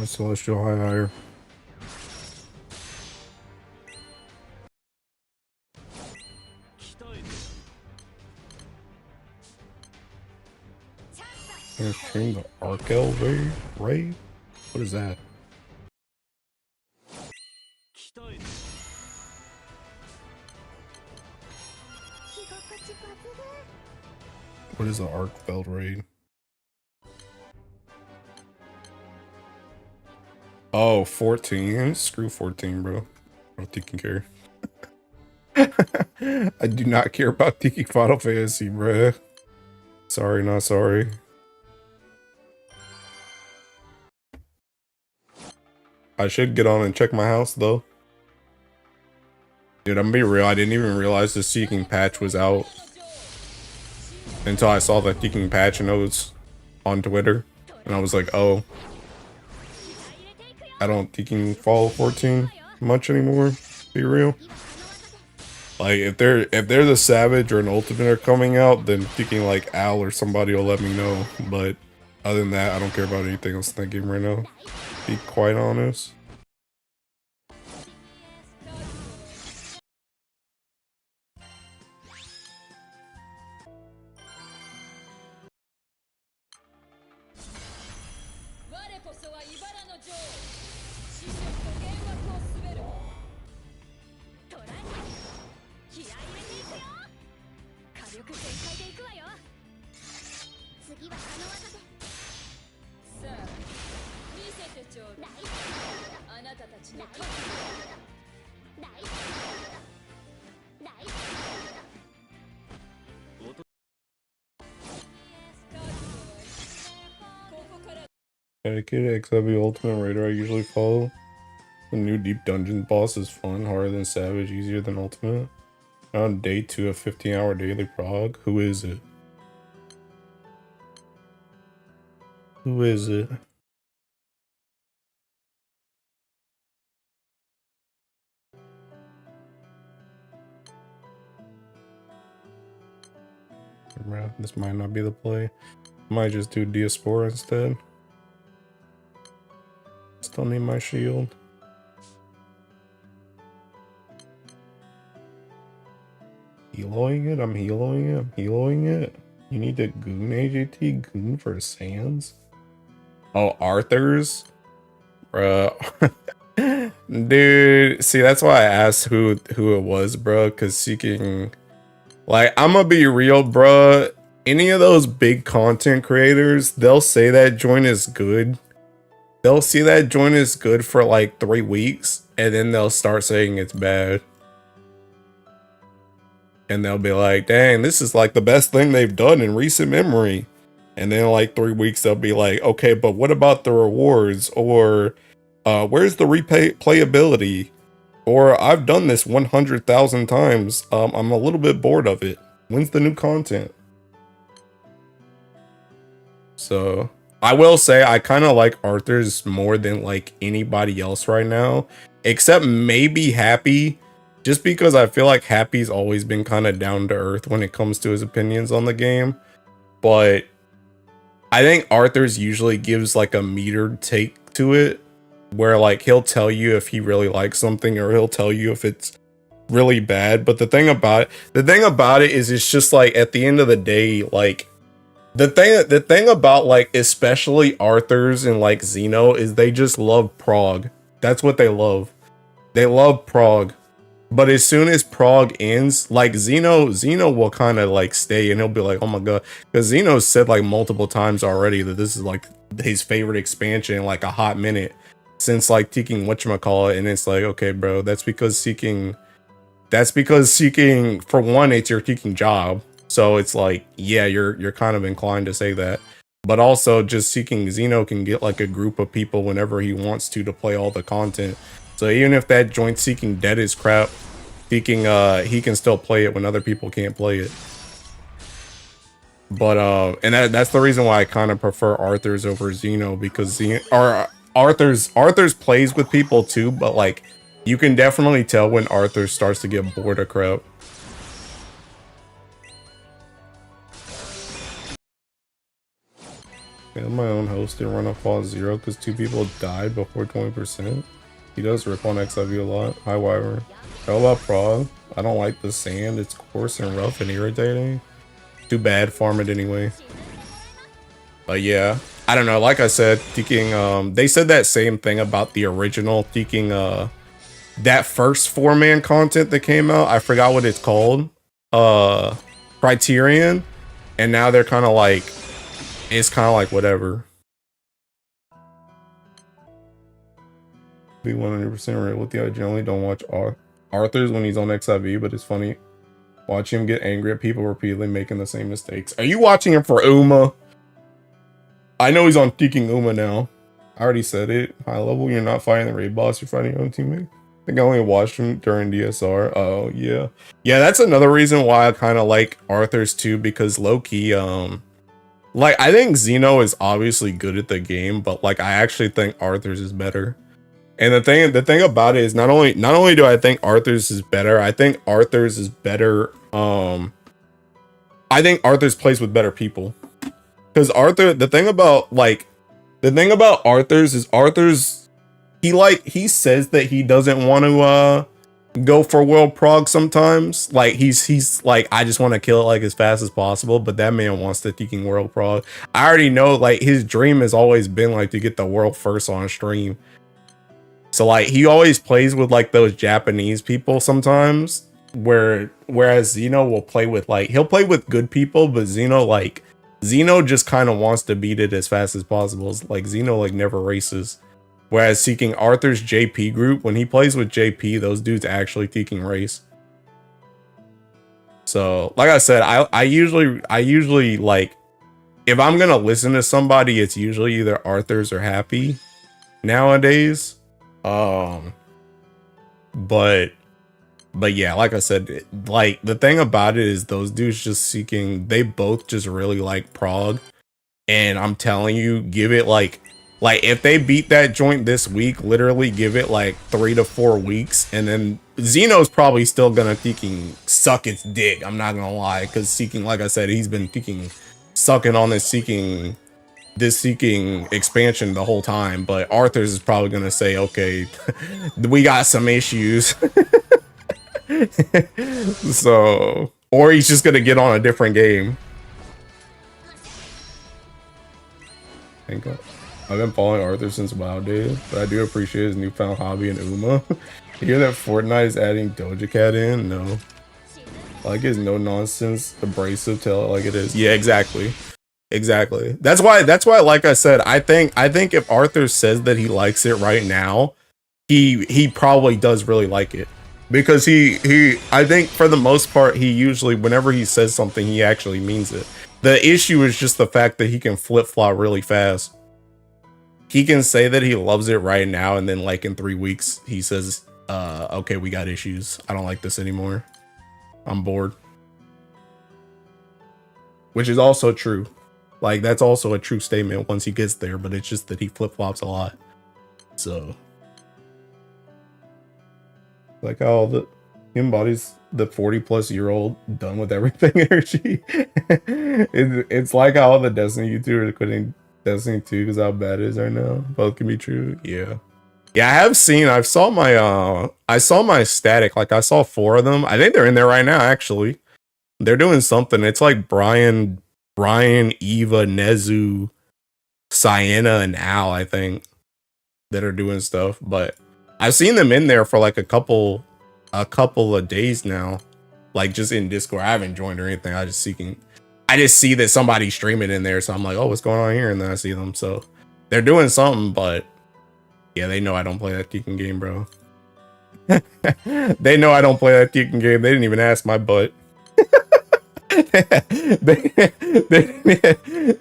Celestial high higher. Stream the Arkel raid? What is that? What is the Arc Belt raid? Oh, 14. Screw 14, bro. I don't think you care. I do not care about Tiki Final Fantasy, bruh. Sorry, not sorry. I should get on and check my house, though. Dude, I'm gonna be real. I didn't even realize the Seeking patch was out until I saw the Seeking patch notes on Twitter. And I was like, oh. I don't Seeking follow 14 much anymore. Be real. Like, if there's a Savage or an Ultimate are coming out, then thinking like Al or somebody will let me know. But other than that, I don't care about anything else in that game right now. Be quite honest. Dedicated XW Ultimate Raider I usually follow. The new Deep Dungeon boss is fun, harder than Savage, easier than Ultimate. On day 2 of 15-hour daily prog. Who is it? Who is it? This might not be the play. Might just do Diaspora instead. Still need my shield. Healing it? I'm healing it. I'm healing it. You need to goon AJT? Goon for Sands? Oh, Arthur's? Bruh. Dude, see, that's why I asked who it was, bro. Because Seeking... Like, I'm gonna be real, bruh. Any of those big content creators, they'll say that joint is good. They'll see that joint is good for like 3 weeks, and then they'll start saying it's bad. And they'll be like, dang, this is like the best thing they've done in recent memory. And then like 3 weeks, they'll be like, okay, but what about the rewards? Or where's the replayability? Or I've done this 100,000 times. I'm a little bit bored of it. When's the new content? So I will say I kind of like Arthur's more than like anybody else right now, except maybe Happy, just because I feel like Happy's always been kind of down to earth when it comes to his opinions on the game. But I think Arthur's usually gives like a metered take to it, where like he'll tell you if he really likes something or he'll tell you if it's really bad. But the thing about it is it's just like at the end of the day, like the thing about like especially Arthur's and like Xeno is they just love prog. That's what they love. They love prog. But as soon as prog ends, like Xeno will kind of like stay and he'll be like, oh my god, because Xeno said like multiple times already that this is like his favorite expansion in like a hot minute since like Seeking whatchamacallit, and it's like, okay, bro, that's because Seeking, for one, it's your Seeking job. So it's like, yeah, you're kind of inclined to say that. But also just Seeking Xeno can get like a group of people whenever he wants to play all the content. So even if that joint Seeking dead is crap, Seeking he can still play it when other people can't play it. But and that's the reason why I kind of prefer Arthur's over Xeno, because Arthur's plays with people too, but like you can definitely tell when Arthur starts to get bored of crap. I'm my own host and run a fall 0 because 2 people died before 20%. He does rip on XIV a lot. Hi, Wyvern. How about prog? I don't like the sand. It's coarse and rough and irritating. Too bad. Farm it anyway. But yeah, I don't know. Like I said, Seeking, they said that same thing about the original Seeking, that first 4-man content that came out. I forgot what it's called. Criterion. And now they're kind of like, it's kind of like whatever. Be 100% right with you. I generally don't watch Arthur's when he's on XIV, but it's funny. Watch him get angry at people repeatedly making the same mistakes. Are you watching him for Uma? I know he's on Seeking Uma now. I already said it. High level, you're not fighting the raid boss, you're fighting your own teammate. I think I only watched him during DSR. Oh, yeah. Yeah, that's another reason why I kind of like Arthur's too, because low-key, like, I think Xeno is obviously good at the game, but like, I actually think Arthur's is better. And the thing about it is not only do I think Arthur's is better, I think Arthur's is better. I think Arthur's plays with better people. Because Arthur, the thing about Arthur's is he says that he doesn't want to go for world prog sometimes. Like he's like, I just want to kill it like as fast as possible, but that man wants to Seeking world prog. I already know, like, his dream has always been like to get the world first on stream. So like he always plays with like those Japanese people sometimes, whereas Xeno will play with like, he'll play with good people, but Xeno just kind of wants to beat it as fast as possible. It's like Xeno like never races. Whereas Seeking Arthur's JP group, when he plays with JP, those dudes actually Seeking race. So like I said, I usually like, if I'm gonna listen to somebody, it's usually either Arthur's or Happy nowadays. But yeah, like I said, like the thing about it is those dudes just Seeking, they both just really like prog, and I'm telling you, give it like if they beat that joint this week, literally give it like 3 to 4 weeks, and then Xeno's probably still gonna Seeking suck its dick. I'm not gonna lie, because Seeking, like I said, he's been sucking on this Seeking expansion the whole time. But Arthur's is probably gonna say, okay, we got some issues. So, or he's just gonna get on a different game. Thank God. I've been following Arthur since WoW days, but I do appreciate his newfound hobby in Uma. You hear that Fortnite is adding Doja Cat in? No. Like his no nonsense, abrasive, tell it like it is. Yeah, exactly. Exactly. That's why, like I said, I think if Arthur says that he likes it right now, he probably does really like it. Because I think for the most part, he usually, whenever he says something, he actually means it. The issue is just the fact that he can flip-flop really fast. He can say that he loves it right now, and then like in 3 weeks, he says, okay, we got issues. I don't like this anymore. I'm bored. Which is also true. Like, that's also a true statement once he gets there, but it's just that he flip-flops a lot. So, like how he embodies the 40-plus-year-old done with everything energy. It's like how all the Destiny YouTubers are quitting Destiny 2 because how bad it is right now. Both can be true. Yeah. Yeah, I saw my static. Like, I saw 4 of them. I think they're in there right now, actually. They're doing something. It's like Brian, Eva, Nezu, Sienna, and Al, I think, that are doing stuff. But I've seen them in there for like a couple of days now. Like, just in Discord. I haven't joined or anything. I just see that somebody's streaming in there, so I'm like, oh, what's going on here? And then I see them. So they're doing something, but yeah, they know I don't play that kicking game, bro. They know I don't play that kicking game. They didn't even ask my butt. they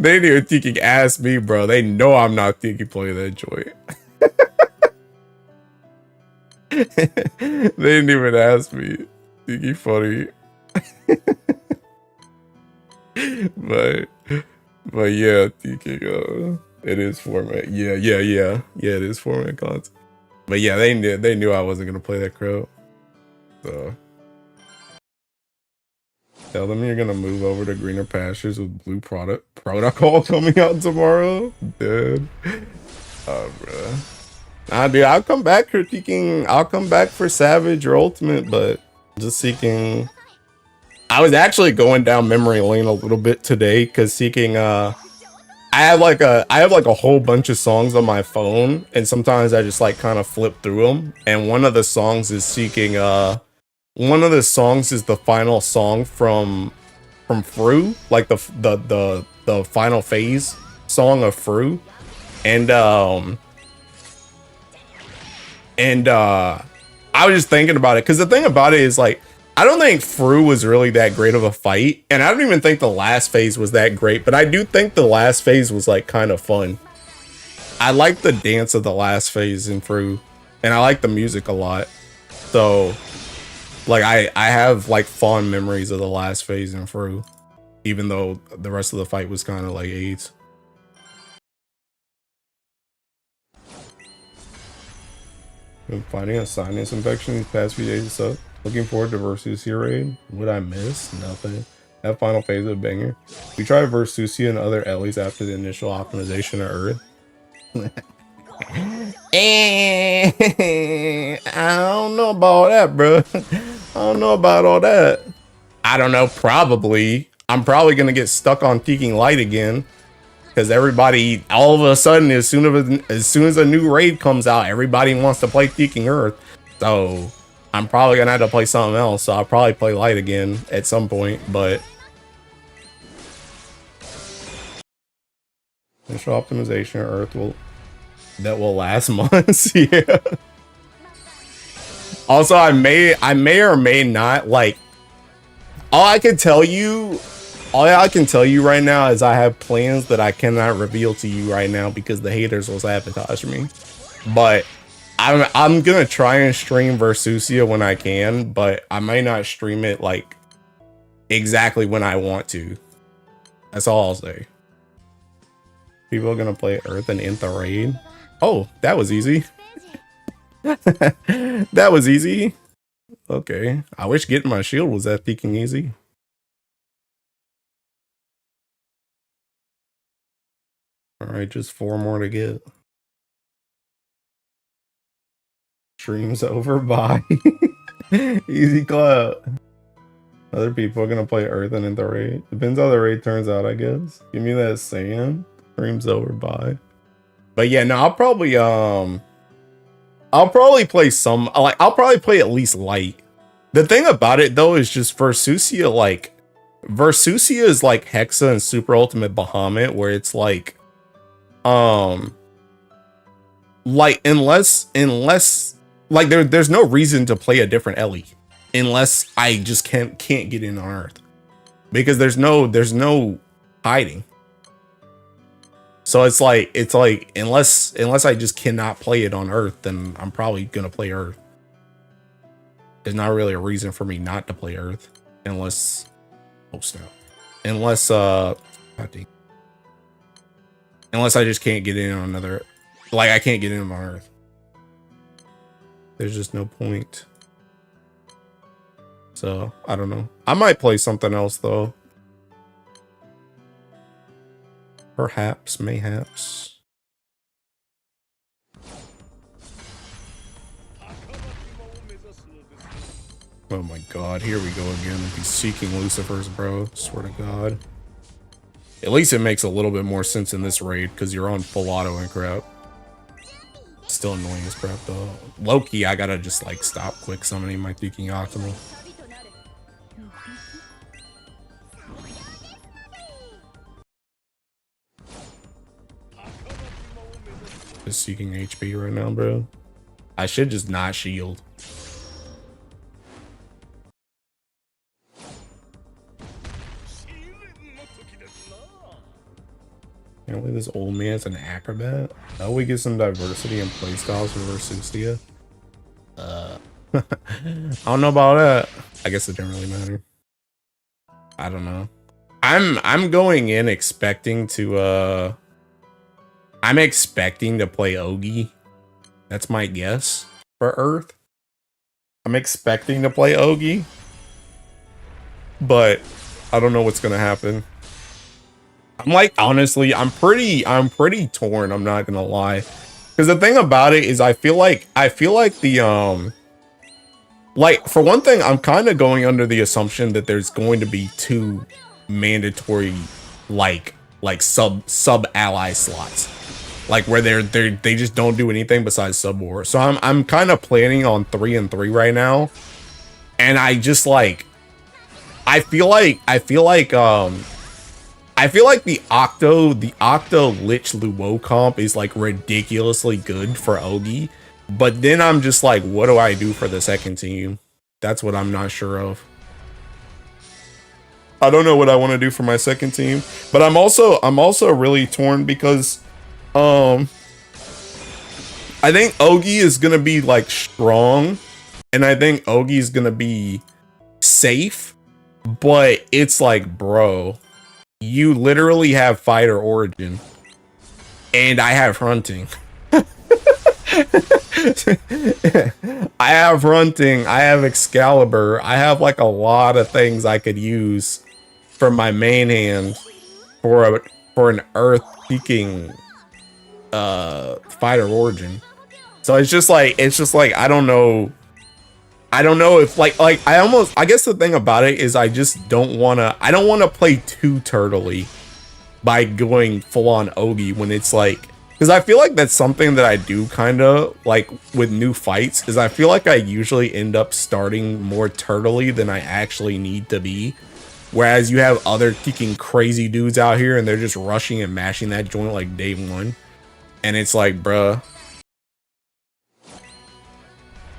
didn't even Tiki ask me, bro. They know I'm not Tiki playing that joint. They didn't even ask me. Tiki funny. but yeah, Tiki, it is format. Yeah, it is format content. But yeah, they knew I wasn't gonna play that crow. So tell them you're gonna move over to greener pastures with blue protocol coming out tomorrow, dude. Oh, bro. Nah, dude, I'll come back critiquing. I'll come back for Savage or Ultimate, but just Seeking. I was actually going down memory lane a little bit today because Seeking. I have like a whole bunch of songs on my phone, and sometimes I just like kind of flip through them. And one of the songs is Seeking. One of the songs is the final song from Fru, like the final phase song of Fru, and I was just thinking about it because the thing about it is like I don't think Fru was really that great of a fight, and I don't even think the last phase was that great, but I do think the last phase was like kind of fun. I like the dance of the last phase in Fru, and I like the music a lot. So like I have like fond memories of the last phase in Fru, even though the rest of the fight was kind of like AIDS. Been fighting a sinus infection these past few days, so looking forward to Versusia raid. Would I miss? Nothing. That final phase of banger. We tried Versusia and other Ellies after the initial optimization of Earth. I don't know about that, bro. I don't know about all that. I don't know. Probably. I'm probably gonna get stuck on Teaking Light again. Because everybody, all of a sudden, as soon as a new raid comes out, everybody wants to play Teaking Earth. So I'm probably gonna have to play something else. So I'll probably play Light again at some point. But initial optimization of Earth will last months. Yeah. Also, I may or may not like. All I can tell you right now is I have plans that I cannot reveal to you right now because the haters will sabotage me. But I'm gonna try and stream Versusia when I can, but I might not stream it like exactly when I want to. That's all I'll say. People are gonna play Earth and Int the raid. Oh, that was easy. That was easy. Okay. I wish getting my shield was that peaking easy. Alright, just 4 more to get. Stream's over. Bye. Easy clap. Other people are gonna play Earth and the raid. Depends how the raid turns out, I guess. Give me that sand. Stream's over. Bye. But yeah, no, I'll probably play some, like, I'll probably play at least light. The thing about it though is just Versusia, like, Versusia is like Hexa and Super Ultimate Bahamut, where it's like, like, unless, like, there's no reason to play a different Ellie, unless I just can't get in on Earth, because there's no hiding. So it's like unless I just cannot play it on Earth, then I'm probably gonna play Earth. There's not really a reason for me not to play Earth, unless, oh snap, unless unless I just can't get in on another, like, I can't get in on Earth. There's just no point. So I don't know. I might play something else though. Perhaps, mayhaps. Oh my god, here we go again. He's seeking Lucifers, bro. Swear to god. At least it makes a little bit more sense in this raid, because you're on full auto and crap. Still annoying as crap though. Low-key, I gotta just like stop quick summoning my Seeking Optimal. Just seeking HP right now, bro. I should just not shield. Apparently this old man's an acrobat. Oh, we get some diversity in playstyles for Versusia. I don't know about that. I guess it didn't really matter. I don't know. I'm going in expecting to I'm expecting to play Ogi. That's my guess for Earth. I'm expecting to play Ogi, but I don't know what's gonna happen. I'm like, honestly, I'm pretty torn, I'm not gonna lie. Because the thing about it is I feel like the like, for one thing, I'm kind of going under the assumption that there's going to be 2 mandatory like sub ally slots, like where they just don't do anything besides sub war. So I'm kind of planning on 3 and 3 right now, and I just like I feel like the Octo Lich Luo comp is like ridiculously good for Ogi, but then I'm just like, what do I do for the second team? That's what I'm not sure of. I don't know what I want to do for my second team, but I'm also really torn because I think Ogi is gonna be like strong, and I think Ogi is gonna be safe, but it's like, bro, you literally have fighter origin, and I have hunting. I have hunting, I have Excalibur, I have like a lot of things I could use for my main hand for an Earth seeking fighter origin. So it's just like I don't know if I guess the thing about it is I don't want to play too turtly by going full on Ogi when it's like, because I feel like that's something that I do kind of like with new fights, is I feel like I usually end up starting more turtly than I actually need to be, whereas you have other kicking crazy dudes out here and they're just rushing and mashing that joint like day one, and it's like, bruh.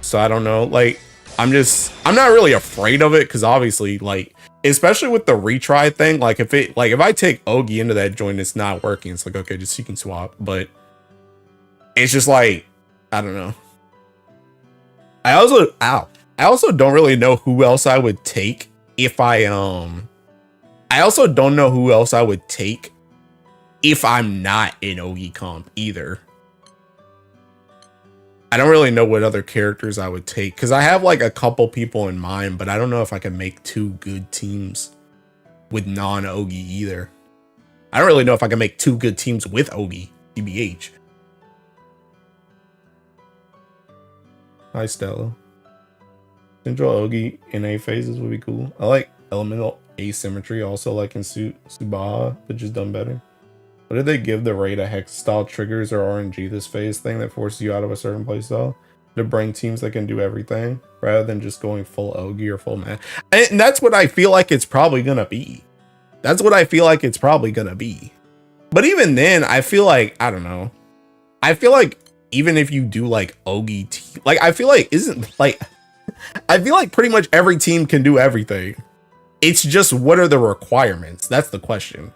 So I don't know, like, I'm not really afraid of it, because obviously, like, especially with the retry thing, like if I take Ogi into that joint, it's not working, it's like, okay, just seeking swap. But it's just like, I don't know. I also don't really know who else I would take if I also don't know who else I would take if I'm not in Ogi comp either. I don't really know what other characters I would take because I have like a couple people in mind, but I don't know if I can make 2 good teams with non-Ogi either. I don't really know if I can make 2 good teams with Ogi, TBH. Hi, Stella. Central Ogi in A phases would be cool. I like elemental asymmetry, also like in Subaha, but just done better. What did they give the raid a hex style triggers or RNG this phase thing that forces you out of a certain playstyle to bring teams that can do everything rather than just going full Ogi or full man? And that's what I feel like it's probably gonna be. That's what I feel like it's probably gonna be. But even then, I feel like, I don't know. I feel like even if you do like Ogi, like I feel like I feel like pretty much every team can do everything. It's just what are the requirements? That's the question.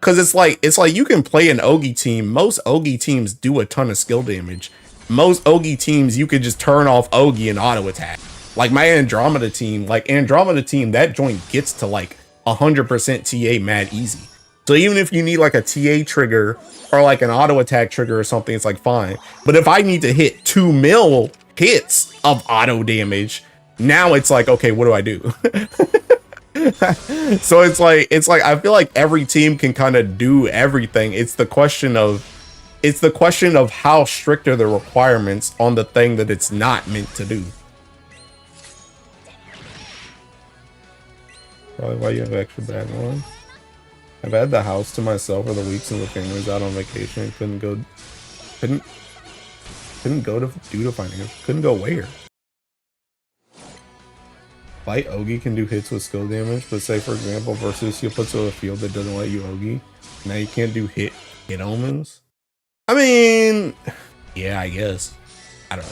Cause it's like you can play an Ogi team. Most Ogi teams do a ton of skill damage. Most Ogi teams you could just turn off Ogi and auto attack. Like my Andromeda team, that joint gets to like 100% TA mad easy. So even if you need like a TA trigger or like an auto attack trigger or something, it's like fine. But if I need to hit 2 mil hits of auto damage, now it's like, okay, what do I do? So it's like I feel like every team can kind of do everything. It's the question of how strict are the requirements on the thing that it's not meant to do. Probably why you have extra bad one. I've had the house to myself for the weeks and the family's out on vacation. Couldn't go to do the finance. Couldn't go where? Light Ogi can do hits with skill damage, but say for example versus you put to a field that doesn't let you Ogi. Now you can't do hit omens. I mean, yeah, I guess. I don't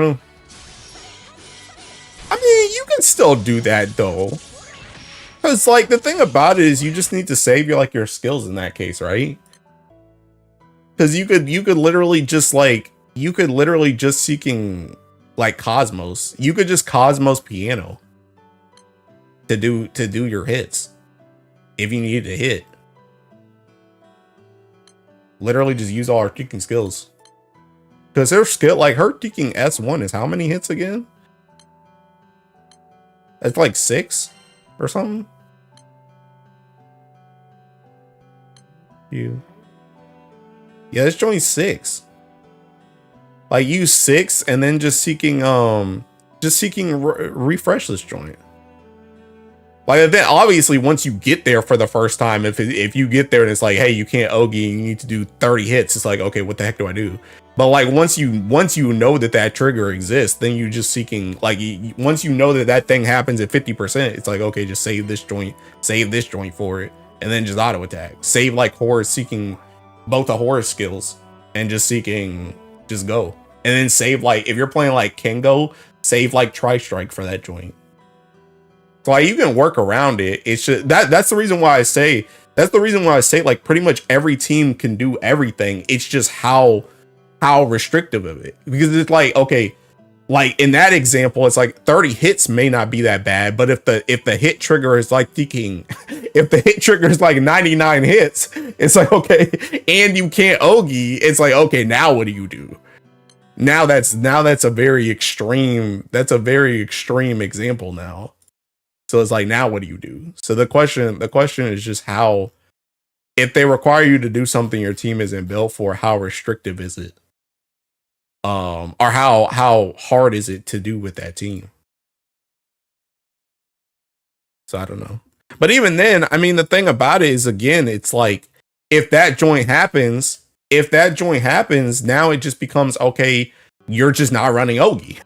know. I mean, you can still do that though. Cause like the thing about it is you just need to save your skills in that case, right? Cause you could literally just seeking like Cosmos. You could just Cosmos piano to do your hits if you need to hit. Literally just use all her Teaking skills. Cause her skill, like her Teaking S1 is how many hits again? It's like 6 or something. Yeah, it's joint 6. Like use 6 and then just seeking refresh this joint. Like then obviously once you get there for the first time, if you get there and it's like, hey, you can't Ogi and you need to do 30 hits, it's like, okay, what the heck do I do? But like once you know that trigger exists, then you just seeking, like once you know that thing happens at 50%, it's like, okay, just save this joint for it, and then just auto attack. Save like Horus, seeking both the Horus skills and just go. And then save like if you're playing like Kengo, save like Tri-Strike for that joint. So like you can work around it. It's just that's the reason why I say like pretty much every team can do everything. It's just how restrictive of it, because it's like, okay, like in that example, it's like 30 hits may not be that bad, but if the hit trigger is like if the hit trigger is like 99 hits, it's like, okay, and you can't Ogi, it's like, okay, now what do you do? Now that's a very extreme example now. So it's like, now what do you do? So the question is just how, if they require you to do something your team isn't built for, how restrictive is it? Or how hard is it to do with that team? So I don't know. But even then, I mean, the thing about it is, again, it's like if that joint happens, now it just becomes, okay, you're just not running Ogi.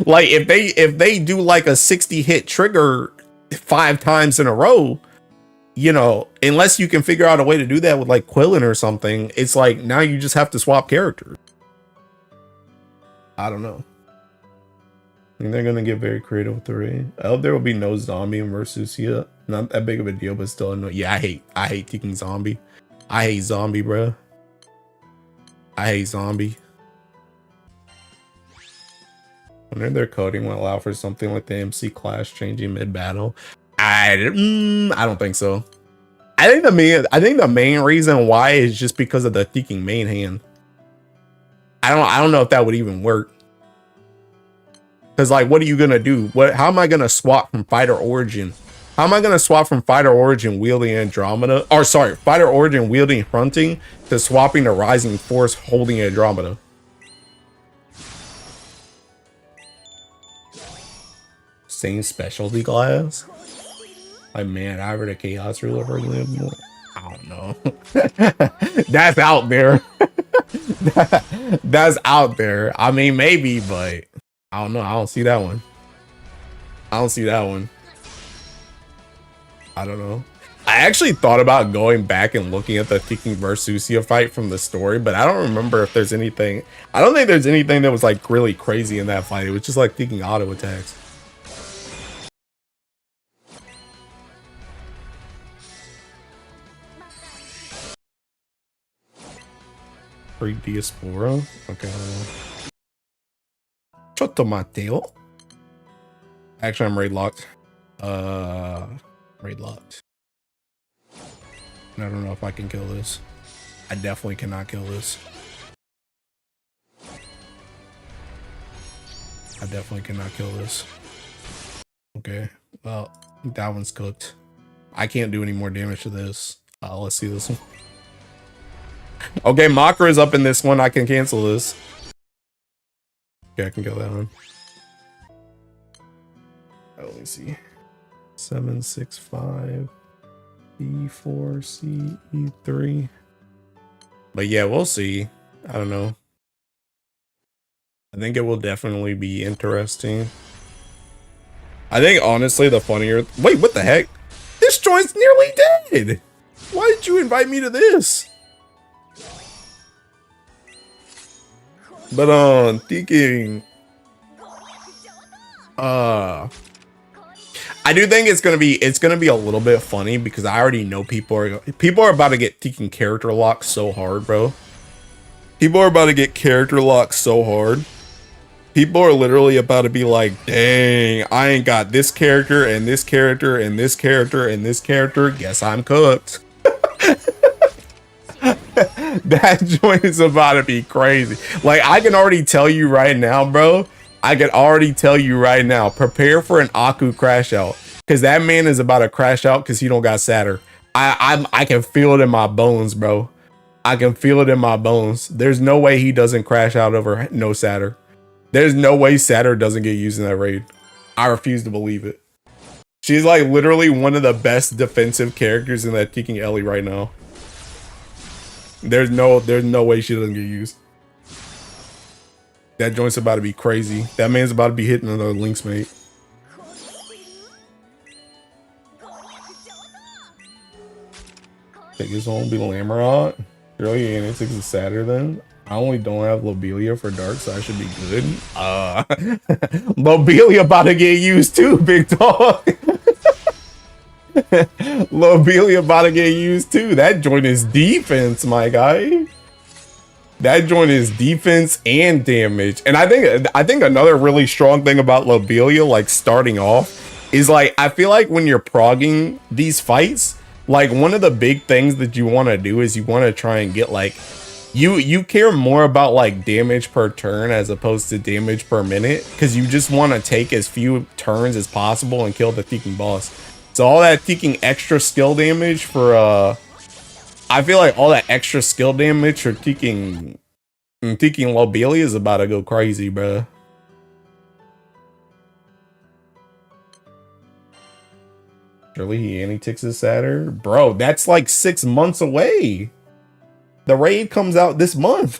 Like if they do like a 60 hit trigger 5 times in a row, you know, unless you can figure out a way to do that with like Quillen or something, it's like now you just have to swap characters. I don't know. I think they're gonna get very creative with the raid. I hope there will be no zombie in Versusia. Not that big of a deal, but still annoying. Yeah, I hate taking zombie. I hate zombie, bro. I hate zombie. I wonder if their coding will allow for something like the MC class changing mid battle. I don't think so. I think the main reason why is just because of the Teaking main hand. I don't know if that would even work. Cause like, what are you gonna do? How am I gonna swap from Fighter Origin? How am I gonna swap from Fighter Origin wielding Andromeda? Or sorry, Fighter Origin wielding Fronting to swapping to Rising Force holding Andromeda? Same specialty class? Like, man, I read a Chaos Ruler for example. I don't know. That's out there. That's out there. I mean, maybe, but I don't know. I don't see that one. I don't see that one. I don't know. I actually thought about going back and looking at the Tiki versus Susia fight from the story, but I don't remember if there's anything. I don't think there's anything that was like really crazy in that fight. It was just like Tiki auto attacks. Free Diaspora. Okay. Chotto Mateo. Actually, I'm raid locked. Raid locked. I don't know if I can kill this. I definitely cannot kill this. I definitely cannot kill this. Okay, well, that one's cooked. I can't do any more damage to this. Let's see this one. Okay, Makra is up in this one. I can cancel this. Okay, I can kill that one. Let me see. 765 E4 C E3. But yeah, we'll see. I don't know. I think it will definitely be interesting. I think honestly the funnier. Wait, what the heck? This joint's nearly dead. Why did you invite me to this? But thinking I do think it's gonna be a little bit funny because I already know people are about to get taking character locked so hard, bro. People are about to get character locked so hard. People are literally about to be like, dang, I ain't got this character and this character and this character and this character. Guess I'm cooked. That joint is about to be crazy. Like, I can already tell you right now, bro. I can already tell you right now. Prepare for an Aku crash out. Because that man is about to crash out because he don't got Satyr. I can feel it in my bones, bro. I can feel it in my bones. There's no way he doesn't crash out over no Satyr. There's no way Satyr doesn't get used in that raid. I refuse to believe it. She's like literally one of the best defensive characters in that Teking Ellie right now. There's no way she doesn't get used. That joint's about to be crazy. That man's about to be hitting another Lynx mate. Take his home, be Lamarot. Really, and it takes a Satyr then. I only don't have Lobelia for dark, so I should be good. Lobelia about to get used too, big dog. Lobelia about to get used too. That joint is defense, my guy. That joint is defense and damage. And I think another really strong thing about Lobelia, like starting off, is like I feel like when you're progging these fights, like one of the big things that you want to do is you want to try and get like you care more about like damage per turn as opposed to damage per minute, because you just want to take as few turns as possible and kill the Teking boss. So all that Teking extra skill damage for I feel like all that extra skill damage for Teking Lobelia is about to go crazy, bro. Surely he anti-ticks his Satyr? Bro, that's like 6 months away. The raid comes out this month.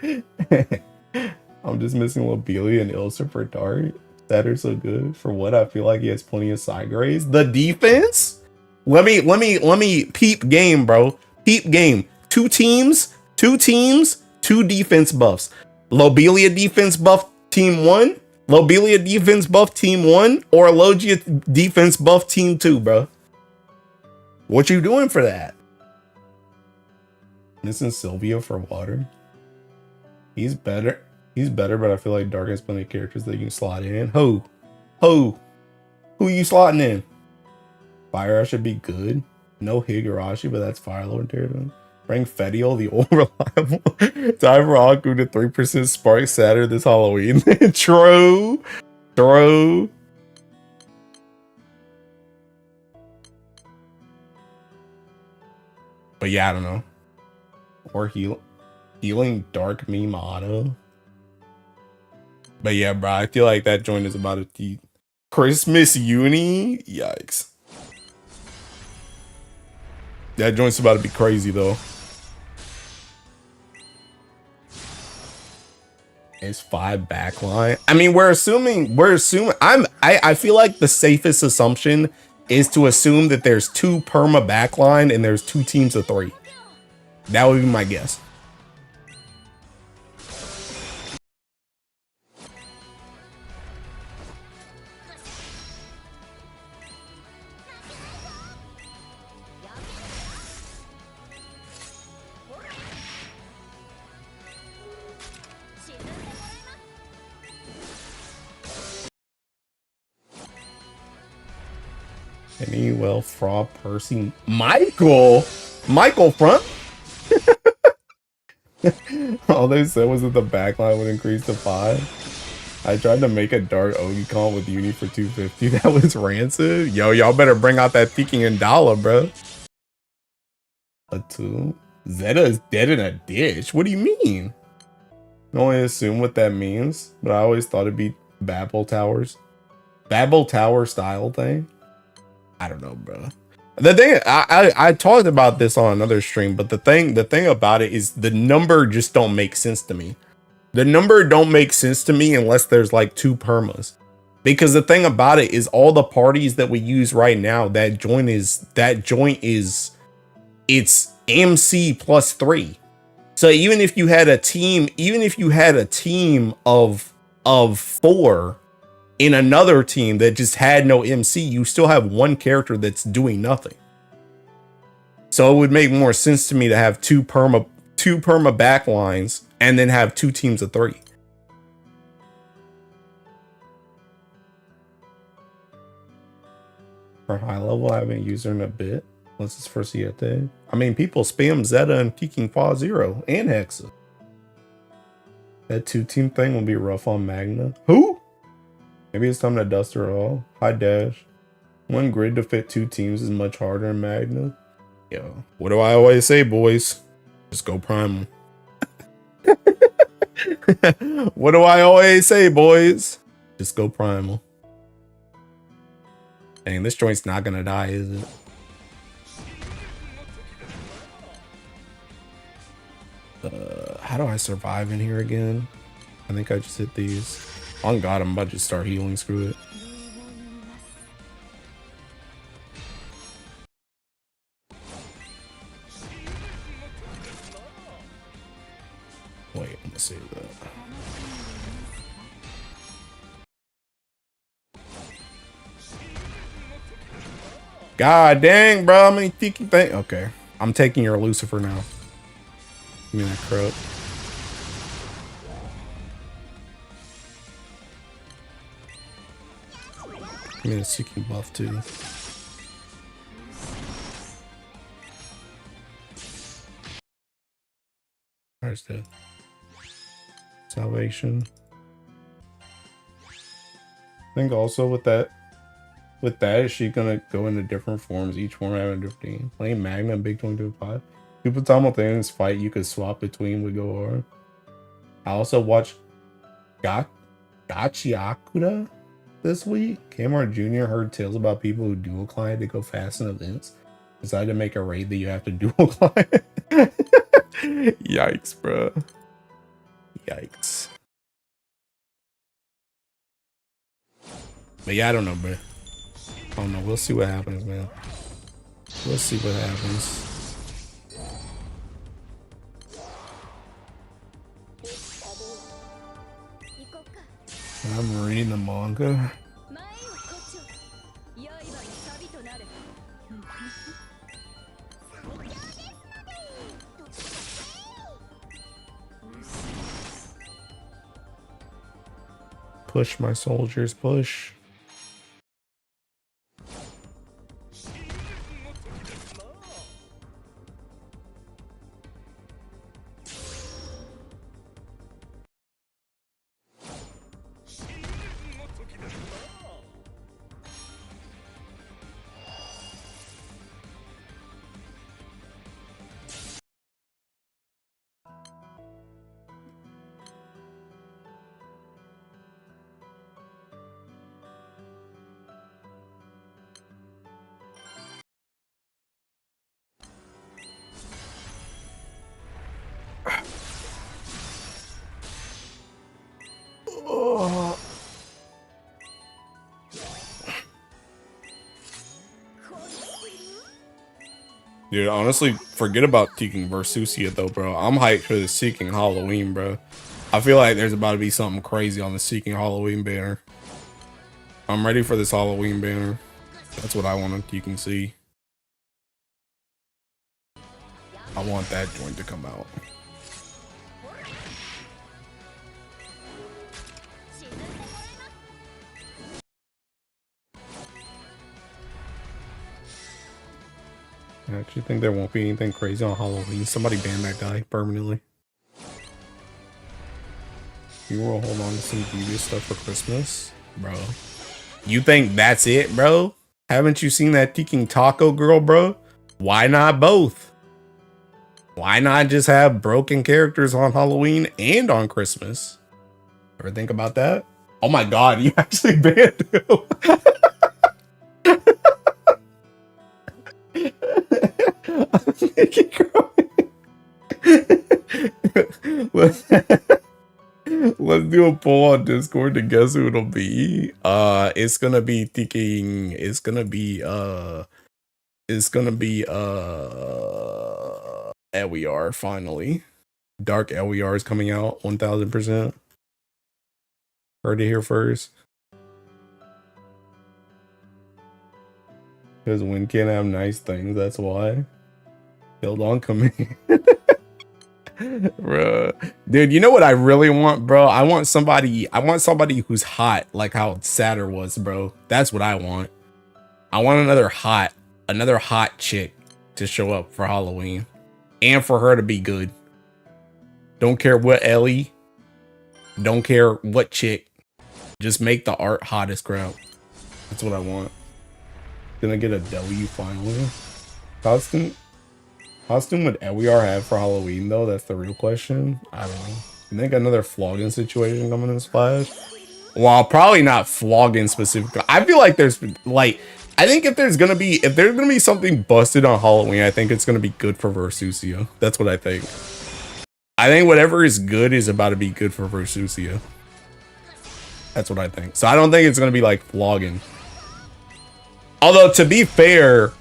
I'm just missing Lobelia and Ilsa for Dart. Satyr's so good. For what? I feel like he has plenty of side grades. The defense? Let me peep game, bro. Peep game. Two teams, two defense buffs. Lobelia defense buff team 1, Lobelia defense buff team 1, or Logia defense buff team 2, bro. What you doing for that? Missing Sylvia for water. He's better, but I feel like Dark has plenty of characters that you can slot in. Who you slotting in? Fire Rush should be good. No Higurashi, but that's Fire Lord territory. Bring Fetio, the old reliable. Time for Aku to 3% Spark Saturn this Halloween. True. True. But yeah, I don't know. Or healing dark meme auto. But yeah, bro, I feel like that joint is about to be Christmas uni. Yikes. That joint's about to be crazy though. It's 5 backline. I mean, we're assuming I feel like the safest assumption is to assume that there's 2 perma backline and there's 2 teams of 3. That would be my guess. Any well fraud Percy Michael front. All they said was that the backline would increase to 5. I tried to make a dark Ogi call with Uni for 250. That was rancid. Yo, y'all better bring out that Peking and Dollar, bro. A 2? Zeta is dead in a ditch. What do you mean? I only assume what that means, but I always thought it'd be Babel Towers. Babel Tower style thing. I don't know, bro. The thing I talked about this on another stream, but the thing about it is the number just don't make sense to me. The number don't make sense to me unless there's like 2 permas. Because the thing about it is all the parties that we use right now, that joint is it's MC plus 3. So even if you had a team of 4 in another team that just had no MC, you still have 1 character that's doing nothing. So it would make more sense to me to have 2 perma backlines and then have 2 teams of 3. For high level, I haven't used her in a bit. Unless it's for Siete. I mean, people spam Zeta and Peking Fa 0 and Hexa. That 2-team thing will be rough on Magna. Who? Maybe it's time to dust her all. Hi, Dash. 1 grid to fit 2 teams is much harder in Magna. Yo, what do I always say, boys? Just go primal. What do I always say, boys? Just go primal. Dang, this joint's not gonna die, is it? How do I survive in here again? I think I just hit these. On God, I'm about to start healing. Screw it. Wait, I'm gonna save that. God dang, bro. How many tiki things? Okay. I'm taking your Lucifer now. Give me that croak. Give me a Seeking buff too. Where's the salvation? I think also with that, is she gonna go into different forms? Each form having a different team. Playing Magna and Big 22.5. People simultaneous fight you could swap between would go hard. I also watched Gachiakuda this week. Kmart Jr. heard tales about people who dual client to go fast in events. Decided to make a raid that you have to dual client. Yikes, bro. Yikes. But yeah, I don't know, bro. I don't know. We'll see what happens, man. We'll see what happens. I'm reading the manga. Push, my soldiers, push. Oh. Dude, honestly, forget about Teking versus Susia though, bro. I'm hyped for the Seeking Halloween, bro. I feel like there's about to be something crazy on the Seeking Halloween banner. I'm ready for this Halloween banner. That's what I want to Teking see. I want that joint to come out. I actually think there won't be anything crazy on Halloween. Somebody ban that guy permanently. You will hold on to some GBF stuff for Christmas, bro. You think that's it, bro? Haven't you seen that Teking Taco girl, bro? Why not both? Why not just have broken characters on Halloween and on Christmas? Ever think about that? Oh my god, you actually banned him. Let's do a poll on Discord to guess who it'll be. It's gonna be thinking. It's gonna be LER finally. Dark LER is coming out 1000%. Heard it here first. Because Win can't have nice things, that's why. Build on command. Bro. Dude, you know what I really want, bro? I want somebody who's hot, like how Satyr was, bro. That's what I want. I want another hot chick to show up for Halloween. And for her to be good. Don't care what Ellie. Don't care what chick. Just make the art hot as crap. That's what I want. Gonna get a W finally. Costume would LER have for Halloween though? That's the real question. I don't know. You think another flogging situation coming in Splash? Well, probably not flogging specifically. I feel like there's like, I think if there's gonna be something busted on Halloween, I think it's gonna be good for Versusia. That's what I think. I think whatever is good is about to be good for Versusia. That's what I think. So I don't think it's gonna be like flogging. Although to be fair,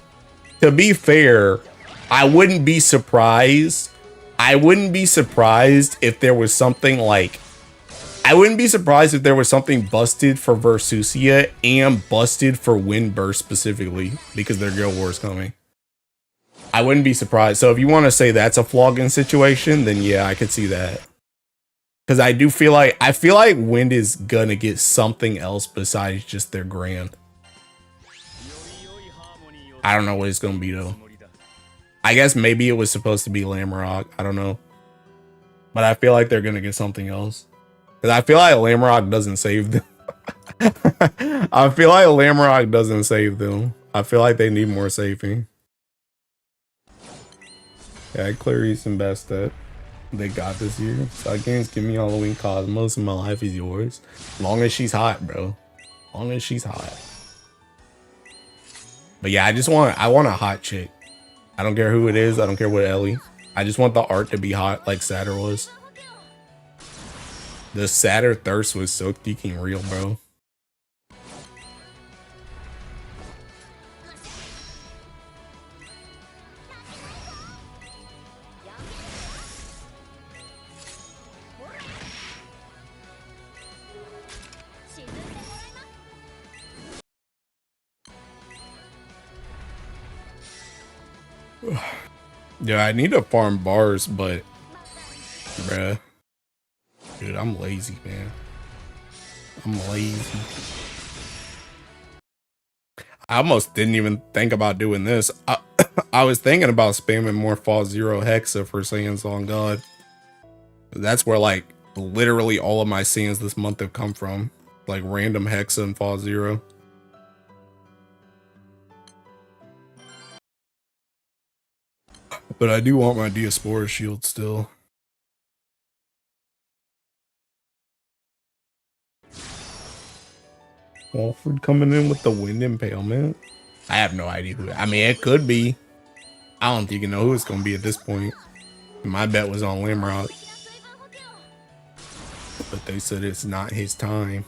I wouldn't be surprised. I wouldn't be surprised if there was something like, I wouldn't be surprised if there was something busted for Versusia and busted for Windburst specifically because their Guild War is coming. I wouldn't be surprised. So if you want to say that's a flogging situation, then yeah, I could see that. Because I feel like Wind is gonna get something else besides just their Grand. I don't know what it's gonna be though. I guess maybe it was supposed to be Lamrock. I don't know. But I feel like they're gonna get something else. Because I feel like Lamrock doesn't save them. I feel like Lamrock doesn't save them. I feel like they need more saving. Yeah, Clarice and Bastet. They got this year. Side games, give me Halloween Cosmos and my life is yours. Long as she's hot, bro. Long as she's hot. But yeah, I want a hot chick. I don't care who it is. I don't care what Ellie. I just want the art to be hot like Satyr was. The Satyr thirst was so freaking real, bro. Yeah, I need to farm bars, but bruh. Dude, I'm lazy, man. I'm lazy. I almost didn't even think about doing this. I was thinking about spamming more Fall Zero Hexa for Saiyans on God. That's where like literally all of my Saiyans this month have come from. Like random Hexa and Fall Zero. But I do want my Diaspora shield still. Walford coming in with the Wind Impalement. I have no idea who. I mean, it could be. I don't even know who it's gonna be at this point. My bet was on Lamrock. But they said it's not his time.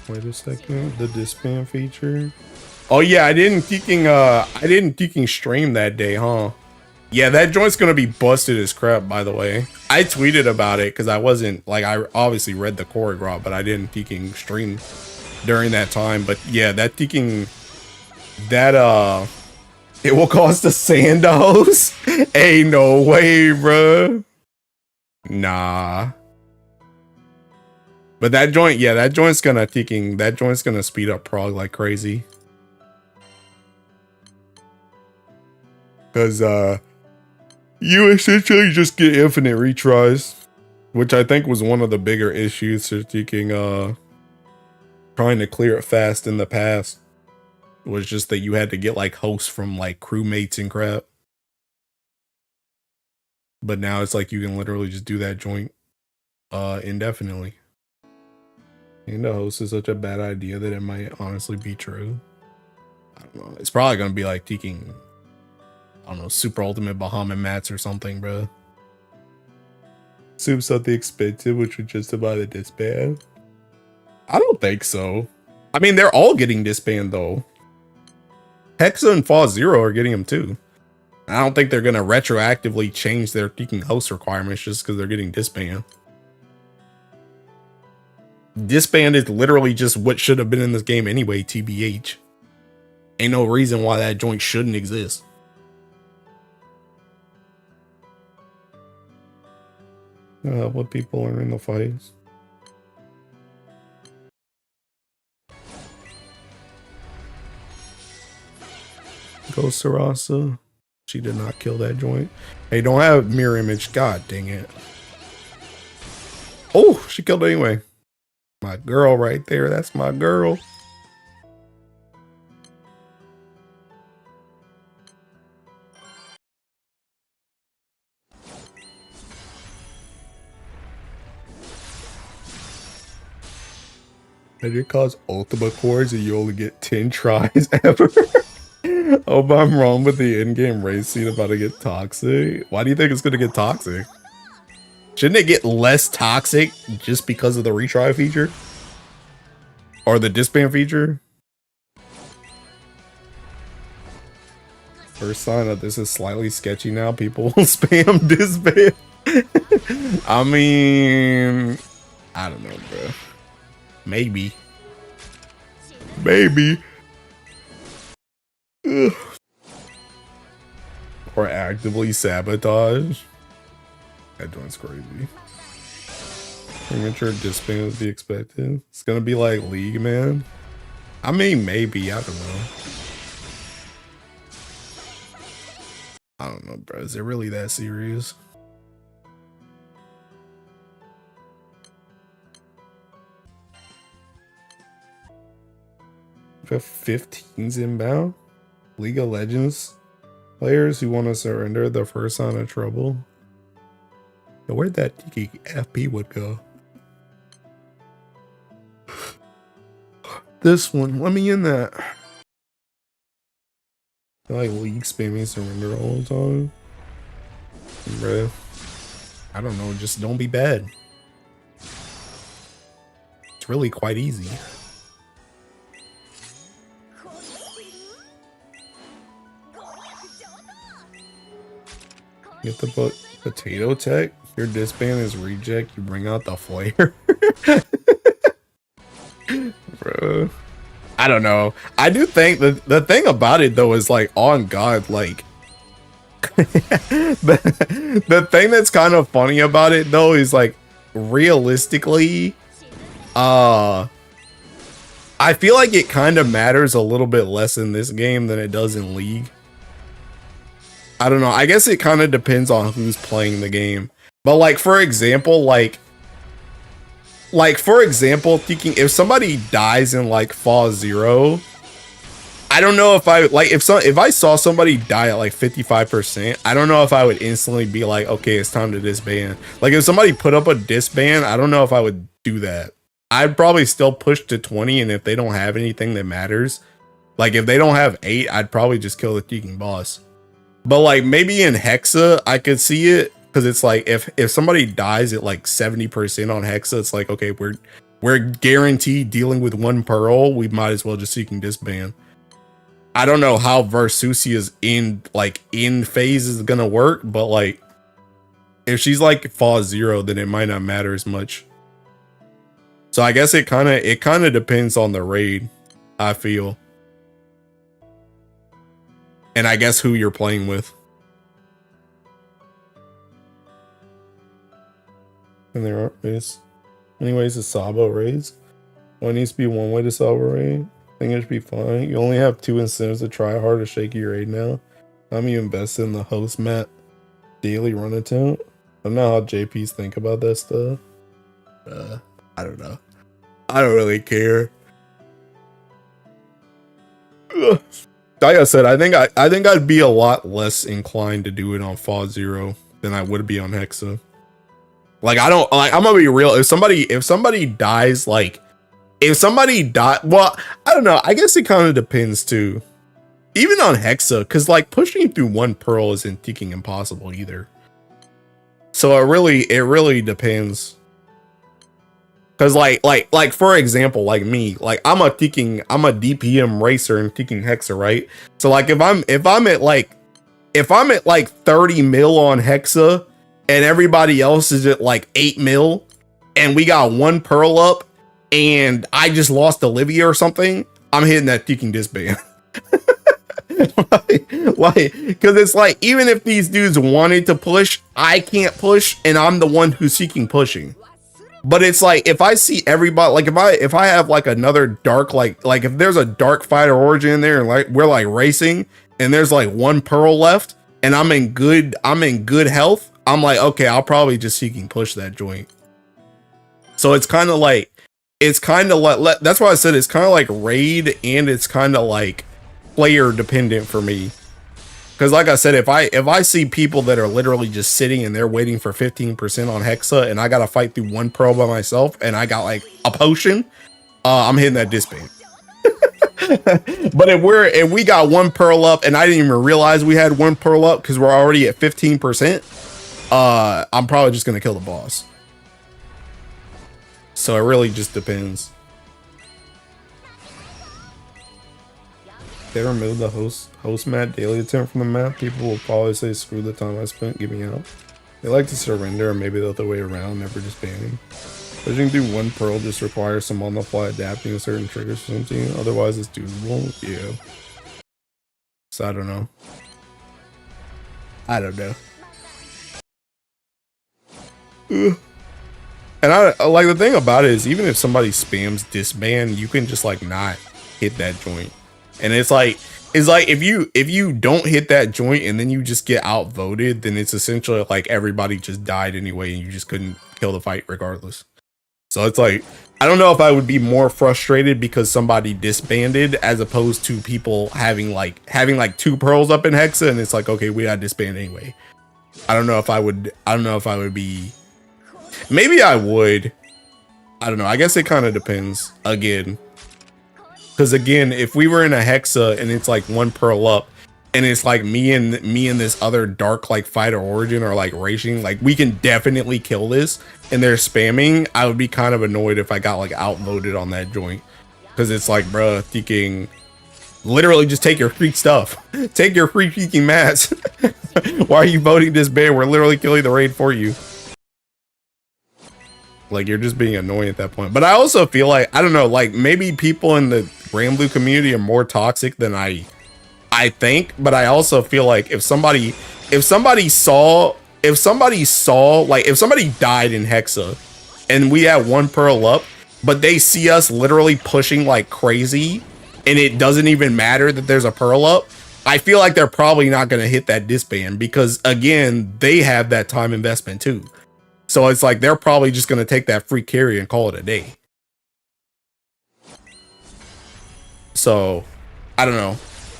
Wait a second, the disband feature. Oh yeah, I didn't geeking stream that day, huh? Yeah, that joint's gonna be busted as crap, by the way. I tweeted about it because I wasn't like, I obviously read the choreograph, but I didn't geeking stream during that time. But yeah, that geeking, that it will cost a sand hose. Ain't no way, bruh. Nah. But that joint, yeah, that joint's gonna speed up prog like crazy. Cause you essentially just get infinite retries, which I think was one of the bigger issues to trying to clear it fast in the past. Was just that you had to get like hosts from like crewmates and crap. But now it's like you can literally just do that joint indefinitely. And the host is such a bad idea that it might honestly be true. I don't know. It's probably gonna be like taking, I don't know, Super Ultimate Bahamut mats or something, bro. Assume something expensive, which would justify the disband. I don't think so. I mean, they're all getting disband though. Hexa and Fall Zero are getting them too. I don't think they're gonna retroactively change their freaking host requirements just because they're getting disband. Disband is literally just what should have been in this game anyway, TBH. Ain't no reason why that joint shouldn't exist. What people are in the fights. Go Sarasa. She did not kill that joint. Hey, don't have mirror image. God dang it. Oh, she killed it anyway. My girl right there. That's my girl. And it calls ultimate cores and you only get 10 tries ever. Oh, but I'm wrong with the in-game race scene about to get toxic. Why do you think it's gonna get toxic? Shouldn't it get less toxic just because of the retry feature? Or the disband feature? First sign that this is slightly sketchy now, people will spam disband. I mean, I don't know, bro. Maybe. Maybe. Ugh. Or actively sabotage. That joint's crazy. Premature disband would be expected. It's gonna be like League, man. I mean, maybe. I don't know. I don't know, bro. Is it really that serious? We have 15s inbound. League of Legends players who want to surrender the first sign of trouble. Yo, where'd that Tiki FP would go? This one, let me in that. I like League spamming surrender all the time. Bruh. I don't know, just don't be bad. It's really quite easy. Get the potato tech. Your disband is reject. You bring out the flare. Bro, I don't know. I do think that the thing about it though is like, on God, like the thing that's kind of funny about it though is like, realistically, I feel like it kind of matters a little bit less in this game than it does in League. I don't know. I guess it kind of depends on who's playing the game. But like, for example, thinking if somebody dies in like Fall Zero, I don't know if I like, if I saw somebody die at like 55%, I don't know if I would instantly be like, okay, it's time to disband. Like if somebody put up a disband, I don't know if I would do that. I'd probably still push to 20, and if they don't have anything that matters, like if they don't have 8, I'd probably just kill the Teking boss. But like maybe in Hexa, I could see it, because it's like if somebody dies at like 70% on Hexa, it's like, okay, we're guaranteed dealing with 1 pearl. We might as well just Seeking Disband. I don't know how Versusia's in phase is gonna work, but like if she's like Phase 0, then it might not matter as much. So I guess it kind of depends on the raid, I feel. And I guess who you're playing with. And there are anyways, the Sabo raids. Well, it needs to be one way to Sabo raid. I think it should be fine. You only have 2 incentives to try hard to shake your raid now. I'm you invested in the host mat daily run account. I don't know how JPs think about that stuff. I don't know. I don't really care. Ugh. Like I said, I think I'd be a lot less inclined to do it on Phase 0 than I would be on Hexa. Like I'm gonna be real. If somebody dies, well, I don't know. I guess it kind of depends too. Even on Hexa, because like pushing through 1 pearl isn't freaking impossible either. So it really depends. Cause like for example, like me, like I'm a DPM racer and Teking Hexa, right? So like if I'm at like 30 mil on Hexa and everybody else is at like 8 mil and we got 1 pearl up and I just lost Olivia or something, I'm hitting that Teking Disband. Because it's like, even if these dudes wanted to push, I can't push, and I'm the one who's seeking pushing. But it's like, if I see everybody, like if I have like another dark, like if there's a dark fighter origin in there and like we're like racing and there's like 1 pearl left and I'm in good health, I'm like, okay, I'll probably just seeking push that joint. So it's kind of like that's why I said it's kind of like raid, and it's kind of like player dependent for me. Because like I said, if I see people that are literally just sitting and they're waiting for 15% on Hexa and I gotta fight through 1 pearl by myself and I got like a potion, I'm hitting that disband. But if we got 1 pearl up and I didn't even realize we had 1 pearl up because we're already at 15%, I'm probably just gonna kill the boss. So it really just depends. They removed the host mat daily attempt from the map, people will probably say screw the time I spent, get me out. They like to surrender, or maybe the other way around, never just banning. Pushing through 1 pearl just requires some on the fly adapting to certain triggers or something, otherwise it's doable. Yeah. So I don't know. Ugh. And I like, the thing about it is, even if somebody spams disband, you can just like not hit that joint. And it's like if you don't hit that joint and then you just get outvoted, then it's essentially like everybody just died anyway and you just couldn't kill the fight regardless. So it's like, I don't know if I would be more frustrated because somebody disbanded as opposed to people having like 2 pearls up in Hexa and it's like, okay, we gotta disband anyway. I don't know if I would be. Maybe I would. I don't know. I guess it kind of depends again. Because again, if we were in a Hexa and it's like 1 pearl up and it's like me and this other dark like fighter origin or like racing, like we can definitely kill this and they're spamming, I would be kind of annoyed if I got like outvoted on that joint. Because it's like, bruh, thinking literally just take your free stuff. Take your free freaking mats. Why are you voting this band? We're literally killing the raid for you. Like, you're just being annoying at that point. But I also feel like, I don't know, like maybe people in the Grand Blue community are more toxic than I think. But I also feel like if somebody saw, like if somebody died in Hexa and we had 1 pearl up, but they see us literally pushing like crazy and it doesn't even matter that there's a pearl up, I feel like they're probably not going to hit that disband because again, they have that time investment too. So it's like they're probably just going to take that free carry and call it a day. So, I don't know.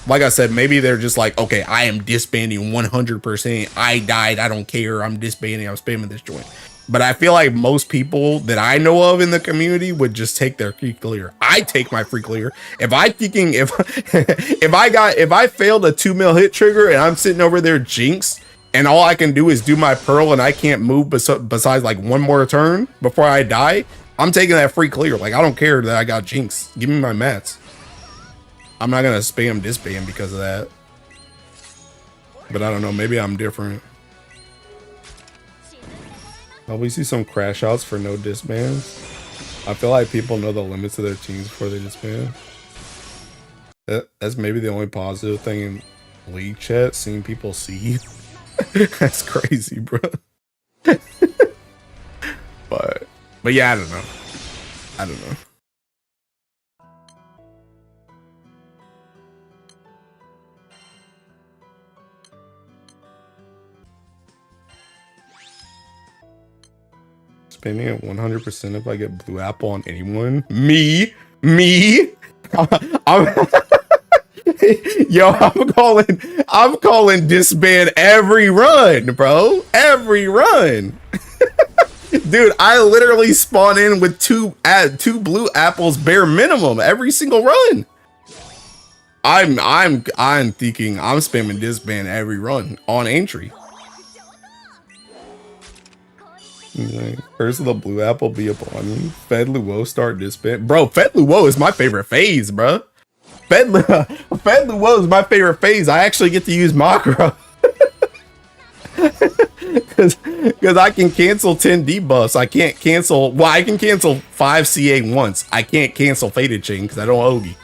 Like I said, maybe they're just like, okay, I am disbanding 100%. I died. I don't care. I'm disbanding. I'm spamming this joint. But I feel like most people that I know of in the community would just take their free clear. I take my free clear. If I thinking if I failed a 2 mil hit trigger and I'm sitting over there jinx and all I can do is do my pearl and I can't move besides like one more turn before I die, I'm taking that free clear. Like I don't care that I got jinx. Give me my mats. I'm not gonna spam disband because of that. But I don't know, maybe I'm different. Oh, we see some crash outs for no disbands. I feel like people know the limits of their teams before they disband. That's maybe the only positive thing in league chat, seeing people see. That's crazy, bro. but yeah, I don't know. I don't know. Spending at 100% if I get blue apple on anyone. Me. Yo, I'm calling disband every run, bro. Every run. Dude, I literally spawn in with two blue apples bare minimum every single run. I'm thinking I'm spamming disband every run on entry. First of the blue apple be upon you. Fed Luo start disband. Bro, Fed Luo is my favorite phase, bro. Fed Luo is my favorite phase. I actually get to use Makro. Because I can cancel 10 debuffs. I can't cancel. Well, I can cancel 5 CA once. I can't cancel Faded Chain because I don't Ogi.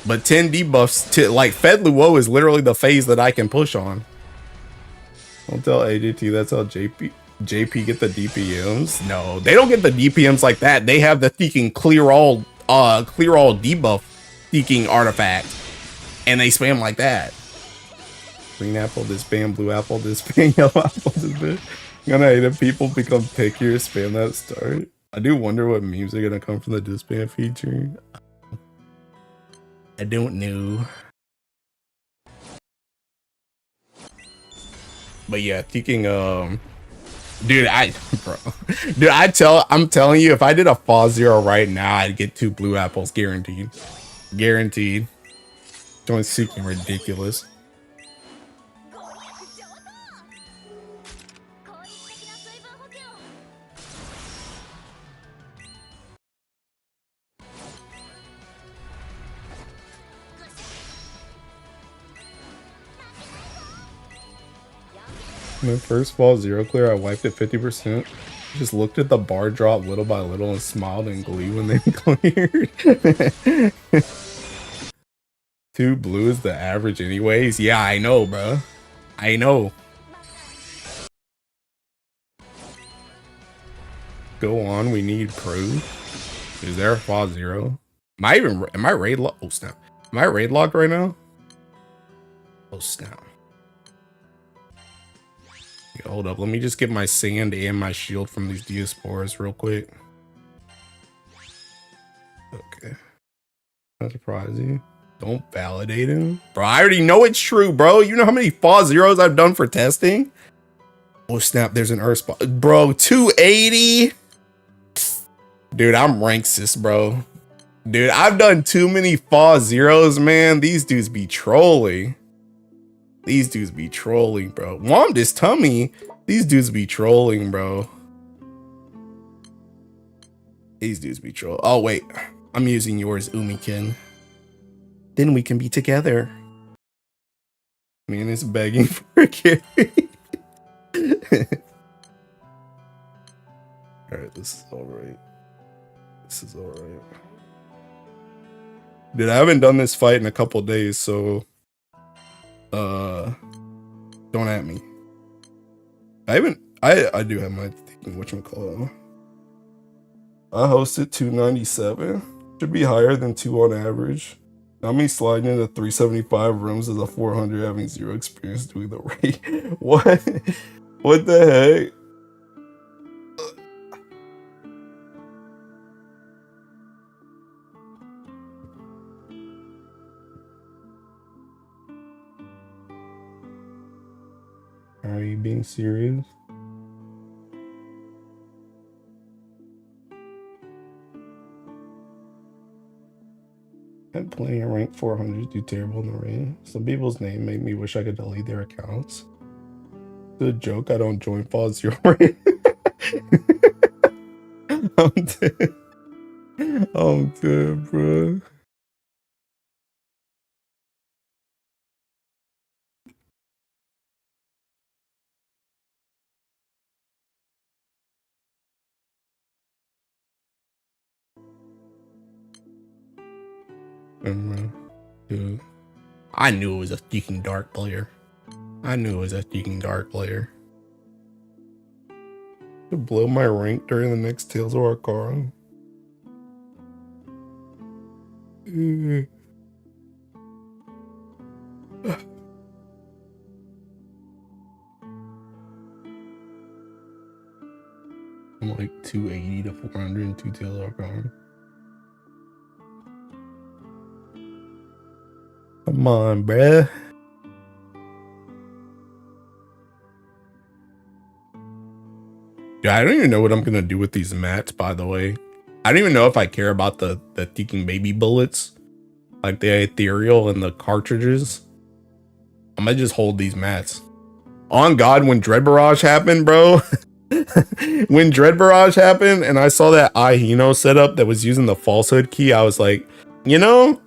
But 10 debuffs to like Fed Luo is literally the phase that I can push on. Don't tell AJT that's how JP get the DPMs. No, they don't get the DPMs like that. They have the freaking clear all debuff seeking artifact, and they spam like that. Green apple disband, blue apple disband, yellow apple disband. Gonna hate if people become pickier, spam that start. I do wonder what memes are gonna come from the disband feature. I don't know. But yeah, thinking dude, I'm telling you, if I did a fall 0 right now, I'd get 2 blue apples guaranteed. Guaranteed. Don't seeking ridiculous. My first fall 0 clear, I wiped it 50%. Just looked at the bar drop little by little and smiled in glee when they cleared. 2 blue is the average anyways. Yeah, I know, bro. I know. Go on, we need proof. Is there a fall 0? Am I raid locked? Oh snap. Am I raid locked right now? Oh snap. Yeah, hold up, let me just get my sand and my shield from these Diasporas real quick. Okay. Not surprising. Don't validate him. Bro, I already know it's true, bro. You know how many fall 0s I've done for testing? Oh snap, there's an earth spot. Bro, 280? Dude, I'm rank sis, bro. Dude, I've done too many fall 0s, man. These dudes be trolling. These dudes be trolling, bro. Womp this tummy. These dudes be trolling, bro. These dudes be trolling. Oh, wait. I'm using yours, Umikin. Then we can be together. Man, it's begging for a carry. Alright, this is alright. This is alright. Dude, I haven't done this fight in a couple days, so don't at me. I do have my thinking whatchamacallit. I hosted 297. Should be higher than 2 on average. Not me sliding into 375 rooms as a 400 having 0 experience doing the raid. What? What the heck? Are you being serious? I'm playing a rank 400 do terrible in the ring. Some people's name made me wish I could delete their accounts. The joke I don't join Fall Zero rank. I'm dead. I'm dead, bro. Dude. I knew it was a freaking dark player. I knew it was a freaking dark player. To blow my rank during the next Tales of Arcara. I'm like 280 to 400 and 2 Tales of Arcara. Come on, bruh. Yeah, I don't even know what I'm gonna do with these mats, by the way. I don't even know if I care about the Teaking baby bullets. Like the ethereal and the cartridges. I might just hold these mats. On God, when Dread Barrage happened, bro. When Dread Barrage happened and I saw that Ahino setup that was using the falsehood key, I was like, you know,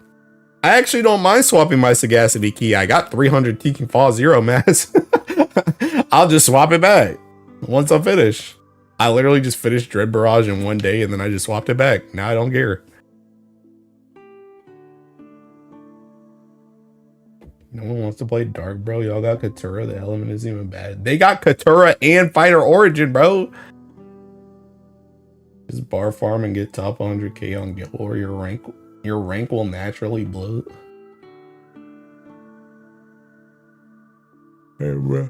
I actually don't mind swapping my Sagacity key. I got 300 Teaking Fall Zero mats. I'll just swap it back once I finish. I literally just finished Dread Barrage in one day and then I just swapped it back. Now I don't care. No one wants to play Dark, bro. Y'all got Katura. The element isn't even bad. They got Katura and Fighter Origin, bro. Just bar farm and get top 100k on Guild War. Your rank will naturally blow. Hey, bro.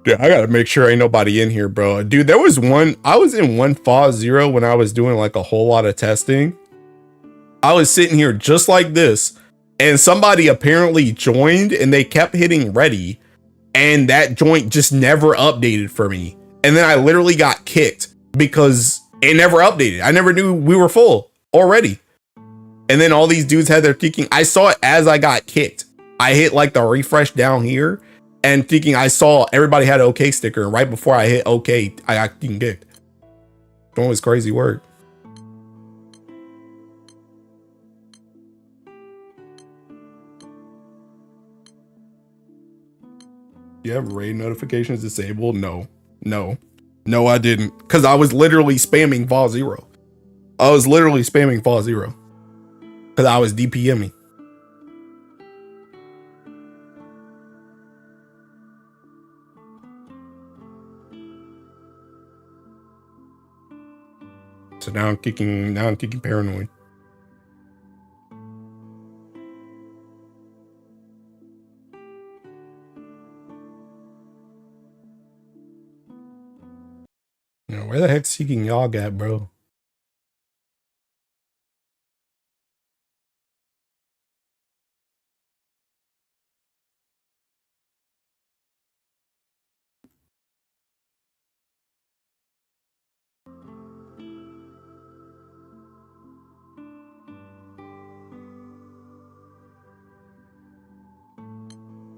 Dude, I gotta make sure ain't nobody in here, bro. Dude, there was one. I was in one Fa Zero when I was doing like a whole lot of testing. I was sitting here just like this, and somebody apparently joined and they kept hitting ready, and that joint just never updated for me. And then I literally got kicked because it never updated. I never knew we were full already. And then all these dudes had their kicking. I saw it as I got kicked. I hit like the refresh down here and thinking I saw everybody had an OK sticker. And right before I hit OK, I got kicking kicked. It was crazy work. You have raid notifications disabled? No, I didn't. Because I was literally spamming Fall Zero. I was literally spamming Fall Zero. Because I was DPMing. So now I'm kicking paranoid. You know, where the heck's Seeking Yogg at, bro?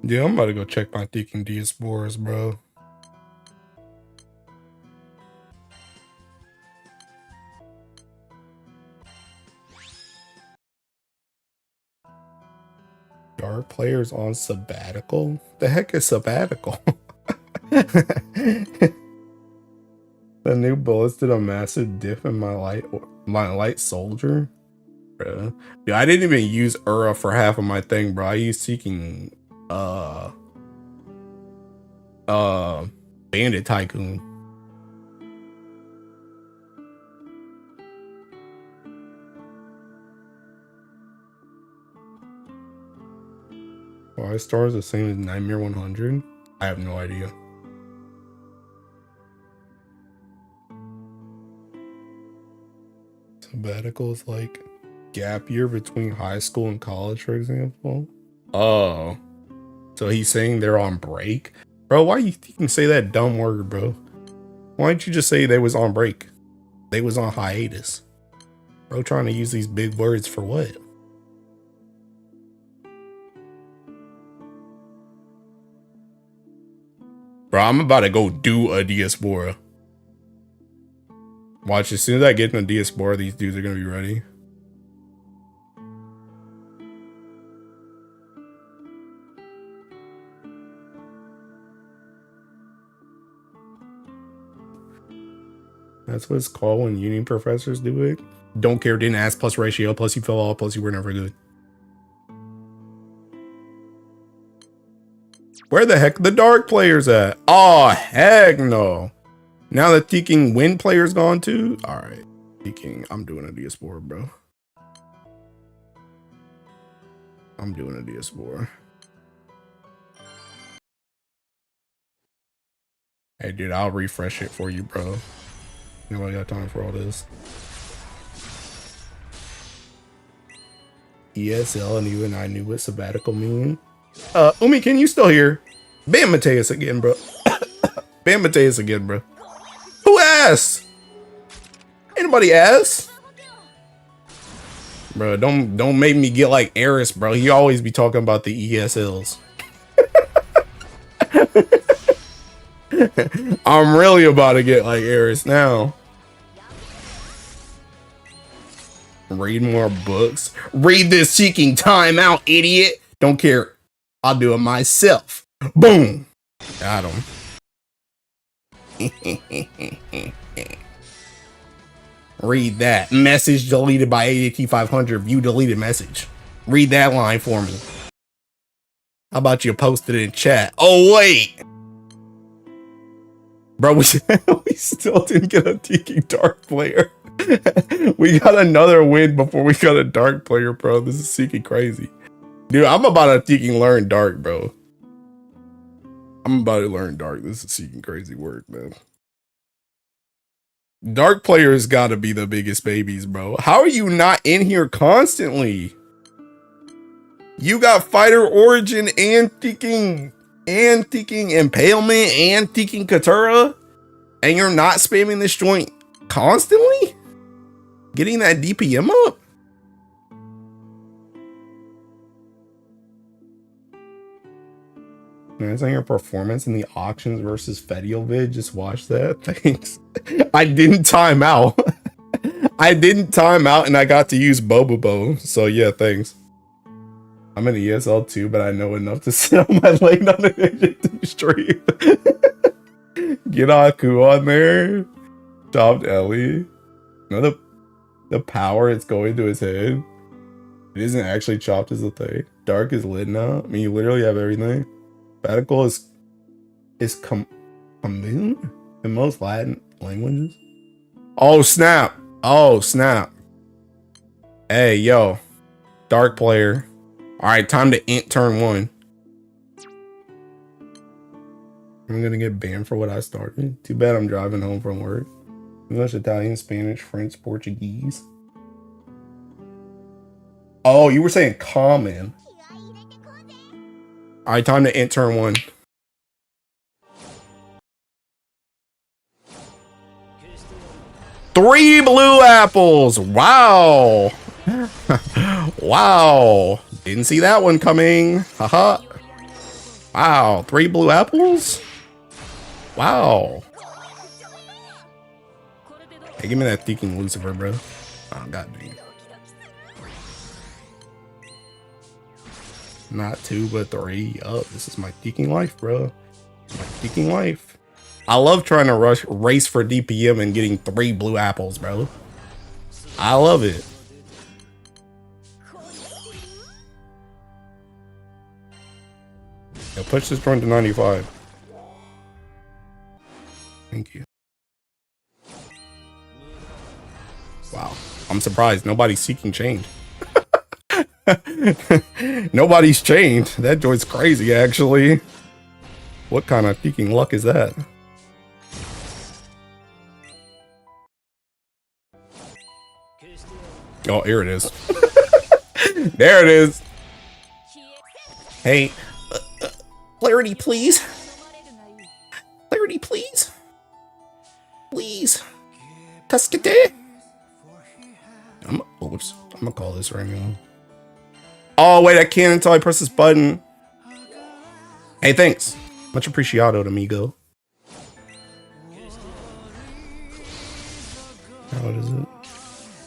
Yeah, I'm about to go check my Teaking Diasporas, bro. Dark players on sabbatical? The heck is sabbatical? The new bullets did a massive diff in my light soldier. Bro. Yeah, I didn't even use Ura for half of my thing, bro. I used Seeking Bandit Tycoon. Why Star is the same as Nightmare 100? I have no idea. Sabbatical is like gap year between high school and college, for example. Oh, so he's saying they're on break, bro. Why you can say that dumb word, bro? Why don't you just say they was on break? They was on hiatus, bro. Trying to use these big words for what? Bro, I'm about to go do a Diaspora. Watch, as soon as I get in a Diaspora, these dudes are gonna be ready. That's what it's called when union professors do it. Don't care, didn't ask, plus ratio, plus you fell off, plus you were never good. Where the heck are the dark players at? Oh, heck no. Now the Teking win player's gone too? Alright. Teking, I'm doing a Diaspora, bro. I'm doing a Diaspora. Hey, dude, I'll refresh it for you, bro. Nobody got time for all this. ESL and you and I knew what sabbatical mean. Umi, can you still hear? Bam Mateus again, bro. Bam Mateus again, bro. Who asked? Anybody asked? Bro, don't make me get like Eris, bro. He always be talking about the ESLs. I'm really about to get like Eris now. Read more books. Read this seeking time out, idiot. Don't care. I'll do it myself. Boom. Got him. Read that. Message deleted by ADT500. View deleted message. Read that line for me. How about you post it in chat? Oh, wait. Bro, we still didn't get a Tiki Dark player. We got another win before we got a Dark player, bro. This is seeking crazy. Dude, I'm about to Tiki learn Dark, bro. I'm about to learn Dark. This is seeking crazy work, man. Dark players gotta be the biggest babies, bro. How are you not in here constantly? You got Fighter Origin and Teking Impalement and Teking Katura, and you're not spamming this joint constantly? Getting that DPM up? It's on your performance in the auctions versus Fetio vid. Just watch that. Thanks. I didn't time out. I didn't time out and I got to use Bobobo. So yeah, thanks. I'm in ESL too, but I know enough to sit on my lane on an addictive stream. Get Aku on there. Chopped Ellie. No, the power it's going to his head. It isn't actually chopped as a thing. Dark is lit now. I mean, you literally have everything. Sabbatical is commune in most Latin languages. Oh snap! Oh snap! Hey yo, Dark player. All right, time to int turn 1. I'm gonna get banned for what I started. Too bad I'm driving home from work. English, Italian, Spanish, French, Portuguese. Oh, you were saying common. All right, time to int turn 1. Three blue apples. Wow. Wow. Didn't see that one coming. Haha. Wow. 3 blue apples. Wow. Hey, give me that Teking Lucifer, bro. Oh, god dang. Not 2, but 3. Oh, this is my Teking life, bro. My Teking life. I love trying to race for DPM and getting 3 blue apples, bro. I love it. Yo, push this joint to 95. Thank you. Wow. I'm surprised. Nobody's seeking change. Nobody's chained. That joint's crazy, actually. What kind of Teking luck is that? Oh, here it is. There it is. Hey, clarity, please. Clarity, please. Please. Tascate. Oops. I'm gonna call this right now. Oh, wait, I can't until I press this button. Hey, thanks. Much appreciado, amigo. What is it?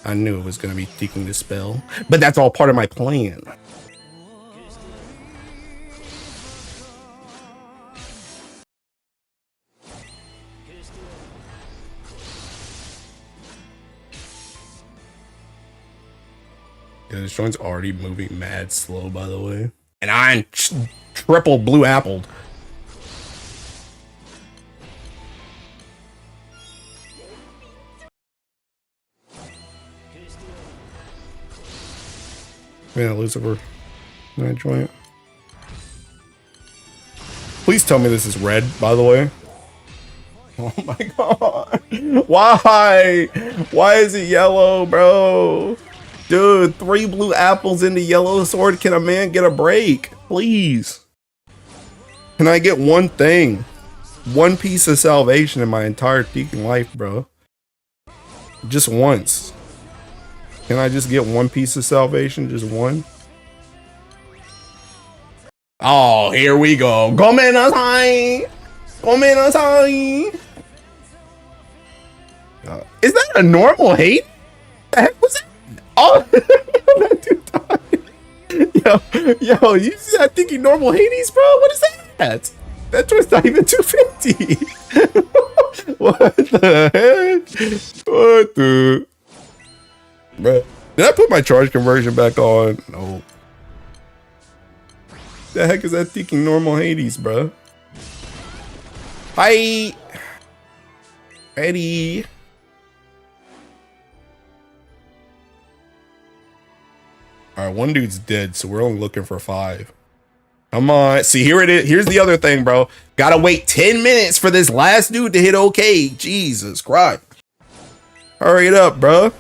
I knew it was gonna be taking the spell, but that's all part of my plan. Yeah, this joint's already moving mad slow, by the way. And I'm triple blue appled. Man, Lucifer. That joint. Please tell me this is red, by the way. Oh my god. Why? Why is it yellow, bro? Dude, 3 blue apples in the yellow sword. Can a man get a break? Please. Can I get one thing? One piece of salvation in my entire freaking life, bro. Just once. Can I just get one piece of salvation? Just one? Oh, here we go. Gomenasai! Gomenasai! Is that a normal hate? The heck was that? Oh, that dude died. Yo, you see that thinking normal Hades, bro? What is that? That joint's not even 250. What the heck? What the? Bro, did I put my charge conversion back on? No. The heck is that thinking normal Hades, bro? Hi. Ready. Alright, one dude's dead, so we're only looking for 5. Come on. See, here it is. Here's the other thing, bro. Gotta wait 10 minutes for this last dude to hit okay. Jesus Christ. Hurry it up, bro.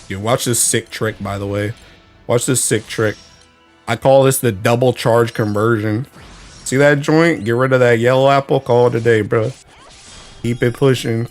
Dude, watch this sick trick, by the way. Watch this sick trick. I call this the double charge conversion. See that joint? Get rid of that yellow apple. Call it a day, bro. Keep it pushing.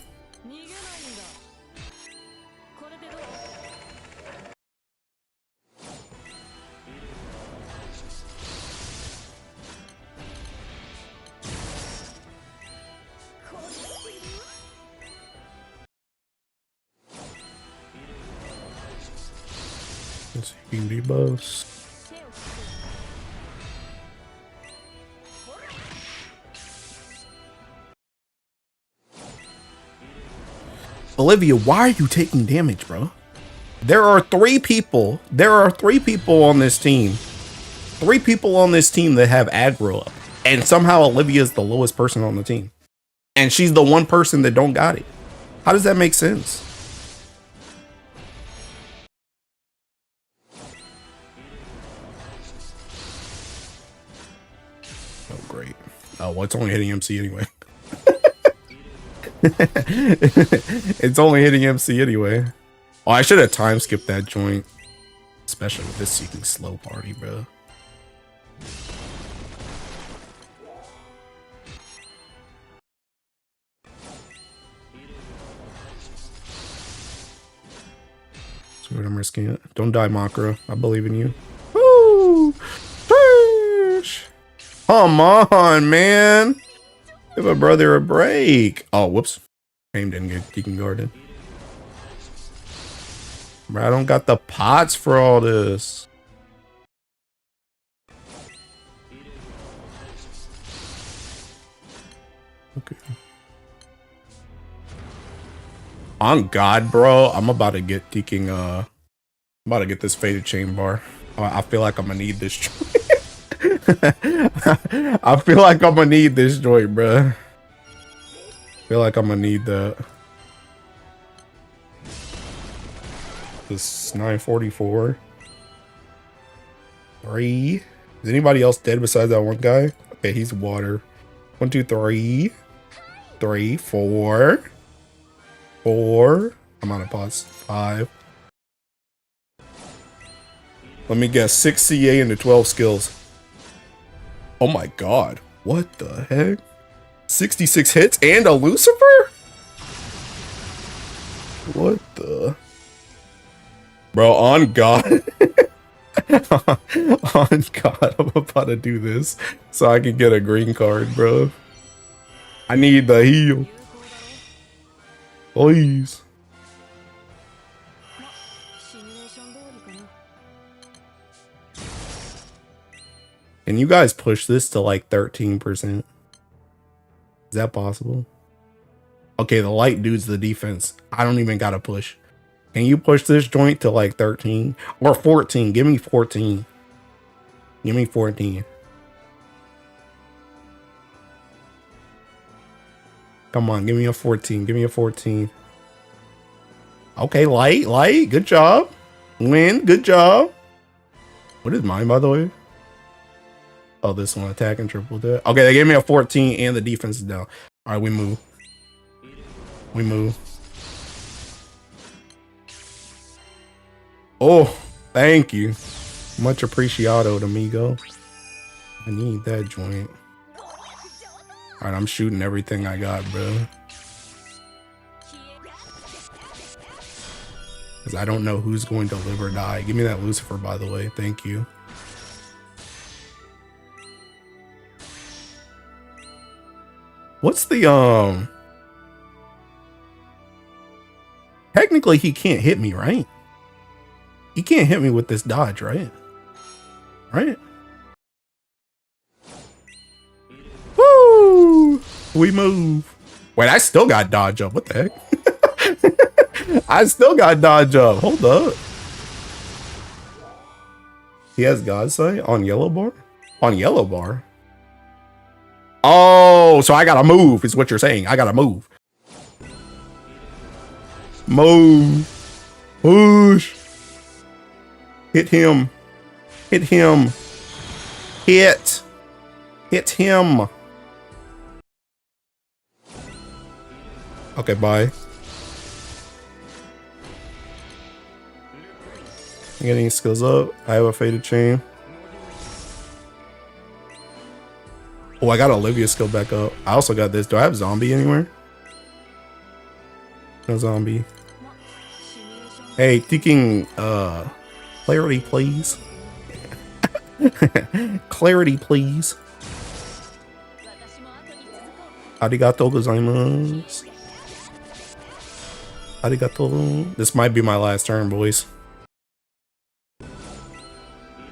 Let's see, debuffs. Olivia, why are you taking damage, bro? There are 3 people. There are 3 people on this team. 3 people on this team that have aggro up. And somehow Olivia is the lowest person on the team. And she's the one person that don't got it. How does that make sense? Oh, great. Oh, well, it's only hitting MC anyway. It's only hitting MC anyway. Oh, I should have time skipped that joint. Especially with this seeking slow party, bro. That's what I'm risking it. Don't die, Makra. I believe in you. Woo! Come on, man. Give a brother a break. Oh, whoops. Aim didn't get Deacon Garden. Bro, I don't got the pots for all this. Okay. On God, bro, I'm about to get Deacon, I'm about to get this faded chain bar. I feel like I'm gonna need this joint. I feel like I'm gonna need this joint, bro. I feel like I'm gonna need that. This 944. 3. Is anybody else dead besides that one guy? Okay, he's water. 1, 2, 3. 3, 4. 4. I'm out of pots. 5. Let me guess. 6 CA into 12 skills. Oh my god. What the heck? 66 hits and a Lucifer? What the? Bro, on God. On God, I'm about to do this so I can get a green card, bro. I need the heal. Please. Can you guys push this to like 13%? Is that possible? Okay, the light dude's the defense. I don't even gotta push. Can you push this joint to like 13 or 14? Give me 14. Give me 14. Come on, give me a 14. Give me a 14. Okay, light. Good job. Win. Good job. What is mine, by the way? Oh, this one, attack and triple death. Okay, they gave me a 14 and the defense is down. All right, we move. We move. Oh, thank you. Much appreciado, amigo. I need that joint. All right, I'm shooting everything I got, bro. Because I don't know who's going to live or die. Give me that Lucifer, by the way. Thank you. What's the, technically, he can't hit me, right? He can't hit me with this dodge, right? Right? Woo! We move. Wait, I still got dodge up. What the heck? I still got dodge up. Hold up. He has God Sight on yellow bar? On yellow bar? Oh, so I gotta move, is what you're saying. I gotta move. Move. Push. Hit him. Hit him. Hit. Hit him. Okay, bye. I'm getting skills up. I have a faded chain. Oh, I got Olivia's skill back up. I also got this. Do I have zombie anywhere? No zombie. Hey, thinking clarity, please. Clarity, please. Arigato gozaimasu. Arigato. This might be my last turn, boys.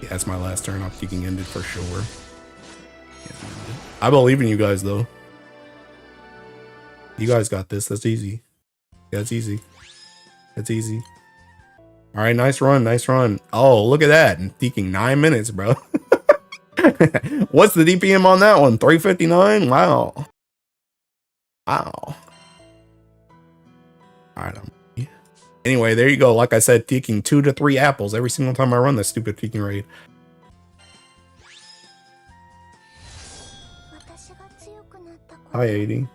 Yeah, it's my last turn. I'm thinking ended for sure. I believe in you guys, though. You guys got this. That's easy. Yeah, it's easy. That's easy. All right, nice run. Nice run. Oh, look at that. I'm thinking 9 minutes, bro. What's the DPM on that one? 359? Wow. Wow. All right. Anyway, there you go. Like I said, taking 2 to 3 apples every single time I run this stupid peeking raid. Hi, 80.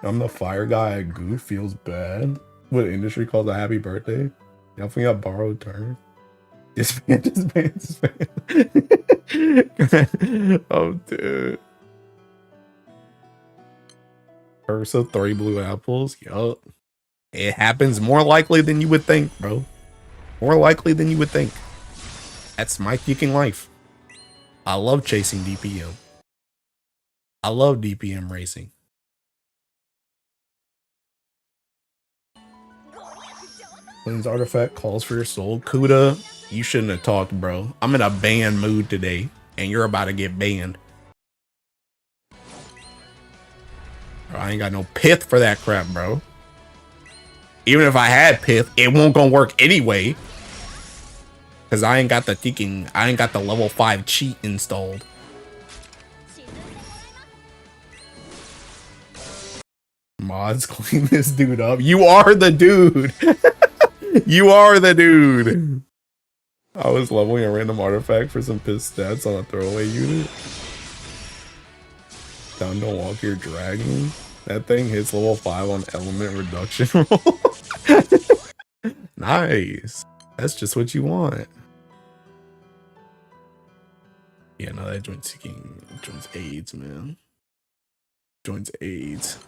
I'm the fire guy at Goof. Feels bad. What industry calls a happy birthday? Definitely got borrowed turn. Disband. Oh, dude. Ursa, 3 blue apples. Yup. It happens more likely than you would think, bro. More likely than you would think. That's my kicking life. I love chasing DPM. I love DPM racing. Quinn's artifact calls for your soul. Kuda, you shouldn't have talked, bro. I'm in a ban mood today, and you're about to get banned. Bro, I ain't got no pith for that crap, bro. Even if I had pith, it won't gonna work anyway. Cause I ain't got the level 5 cheat installed. Mods, clean this dude up. You are the dude. You are the dude. I was leveling a random artifact for some piss stats on a throwaway unit. Down to walk your dragon. That thing hits level 5 on element reduction roll. Nice. That's just what you want. Yeah, no, that joins AIDS, man. Joins AIDS.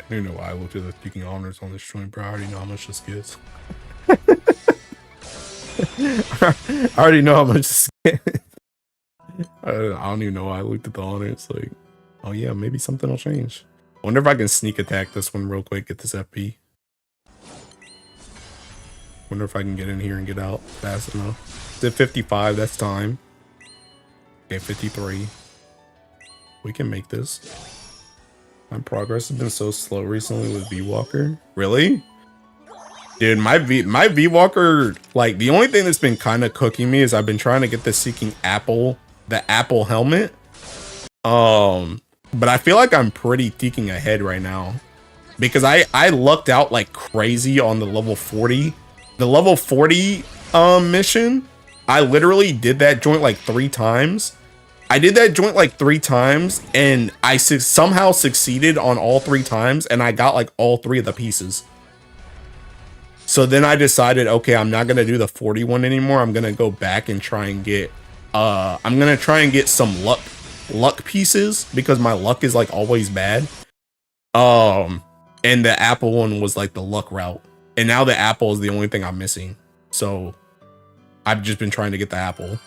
I don't know why I looked at the peaking honors on this joint, bro. I already know how much this gets. I already know how much this gets. I don't even know why I looked at the honors. Like, oh yeah, maybe something will change. Wonder if I can sneak attack this one real quick, get this FP. Wonder if I can get in here and get out fast enough. It's at 55, that's time. Okay, 53. We can make this. My progress has been so slow recently with V-Walker. Really? Dude, my V-Walker, like, the only thing that's been kind of cooking me is I've been trying to get the Seeking Apple, the Apple helmet. But I feel like I'm pretty peeking ahead right now. Because I lucked out like crazy on the level 40. The level 40 mission. I literally did that joint like 3 times. I did that joint like 3 times and I somehow succeeded on all 3 times and I got like all 3 of the pieces. So then I decided, okay, I'm not going to do the 41 anymore. I'm going to go back and try and get, I'm going to try and get some luck pieces because my luck is like always bad. And the Apple one was like the luck route. And now the Apple is the only thing I'm missing. So I've just been trying to get the Apple.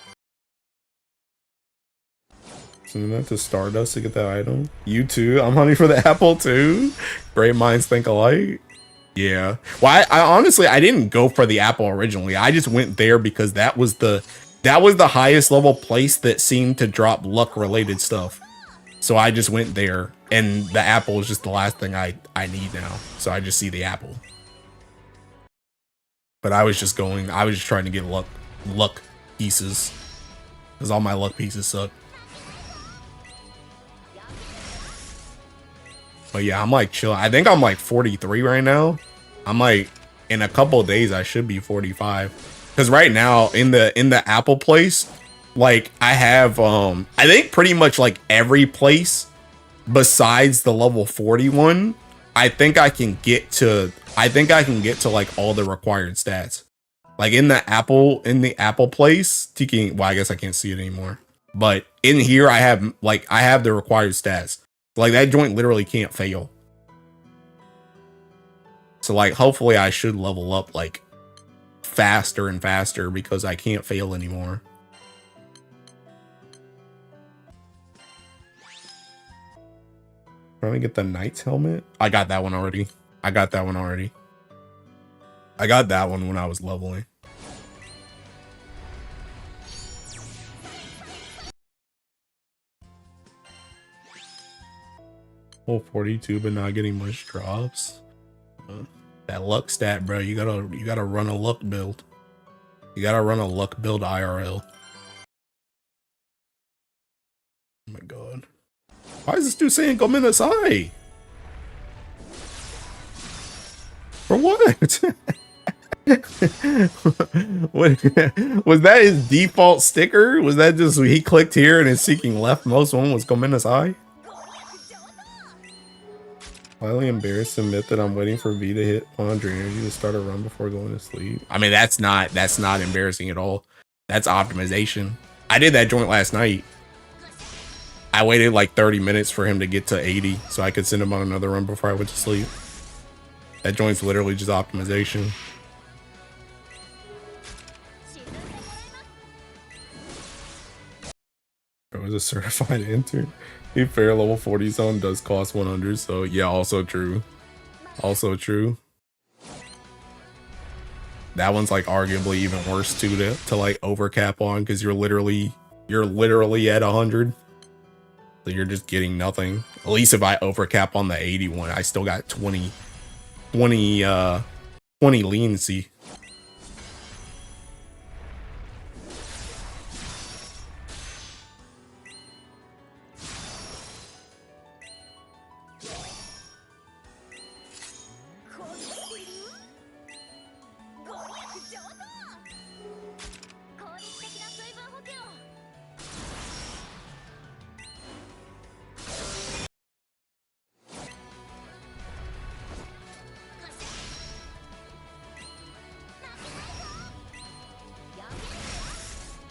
Send that to Stardust to get that item. You too? I'm hunting for the Apple too? Great minds think alike. Yeah. Well, I honestly, I didn't go for the Apple originally. I just went there because that was the highest level place that seemed to drop luck related stuff. So I just went there and the Apple is just the last thing I need now. So I just see the Apple. But I was just trying to get luck pieces. Because all my luck pieces suck. But yeah, I'm like chill. I think I'm like 43 right now. I'm like, in a couple of days, I should be 45. Because right now, in the Apple place, like I have, I think pretty much like every place besides the level 41, I think I can get to like all the required stats. Like in the Apple place, well, I guess I can't see it anymore. But in here, I have the required stats. Like that joint literally can't fail. So like hopefully I should level up like faster and faster because I can't fail anymore. Trying to get the Knight's helmet. I got that one already. I got that one when I was leveling. Oh, 42, but not getting much drops. That luck stat, bro. You gotta run a luck build. You gotta run a luck build IRL. Oh my god. Why is this dude saying go Minasai? For what? What was that his default sticker? Was that just he clicked here and his seeking leftmost one was go Minasai? Slightly embarrassed to admit that I'm waiting for V to hit 100 energy to start a run before going to sleep. I mean, that's not embarrassing at all. That's optimization. I did that joint last night. I waited like 30 minutes for him to get to 80 so I could send him on another run before I went to sleep. That joint's literally just optimization. I was a certified intern. A fair level 40 zone does cost 100, so yeah, also true. Also true. That one's like arguably even worse too to like overcap on because you're literally at 100. So you're just getting nothing. At least if I overcap on the 81, I still got 20 leniency.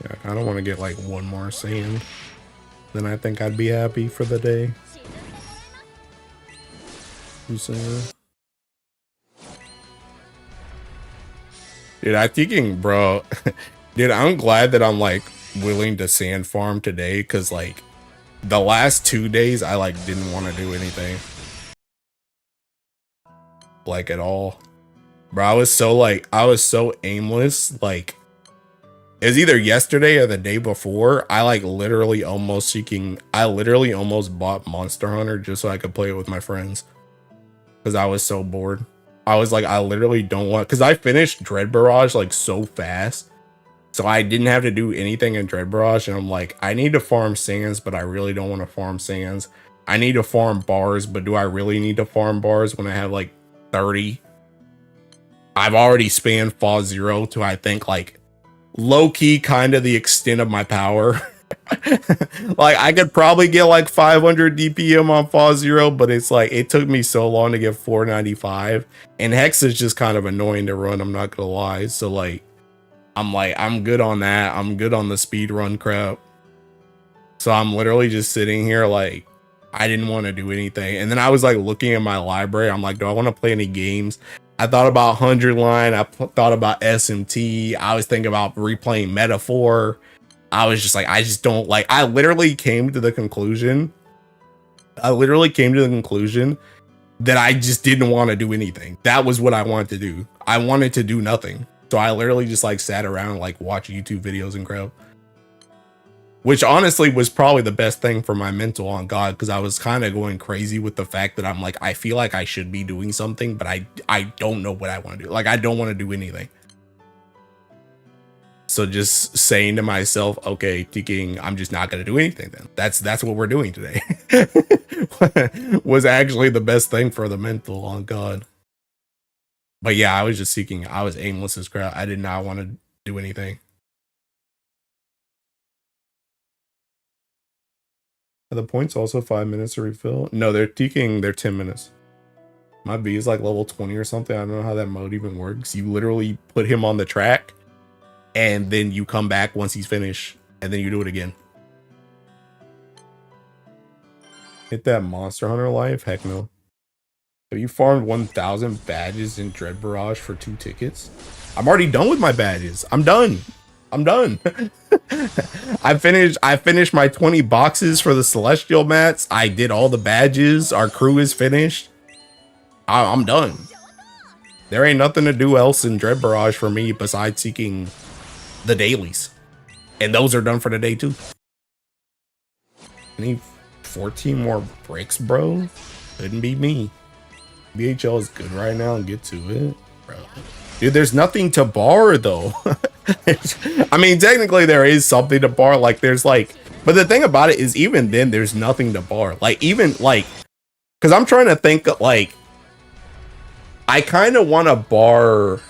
Yeah, I kind of want to get like one more sand. Then I think I'd be happy for the day. You saying? Dude, I thinking, bro. Dude, I'm glad that I'm like willing to sand farm today, because like the last 2 days I like didn't want to do anything. Like at all. Bro, I was so aimless. Like it was either yesterday or the day before. I literally almost bought Monster Hunter just so I could play it with my friends. Because I was so bored. I was like, I literally don't want, because I finished Dread Barrage like so fast. So I didn't have to do anything in Dread Barrage. And I'm like, I need to farm sands, but I really don't want to farm sands. I need to farm bars, but do I really need to farm bars when I have like 30? I've already spanned Fall Zero to, I think, like low-key kind of the extent of my power. Like I could probably get like 500 DPM on Fall Zero, but it's like it took me so long to get 495, and Hex is just kind of annoying to run, I'm not gonna lie. So like I'm good on that. I'm good on the speed run crap. So I'm literally just sitting here like I didn't want to do anything. And then I was like looking at my library. I'm like, do I want to play any games? I thought about 100 line. I thought about SMT. I was thinking about replaying Metaphor. I was just like, I just don't like, I literally came to the conclusion that I just didn't want to do anything. That was what I wanted to do. I wanted to do nothing. So I literally just like sat around and like watched YouTube videos and crap. Which honestly was probably the best thing for my mental, on God, because I was kind of going crazy with the fact that I'm like, I feel like I should be doing something, but I don't know what I want to do. Like, I don't want to do anything. So just saying to myself, okay, thinking I'm just not going to do anything then. That's what we're doing today. Was actually the best thing for the mental, on God. But yeah, I was aimless as crap. I did not want to do anything. Are the points also 5 minutes to refill? No, they're 10 minutes. My B is like level 20 or something. I don't know how that mode even works. You literally put him on the track, and then you come back once he's finished, and then you do it again. Hit that Monster Hunter life? Heck no. Have you farmed 1,000 badges in Dread Barrage for 2 tickets? I'm already done with my badges. I'm done. I finished my 20 boxes for the Celestial mats. I did all the badges. Our crew is finished. I'm done. There ain't nothing to do else in Dread Barrage for me besides seeking the dailies. And those are done for the day too. I need 14 more bricks, bro. Couldn't be me. BHL is good right now and get to it, bro. Dude, there's nothing to bar though. I mean, technically there is something to bar. Like there's like, but the thing about it is even then there's nothing to bar. Like even like, cause I'm trying to think like, I kind of want to bar.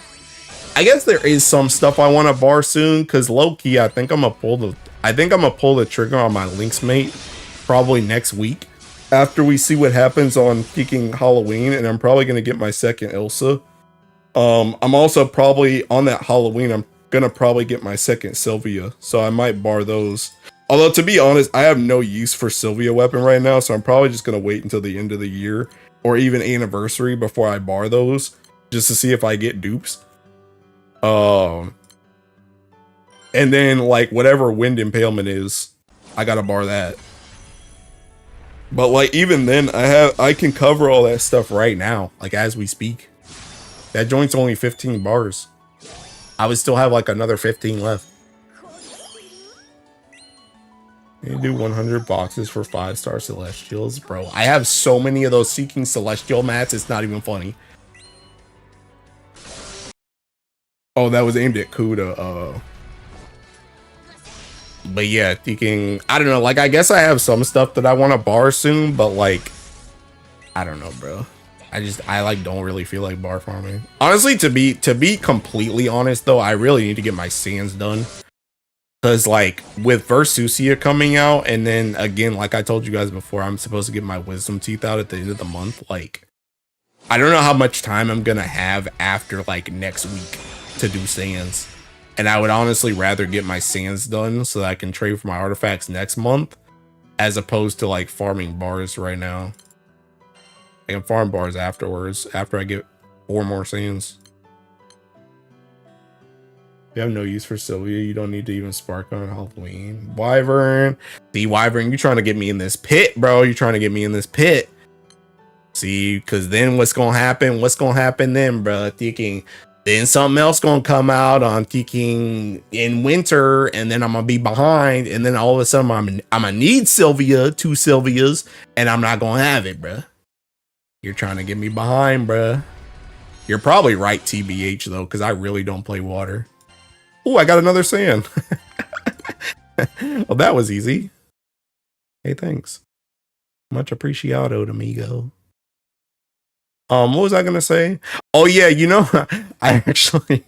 I guess there is some stuff I want to bar soon. Cause low key, I think I'm gonna pull the trigger on my Lynx mate probably next week after we see what happens on peaking Halloween. And I'm probably gonna get my second Ilsa. I'm also probably on that Halloween, I'm gonna probably get my second Sylvia, so I might bar those. Although to be honest, I have no use for Sylvia weapon right now, so I'm probably just gonna wait until the end of the year or even anniversary before I bar those, just to see if I get dupes. And then like whatever Wind Impalement is, I gotta bar that. But like even then, I can cover all that stuff right now, like as we speak. That joint's only 15 bars. I would still have like another 15 left. You do 100 boxes for 5-star Celestials, bro. I have so many of those Seeking Celestial mats, it's not even funny. Oh, that was aimed at Kuda. But yeah, thinking, I don't know, like I guess I have some stuff that I want to bar soon, but like, I don't know, bro. I like don't really feel like bar farming. Honestly, to be completely honest though, I really need to get my sands done. Cause like with Versusia coming out, and then again, like I told you guys before, I'm supposed to get my wisdom teeth out at the end of the month. Like, I don't know how much time I'm gonna have after like next week to do sands. And I would honestly rather get my sands done so that I can trade for my artifacts next month, as opposed to like farming bars right now. I can farm bars afterwards, after I get 4 more sands. You have no use for Sylvia. You don't need to even spark on Halloween. Wyvern. See, Wyvern, you trying to get me in this pit, bro. You trying to get me in this pit. See, because then what's going to happen? What's going to happen then, bro? Thinking, then something else going to come out on thinking in winter, and then I'm going to be behind, and then all of a sudden I'm going to need Sylvia, 2 Sylvias, and I'm not going to have it, bro. You're trying to get me behind, bro. You're probably right, TBH, though, because I really don't play water. Oh, I got another sand. Well, that was easy. Hey, thanks. Much appreciado, amigo. What was I gonna say? Oh yeah, you know, I actually,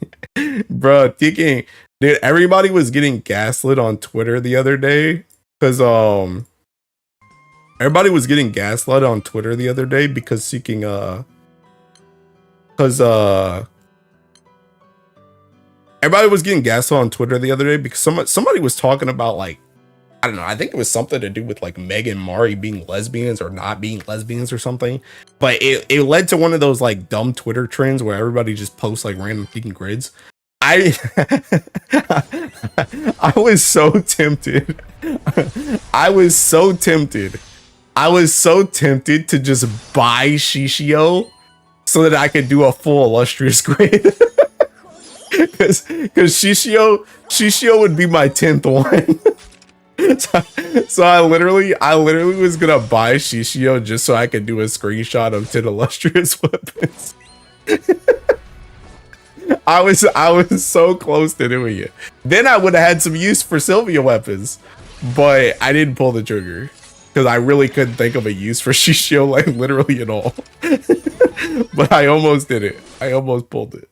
bro, thinking, dude, everybody was getting gaslit on Twitter the other day because everybody was getting gaslit on Twitter the other day because seeking everybody was getting gaslit on Twitter the other day because somebody was talking about, like, I don't know, I think it was something to do with like Meg and Mari being lesbians or not being lesbians or something. But it led to one of those like dumb Twitter trends where everybody just posts like random freaking grids. I I was so tempted. I was so tempted to just buy Shishio so that I could do a full illustrious grid. Because Shishio would be my 10th one. So I literally was gonna buy Shishio just so I could do a screenshot of 10 illustrious weapons. I was so close to doing it. Then I would have had some use for Sylvia weapons, but I didn't pull the trigger because I really couldn't think of a use for Shishio, like literally at all. But I almost did it. I almost pulled it.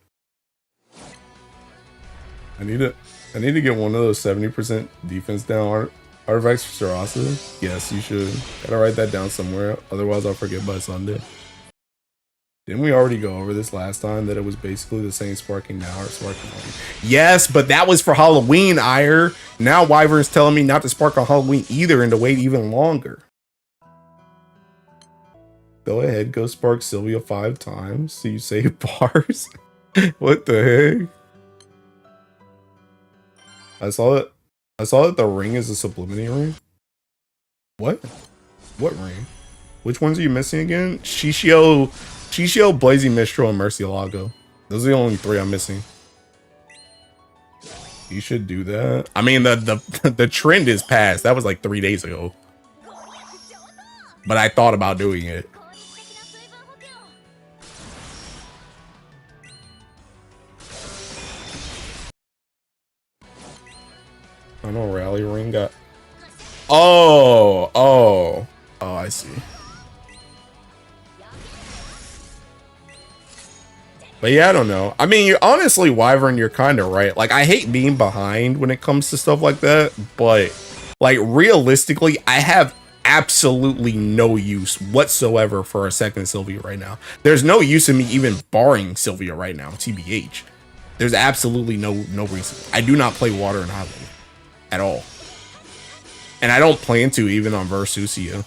I need to get one of those 70% defense down artifacts for Sarasa. Yes, you should. Gotta write that down somewhere. Otherwise, I'll forget by Sunday. Didn't we already go over this last time that it was basically the same sparking now or sparking Halloween? Yes, but that was for Halloween, Ire. Now Wyvern's telling me not to spark on Halloween either and to wait even longer. Go ahead, go spark Sylvia 5 times so you save bars. What the heck? I saw that the ring is a sublimity ring. What? What ring? Which ones are you missing again? Shishio, Blazing Mistral, and Murcielago. Those are the only 3 I'm missing. You should do that. I mean, the trend is past. That was like 3 days ago. But I thought about doing it. I know Rally Ring got... Oh, I see. But yeah, I don't know. I mean, honestly, Wyvern, you're kind of right. Like, I hate being behind when it comes to stuff like that, but like realistically, I have absolutely no use whatsoever for a second Sylvia right now. There's no use in me even barring Sylvia right now, TBH. There's absolutely no reason. I do not play water in high level at all. And I don't plan to even on Versusia.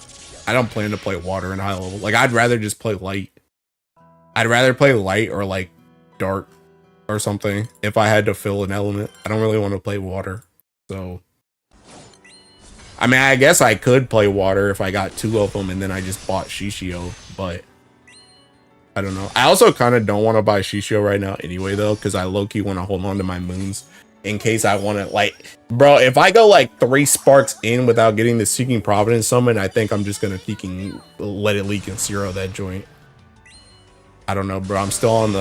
I don't plan to play water in high level. Like, I'd rather just play light. I'd rather play light or like dark or something if I had to fill an element. I don't really want to play water. So, I mean, I guess I could play water if I got 2 of them and then I just bought Shishio, but I don't know. I also kind of don't want to buy Shishio right now anyway, though, because I low-key want to hold on to my moons in case I want to, like, bro, if I go like 3 sparks in without getting the Seeking Providence summon, I think I'm just going to let it leak and zero that joint. I don't know, bro. I'm still on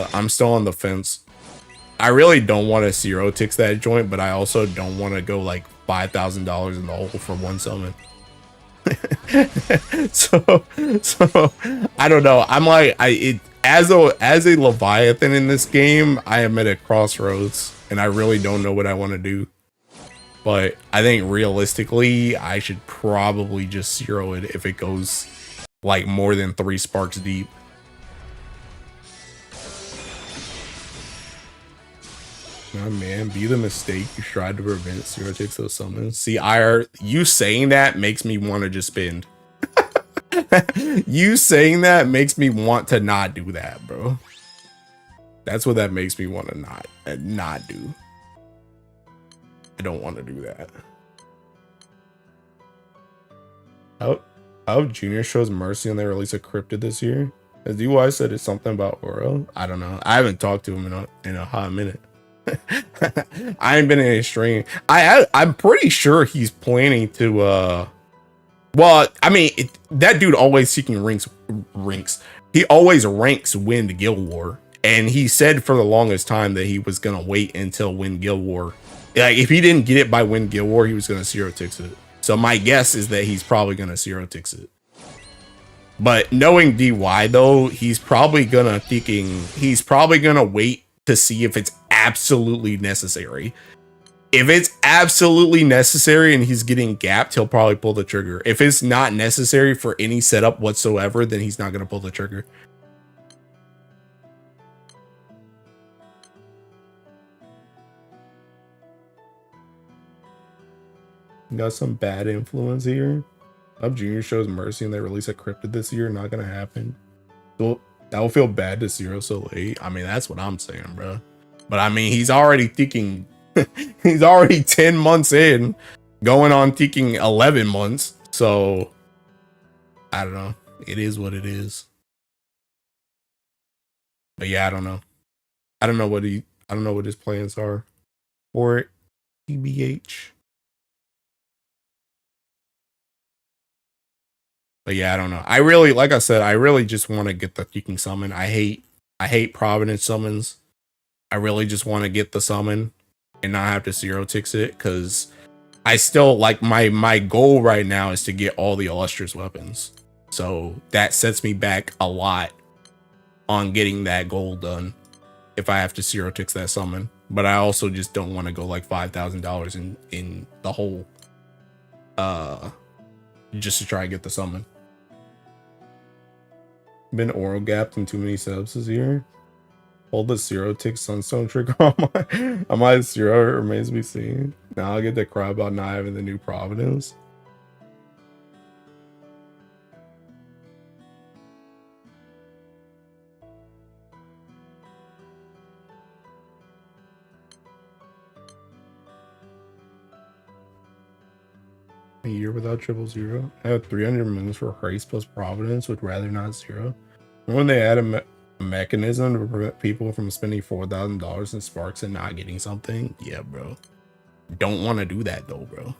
the fence. I really don't want to zero ticks that joint, but I also don't want to go like $5,000 in the hole for 1 summon. so I don't know. I'm like, as a Leviathan in this game, I am at a crossroads and I really don't know what I want to do. But I think realistically, I should probably just zero it if it goes like more than 3 sparks deep. Nah, man, be the mistake you tried to prevent zero ticks those summons. See, you saying that makes me want to just spend. You saying that makes me want to not do that, bro. That's what that makes me want to not do. I don't want to do that. I hope Junior shows mercy when they release a cryptid this year. As DY said, it's something about Oro. I don't know. I haven't talked to him in a hot minute. I ain't been in a stream. I'm pretty sure he's planning to well, I mean, that dude always seeking ranks. He always ranks Win Guild War, and he said for the longest time that he was gonna wait until Win Guild War. Like, if he didn't get it by Win Guild War, he was gonna zero ticks it. So my guess is that he's probably gonna zero ticks it. But knowing DY though, he's probably gonna wait to see if it's absolutely necessary. If it's absolutely necessary and he's getting gapped, he'll probably pull the trigger. If it's not necessary for any setup whatsoever, then he's not going to pull the trigger. Got some bad influence here. Up Junior shows mercy and they release a cryptid this year. Not going to happen. So that will feel bad to zero so late. I mean, that's what I'm saying, bro. But I mean, he's already thinking... he's already 10 months in, going on thinking 11 months. So I don't know. It is what it is. But yeah, I don't know. I don't know what his plans are for it. TBH. But yeah, I don't know. I really, like I said, I really just want to get the Thinking summon. I hate Providence summons. I really just want to get the summon and not have to zero ticks it, because I still like my goal right now is to get all the illustrious weapons. So that sets me back a lot on getting that goal done if I have to zero ticks that summon. But I also just don't want to go like $5,000 in the whole just to try and get the summon. Been oral gapped in too many subs this year. Hold the zero tick sunstone trick on my zero, it remains to be seen. Now I'll get to cry about not having the new Providence. A year without 000. I have 300 minutes for race plus Providence, would rather not zero. When they add a mechanism to prevent people from spending $4,000 in sparks and not getting something, yeah, bro. Don't want to do that though, bro.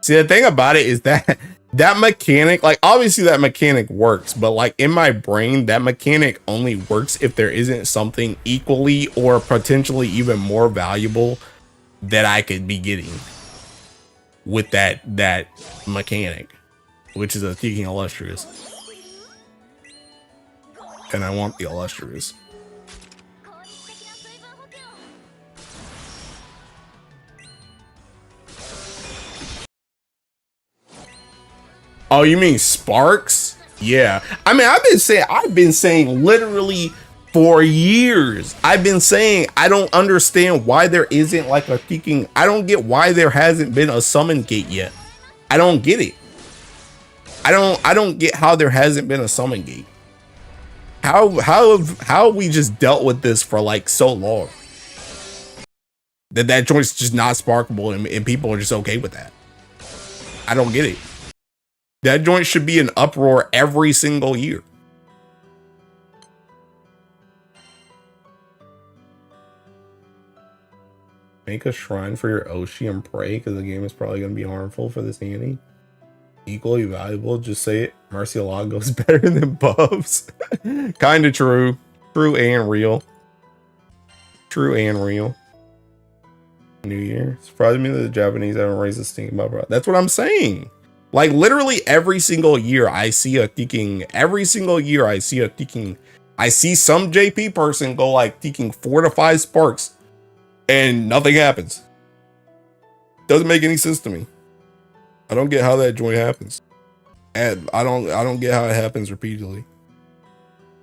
See, the thing about it is that that mechanic, like, obviously that mechanic works, but like in my brain, that mechanic only works if there isn't something equally or potentially even more valuable that I could be getting with that mechanic, which is a Thinking Illustrious. And I want the Illustrious. Oh, you mean Sparks? Yeah. I mean, I've been saying literally for years. I've been saying I don't understand why there isn't like a Thinking. I don't get why there hasn't been a summon gate yet. I don't get it. I don't get how there hasn't been a summon gate. How have we just dealt with this for like so long that joint's just not sparkable and people are just okay with that? I don't get it. That joint should be an uproar every single year. Make a shrine for your Oshi and pray, because the game is probably going to be harmful for this Annie. Equally valuable, just say it. Murcielago is better than Bubs. Kind of true. True and real. True and real. New Year. Surprised me that the Japanese haven't raised a stink about bro. That's what I'm saying. Like literally every single year I see a Thinking. Every single year I see a Thinking. I see some JP person go like Thinking 4 to 5 sparks and nothing happens. Doesn't make any sense to me. I don't get how that joint happens. And I don't get how it happens repeatedly.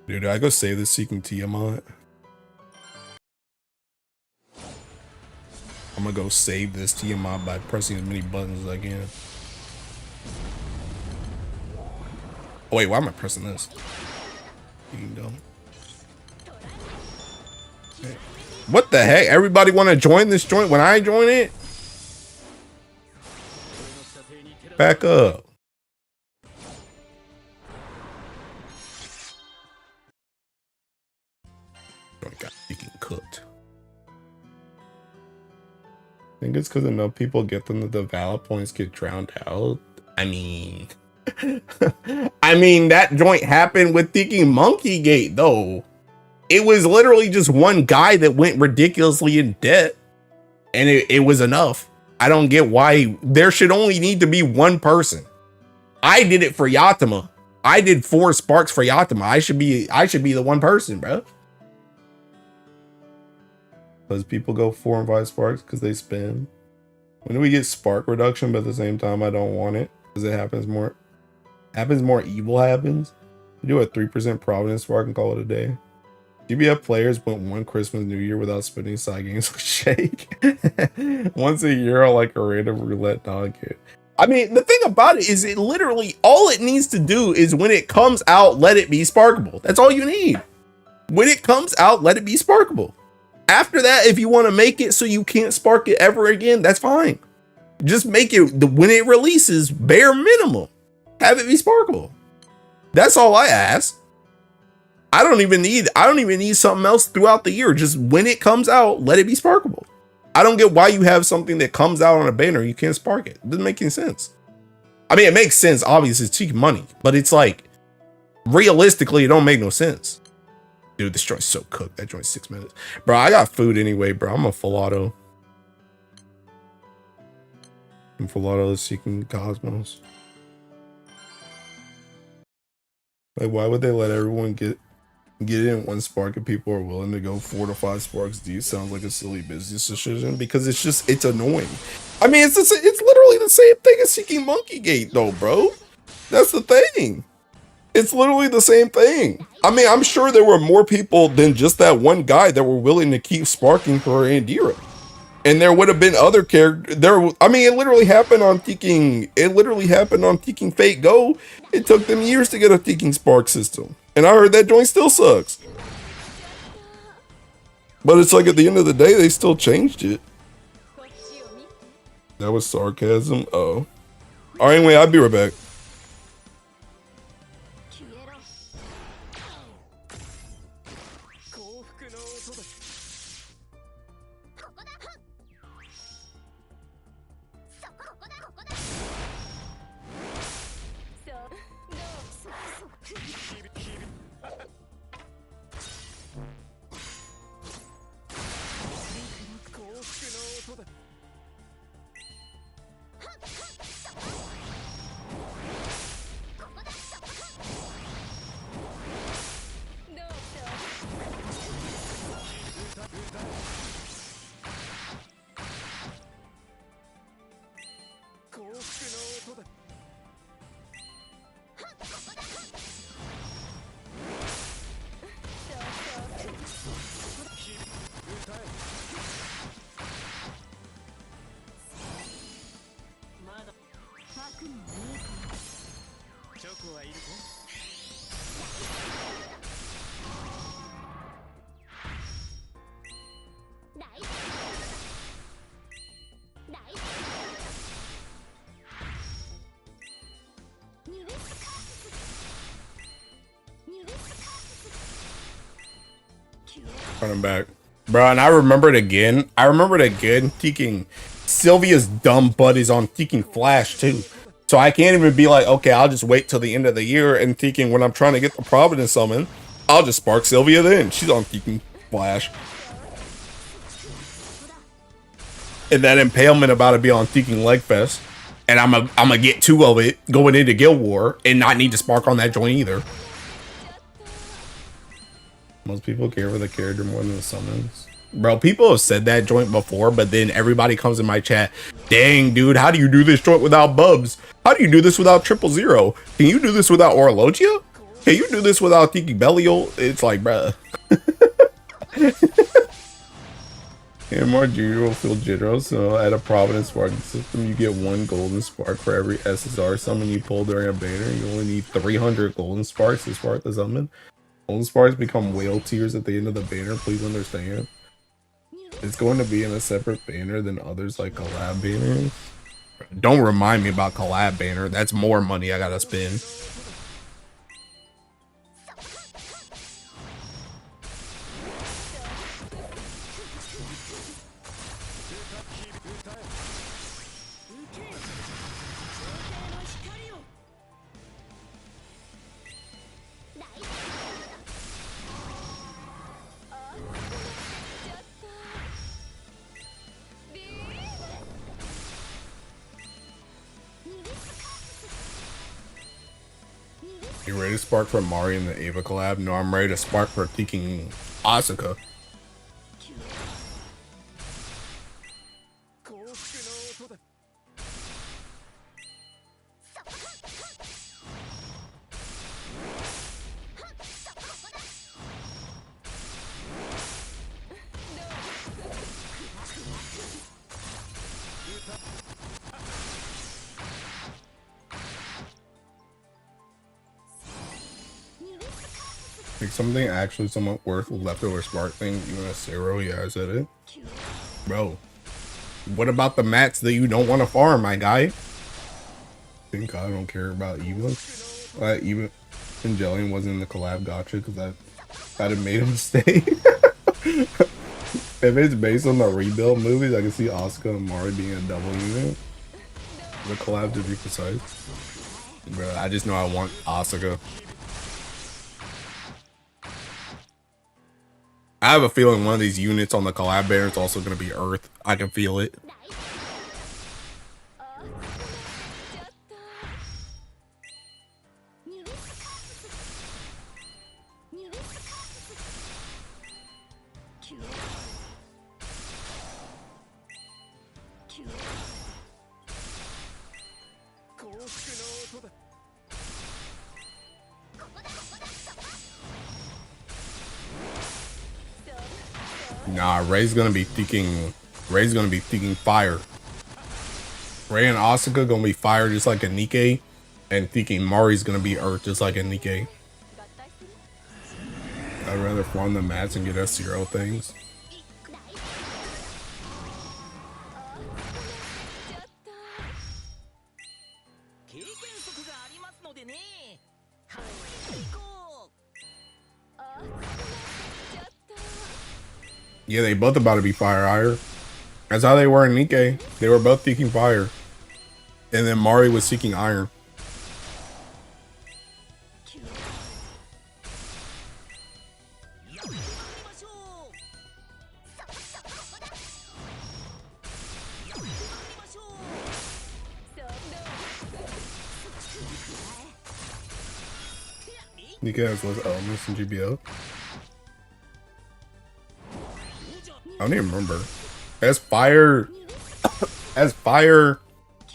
Dude, I go save this Seeking Tiamat. I'm gonna go save this Tiamat by pressing as many buttons as I can. wait, why am I pressing this? What the heck? Everybody want to join this joint when I join it? Back up. Joint got freaking cooked. I think it's because enough people get them that the valid points get drowned out. I mean, that joint happened with Thinking Monkey Gate though. It was literally just one guy that went ridiculously in debt, and it was enough. I don't get why there should only need to be one person. I did it for Yatima. I did 4 sparks for Yatima. I should be the one person, bro. Because people go 4 and 5 sparks because they spin. When do we get spark reduction, but at the same time I don't want it because it happens more evil happens. We do a 3% Providence spark and call it a day. GBF players went 1 Christmas New Year without spending side games with Shake. Once a year, like a random roulette dog kid. I mean, the thing about it is it literally, all it needs to do is when it comes out, let it be sparkable. That's all you need. When it comes out, let it be sparkable. After that, if you want to make it so you can't spark it ever again, that's fine. Just make it, when it releases, bare minimum, have it be sparkable. That's all I ask. I don't even need something else throughout the year. Just when it comes out, let it be sparkable. I don't get why you have something that comes out on a banner, you can't spark it. It doesn't make any sense. I mean, it makes sense, obviously it's cheap money, but it's like, realistically, it don't make no sense. Dude, this joint's so cooked. That joint's 6 minutes. Bro, I got food anyway, bro. I'm a full auto. I'm full auto seeking Cosmos. Like, why would they let everyone get it in 1 spark if people are willing to go 4 to 5 sparks deep? Sounds like a silly business decision because it's annoying. I mean, it's literally the same thing as seeking Monkey Gate though, bro. That's the thing. It's literally the same thing. I mean, I'm sure there were more people than just that one guy that were willing to keep sparking for Andira. And there would have been other characters there. I mean, it literally happened on Thinking Fate Go. It took them years to get a Thinking Spark system. And I heard that joint still sucks. But it's like at the end of the day, they still changed it. That was sarcasm. Oh. All right, anyway, I'll be right back. I'm back, bro, and I remembered again. Thinking Sylvia's dumb butt is on Thinking Flash too, so I can't even be like, okay, I'll just wait till the end of the year and Thinking when I'm trying to get the Providence summon, I'll just spark Sylvia then. She's on Thinking Flash, and that impalement about to be on Thinking Legfest, and I'm a get 2 of it going into Guild War and not need to spark on that joint either. Most people care for the character more than the summons. Bro, people have said that joint before, but then everybody comes in my chat, dang, dude, how do you do this joint without Bubs? How do you do this without 000? Can you do this without Orologia? Can you do this without Tiki Belial? It's like, bruh. Can AMR Junior will feel generous, so at a Providence sparking system, you get 1 golden spark for every SSR summon you pull during a banner. You only need 300 golden sparks to spark the summon. Golden sparks become whale tears at the end of the banner, please understand. It's going to be in a separate banner than others like collab banners. Don't remind me about collab banner, that's more money I gotta spend. You ready to spark for Mari in the Ava collab? No, I'm ready to spark for thinking Asuka. Like something actually somewhat worth leftover spark thing, even a 0, yeah, I said it. Bro, what about the mats that you don't want to farm, my guy? I think I don't care about Eva. Eva Evangelion wasn't in the collab gotcha because I'd have made a mistake. If it's based on the rebuild movies, I can see Asuka and Mari being a double unit. The collab to be precise. Bro, I just know I want Asuka. I have a feeling one of these units on the collab banner is also going to be Earth. I can feel it. Nah, Ray's gonna be thinking fire. Ray and Asuka gonna be fire just like a Nikkei, and thinking Mari's gonna be Earth just like a Nikkei. I'd rather farm the mats and get us 0 things. Yeah, they both about to be fire higher. That's how they were in Nikkei. They were both seeking fire. And then Mari was seeking iron. Nikkei has less elements in GBF. I don't even remember. As fire,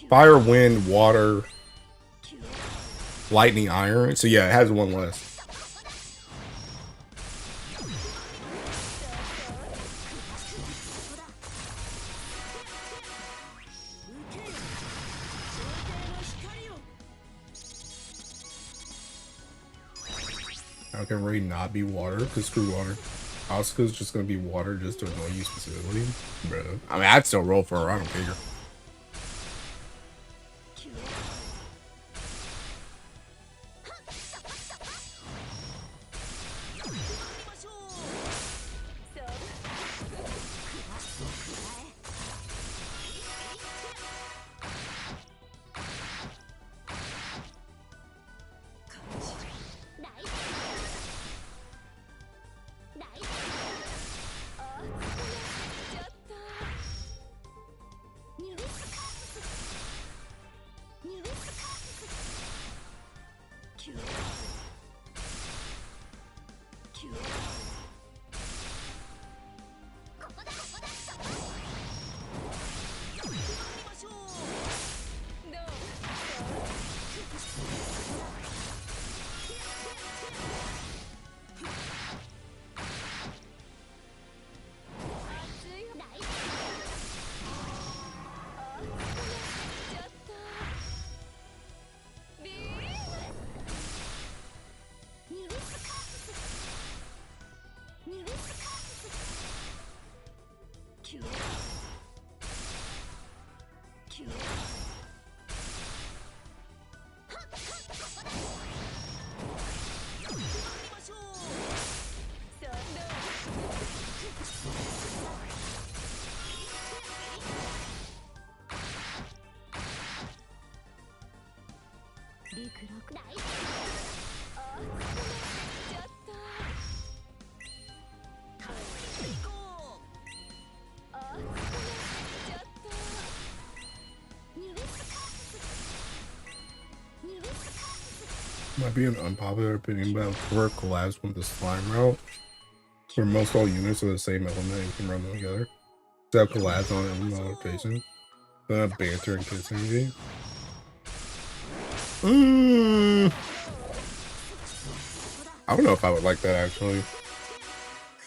fire, wind, water, lightning, iron. So yeah, it has 1 less. How can Ray not be water? Because screw water. Asuka's just gonna be water just to annoy you specifically. Bro. I mean, I'd still roll for her, I don't care. Might be an unpopular opinion, but I prefer collabs with the slime route, where most all units are the same element and you can run them together. So have collabs on element location. Then have banter and kiss energy. I don't know if I would like that actually.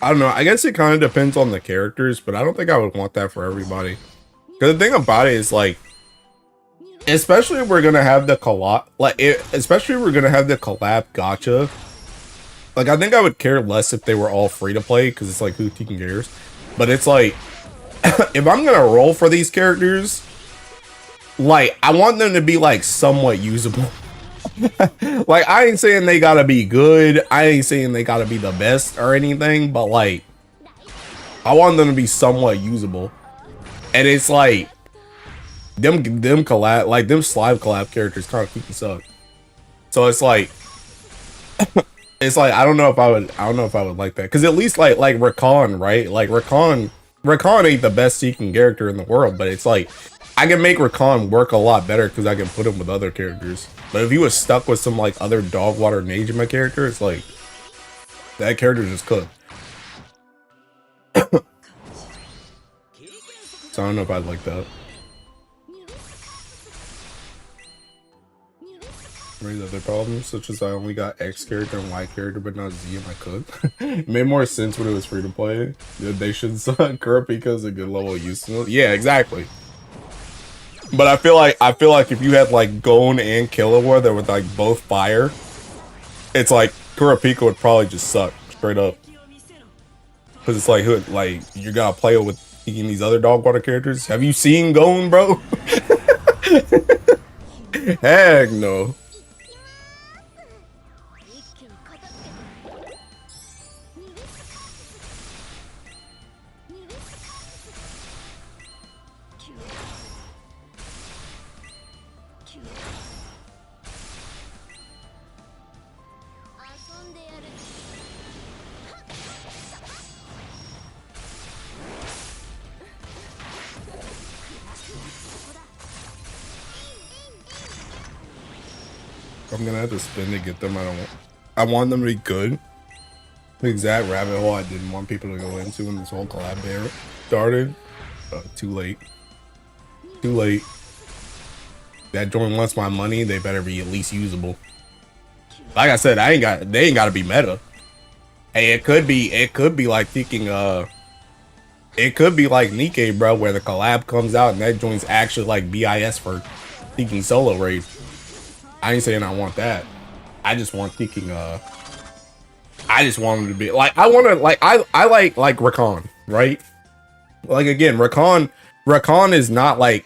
I don't know. I guess it kind of depends on the characters, but I don't think I would want that for everybody. Because the thing about it is like, especially if we're gonna have the collab, especially if we're gonna have the collab gacha. Like, I think I would care less if they were all free to play, because it's like, who taking cares? But it's like, if I'm gonna roll for these characters, like, I want them to be like somewhat usable. Like, I ain't saying they gotta be good. I ain't saying they gotta be the best or anything, but like, I want them to be somewhat usable. And it's like, them collab, like them slime collab characters kind of keep suck. So it's like, I don't know if I would like that, because at least like Rakan, right? Like Rakan ain't the best seeking character in the world, but it's like, I can make Rakan work a lot better because I can put him with other characters. But if he was stuck with some like other dog water Nejima character, it's like, that character just cooked. So I don't know if I'd like that. Raise other problems, such as I only got X character and Y character, but not Z, and I could. It made more sense when it was free to play. They should suck. Kurapika is a good level of use. Yeah, exactly. But I feel like if you had like Gon and Killua that were like both fire, it's like Kurapika would probably just suck straight up. Cause it's like, you gotta play it with these other dog water characters. Have you seen Gon, bro? Heck no. I'm gonna have to spin to get them. I want them to be good. The exact rabbit hole I didn't want people to go into when this whole collab there started. Too late. Too late. That joint wants my money. They better be at least usable. Like I said, they ain't gotta be meta. Hey, it could be like thinking it could be like Nikkei, bro, where the collab comes out and that joint's actually like BIS for thinking solo raid. I ain't saying I want that. I just want thinking I just want him to be like, I want to like, I like Rakan, right? Like, again, Rakan is not like,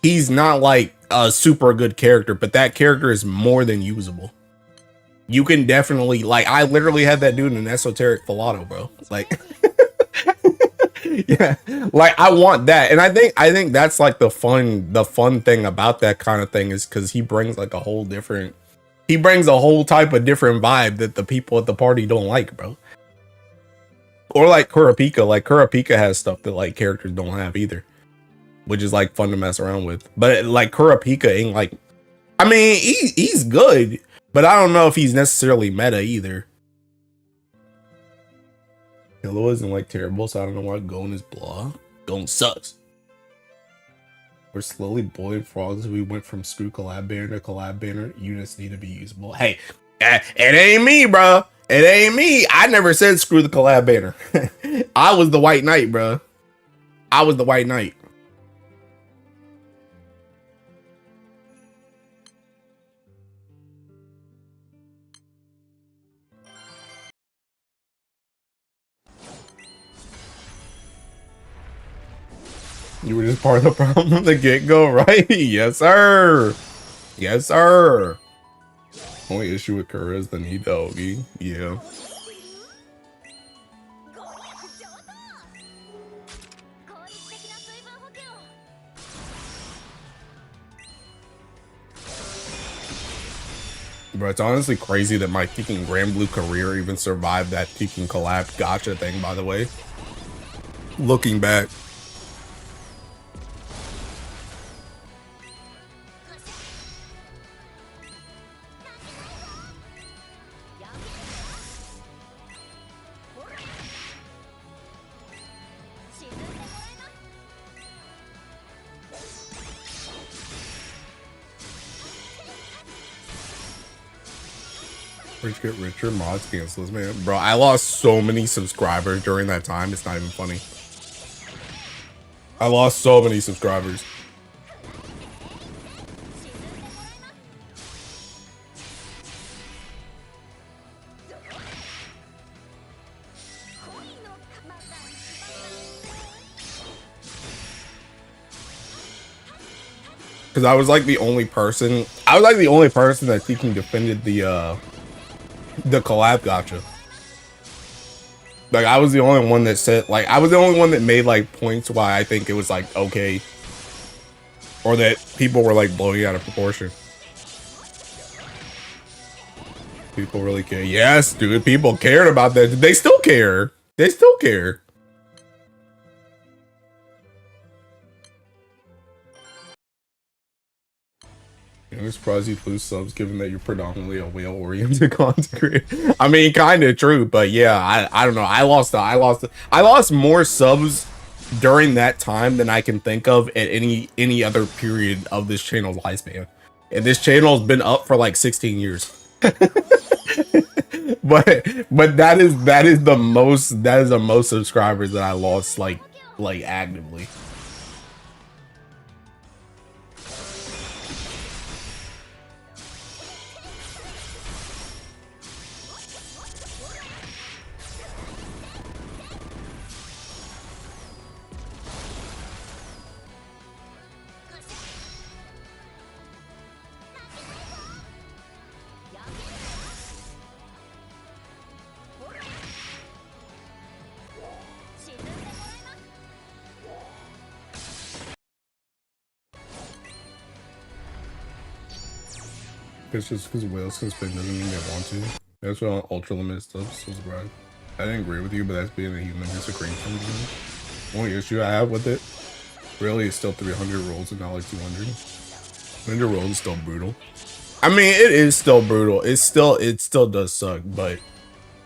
he's not like a super good character, but that character is more than usable. You can definitely, like, I literally had that dude in an esoteric Filato, bro. Like, yeah, like, I want that. And I think that's like the fun thing about that kind of thing is because he brings like a whole type of different vibe that the people at the party don't like, bro. Or like Kurapika has stuff that like characters don't have either, which is like fun to mess around with. But like Kurapika ain't like, I mean, he's good, but I don't know if he's necessarily meta either. Killua isn't like terrible, so I don't know why Gon is blah. Gon sucks. We're slowly boiling frogs. We went from screw collab banner to collab banner. Units need to be usable. Hey, it ain't me, bro. It ain't me. I never said screw the collab banner. I was the White Knight, bro. I was the White Knight. You were just part of the problem from the get-go, right? Yes, sir. Yes, sir. Only issue with Kura is the Nidoggy. Yeah. Bro, it's honestly crazy that my Tekken Grand Blue career even survived that Tekken collab gotcha thing, by the way. Looking back. Rich get richer, mods cancels, man. Bro, I lost so many subscribers during that time. It's not even funny. I lost so many subscribers. Because I was like the only person. I was like the only person that Tekken defended the collab gotcha. Like I was the only one that said, like, I was the only one that made like points why I think it was like okay, or that people were like blowing out of proportion. People really care. Yes, dude. People cared about that. They still care. They still care. I'm surprised you'd lose subs given that you're predominantly a whale-oriented content creator. I mean, kind of true, but yeah, I don't know. I lost more subs during that time than I can think of at any other period of this channel's lifespan. And this channel has been up for like 16 years. but that is the most subscribers that I lost like actively. It's just because whales can spin doesn't mean they want to. That's what on ultra limited stuff. So surprised. I didn't agree with you, but that's being a human disagreeing sometimes. The only issue I have with it, really, is still 300 rolls and not like 200. 100 rolls is still brutal. I mean, it is still brutal. It still does suck, but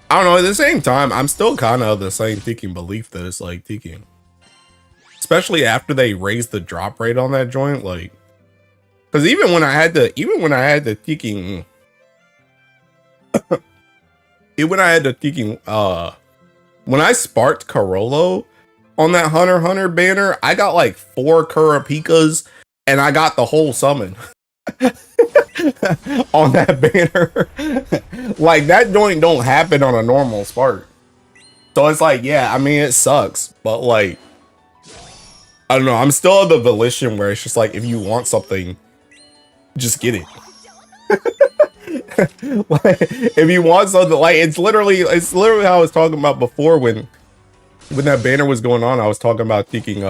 I don't know. At the same time, I'm still kind of the same Tekken belief that it's like Tekken, especially after they raised the drop rate on that joint, like. Because even when I had the Tekken, when I sparked Carollo on that Hunter x Hunter banner, I got like 4 Kurapikas and I got the whole summon on that banner. Like that joint don't happen on a normal spark. So it's like, yeah, I mean, it sucks, but like, I don't know. I'm still of the volition where it's just like, if you want something, just get it. Like, if you want something, like it's literally how I was talking about before when that banner was going on. I was talking about seeking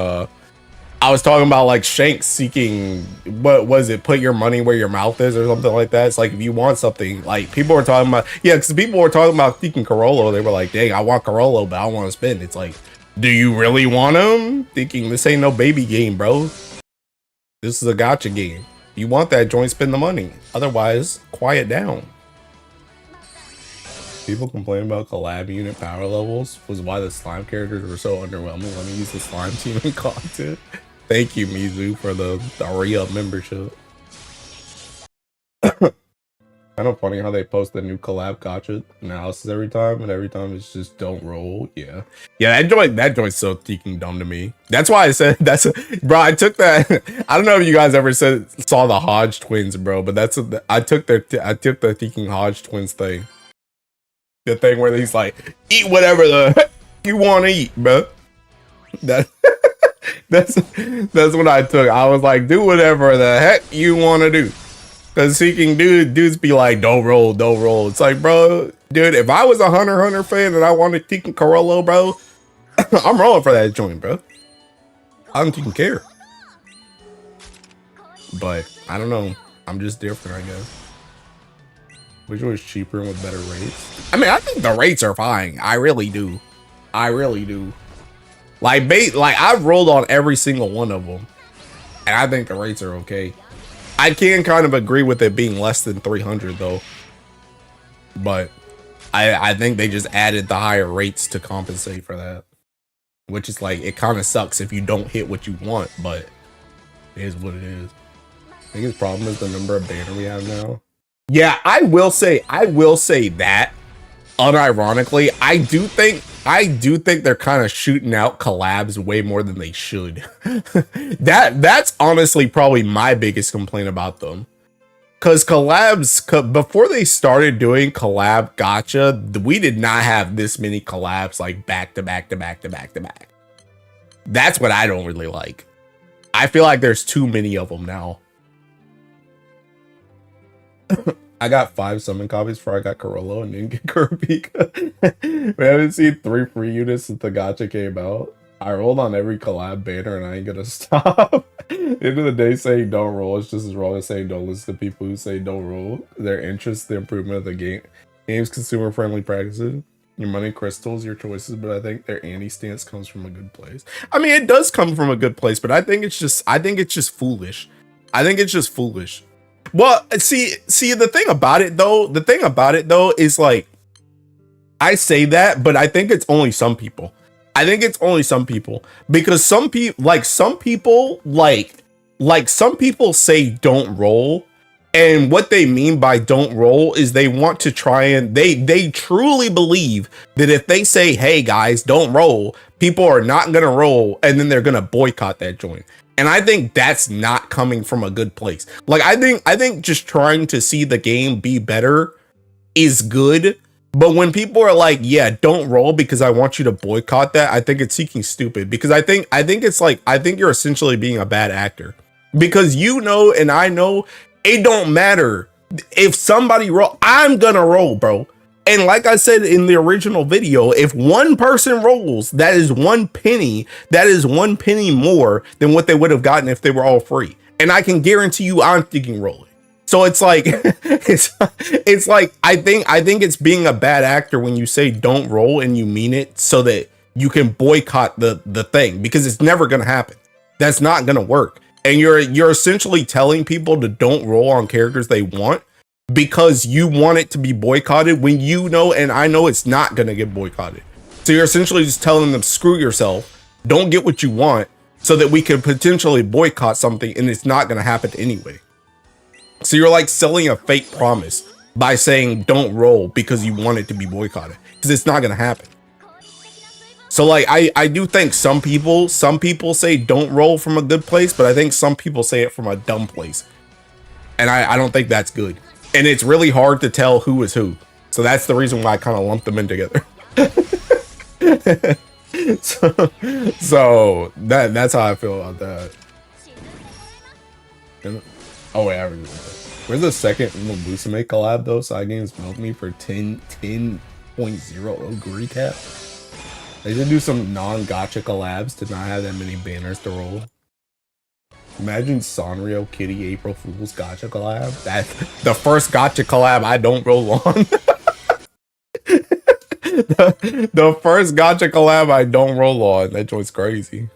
I was talking about like Shanks seeking, what was it, put your money where your mouth is or something like that. It's like, if you want something, like people were talking about, yeah, because people were talking about seeking Carollo. They were like, dang, I want Carollo, but I want to spend. It's like, do you really want him? Thinking this ain't no baby game, bro. This is a gotcha game. You want that joint, spend the money. Otherwise, quiet down. People complain about collab unit power levels was why the slime characters were so underwhelming. Let me use the slime team in content. Thank you, Mizu, for the re-up membership. Kind of funny how they post the new collab gotcha analysis every time, and every time it's just don't roll. Yeah, that joint's so freaking dumb to me. That's why I said bro. I took that. I don't know if you guys ever saw the Hodge twins, bro, but I took the freaking Hodge twins thing. The thing where he's like, eat whatever the heck you want to eat, bro. That's what I took. I was like, do whatever the heck you want to do. Cause seeking dudes be like, don't roll. It's like, bro, dude, if I was a Hunter x Hunter fan and I wanted Tekken Carollo, bro, I'm rolling for that joint, bro. I don't even care. But I don't know. I'm just different, I guess. Which one is cheaper and with better rates? I mean, I think the rates are fine. I really do. Like I've rolled on every single one of them, and I think the rates are okay. I can kind of agree with it being less than 300 though, but I think they just added the higher rates to compensate for that, which is like, it kind of sucks if you don't hit what you want, but it is what it is. I think his problem is the number of banner we have now. Yeah, I will say that unironically, I do think they're kind of shooting out collabs way more than they should. That's honestly probably my biggest complaint about them. Cause collabs, before they started doing collab gotcha, we did not have this many collabs like back to back to back to back to back. That's what I don't really like. I feel like there's too many of them now. I got 5 summon copies before I got Corollo and didn't get Kurapika. We haven't seen 3 free units since the gacha came out. I rolled on every collab banner and I ain't gonna stop. End of the day, saying don't roll is just as wrong as saying don't listen to people who say don't roll. Their interest, the improvement of the game's consumer-friendly practices, your money crystals, your choices, but I think their anti-stance comes from a good place. I mean, it does come from a good place, but I think it's just foolish. I think it's just foolish. Well, see, the thing about it though is like, I say that, but I think it's only some people. I think it's only some people because some people say don't roll, and what they mean by don't roll is they want to try and they truly believe that if they say, hey guys, don't roll, people are not gonna roll, and then they're gonna boycott that joint. And I think that's not coming from a good place. Like I think just trying to see the game be better is good. But when people are like, yeah, don't roll because I want you to boycott that, I think it's seeking stupid, because I think it's like, I think you're essentially being a bad actor, because you know, and I know it don't matter if somebody roll, I'm gonna roll, bro. And like I said in the original video, if one person rolls, that is 1 penny. That is 1 penny more than what they would have gotten if they were all free. And I can guarantee you I'm thinking rolling. So it's like, it's like, I think it's being a bad actor when you say don't roll and you mean it so that you can boycott the thing, because it's never going to happen. That's not going to work. And you're essentially telling people to don't roll on characters they want because you want it to be boycotted when you know, and I know it's not going to get boycotted. So you're essentially just telling them, screw yourself, don't get what you want, so that we could potentially boycott something, and it's not going to happen anyway. So you're like selling a fake promise by saying don't roll because you want it to be boycotted, because it's not going to happen. So like, I do think some people say don't roll from a good place, but I think some people say it from a dumb place. And I don't think that's good. And it's really hard to tell who is who. So that's the reason why I kind of lump them in together. so that's how I feel about that. Oh wait, I already did that. Where's the second Musume collab though? Side games milk me for 10.0 recap. They should do some non-gacha collabs to not have that many banners to roll. Imagine Sanrio Kitty April Fool's gacha collab. That's the first gacha collab I don't roll on. the first gacha collab I don't roll on. That joint's crazy.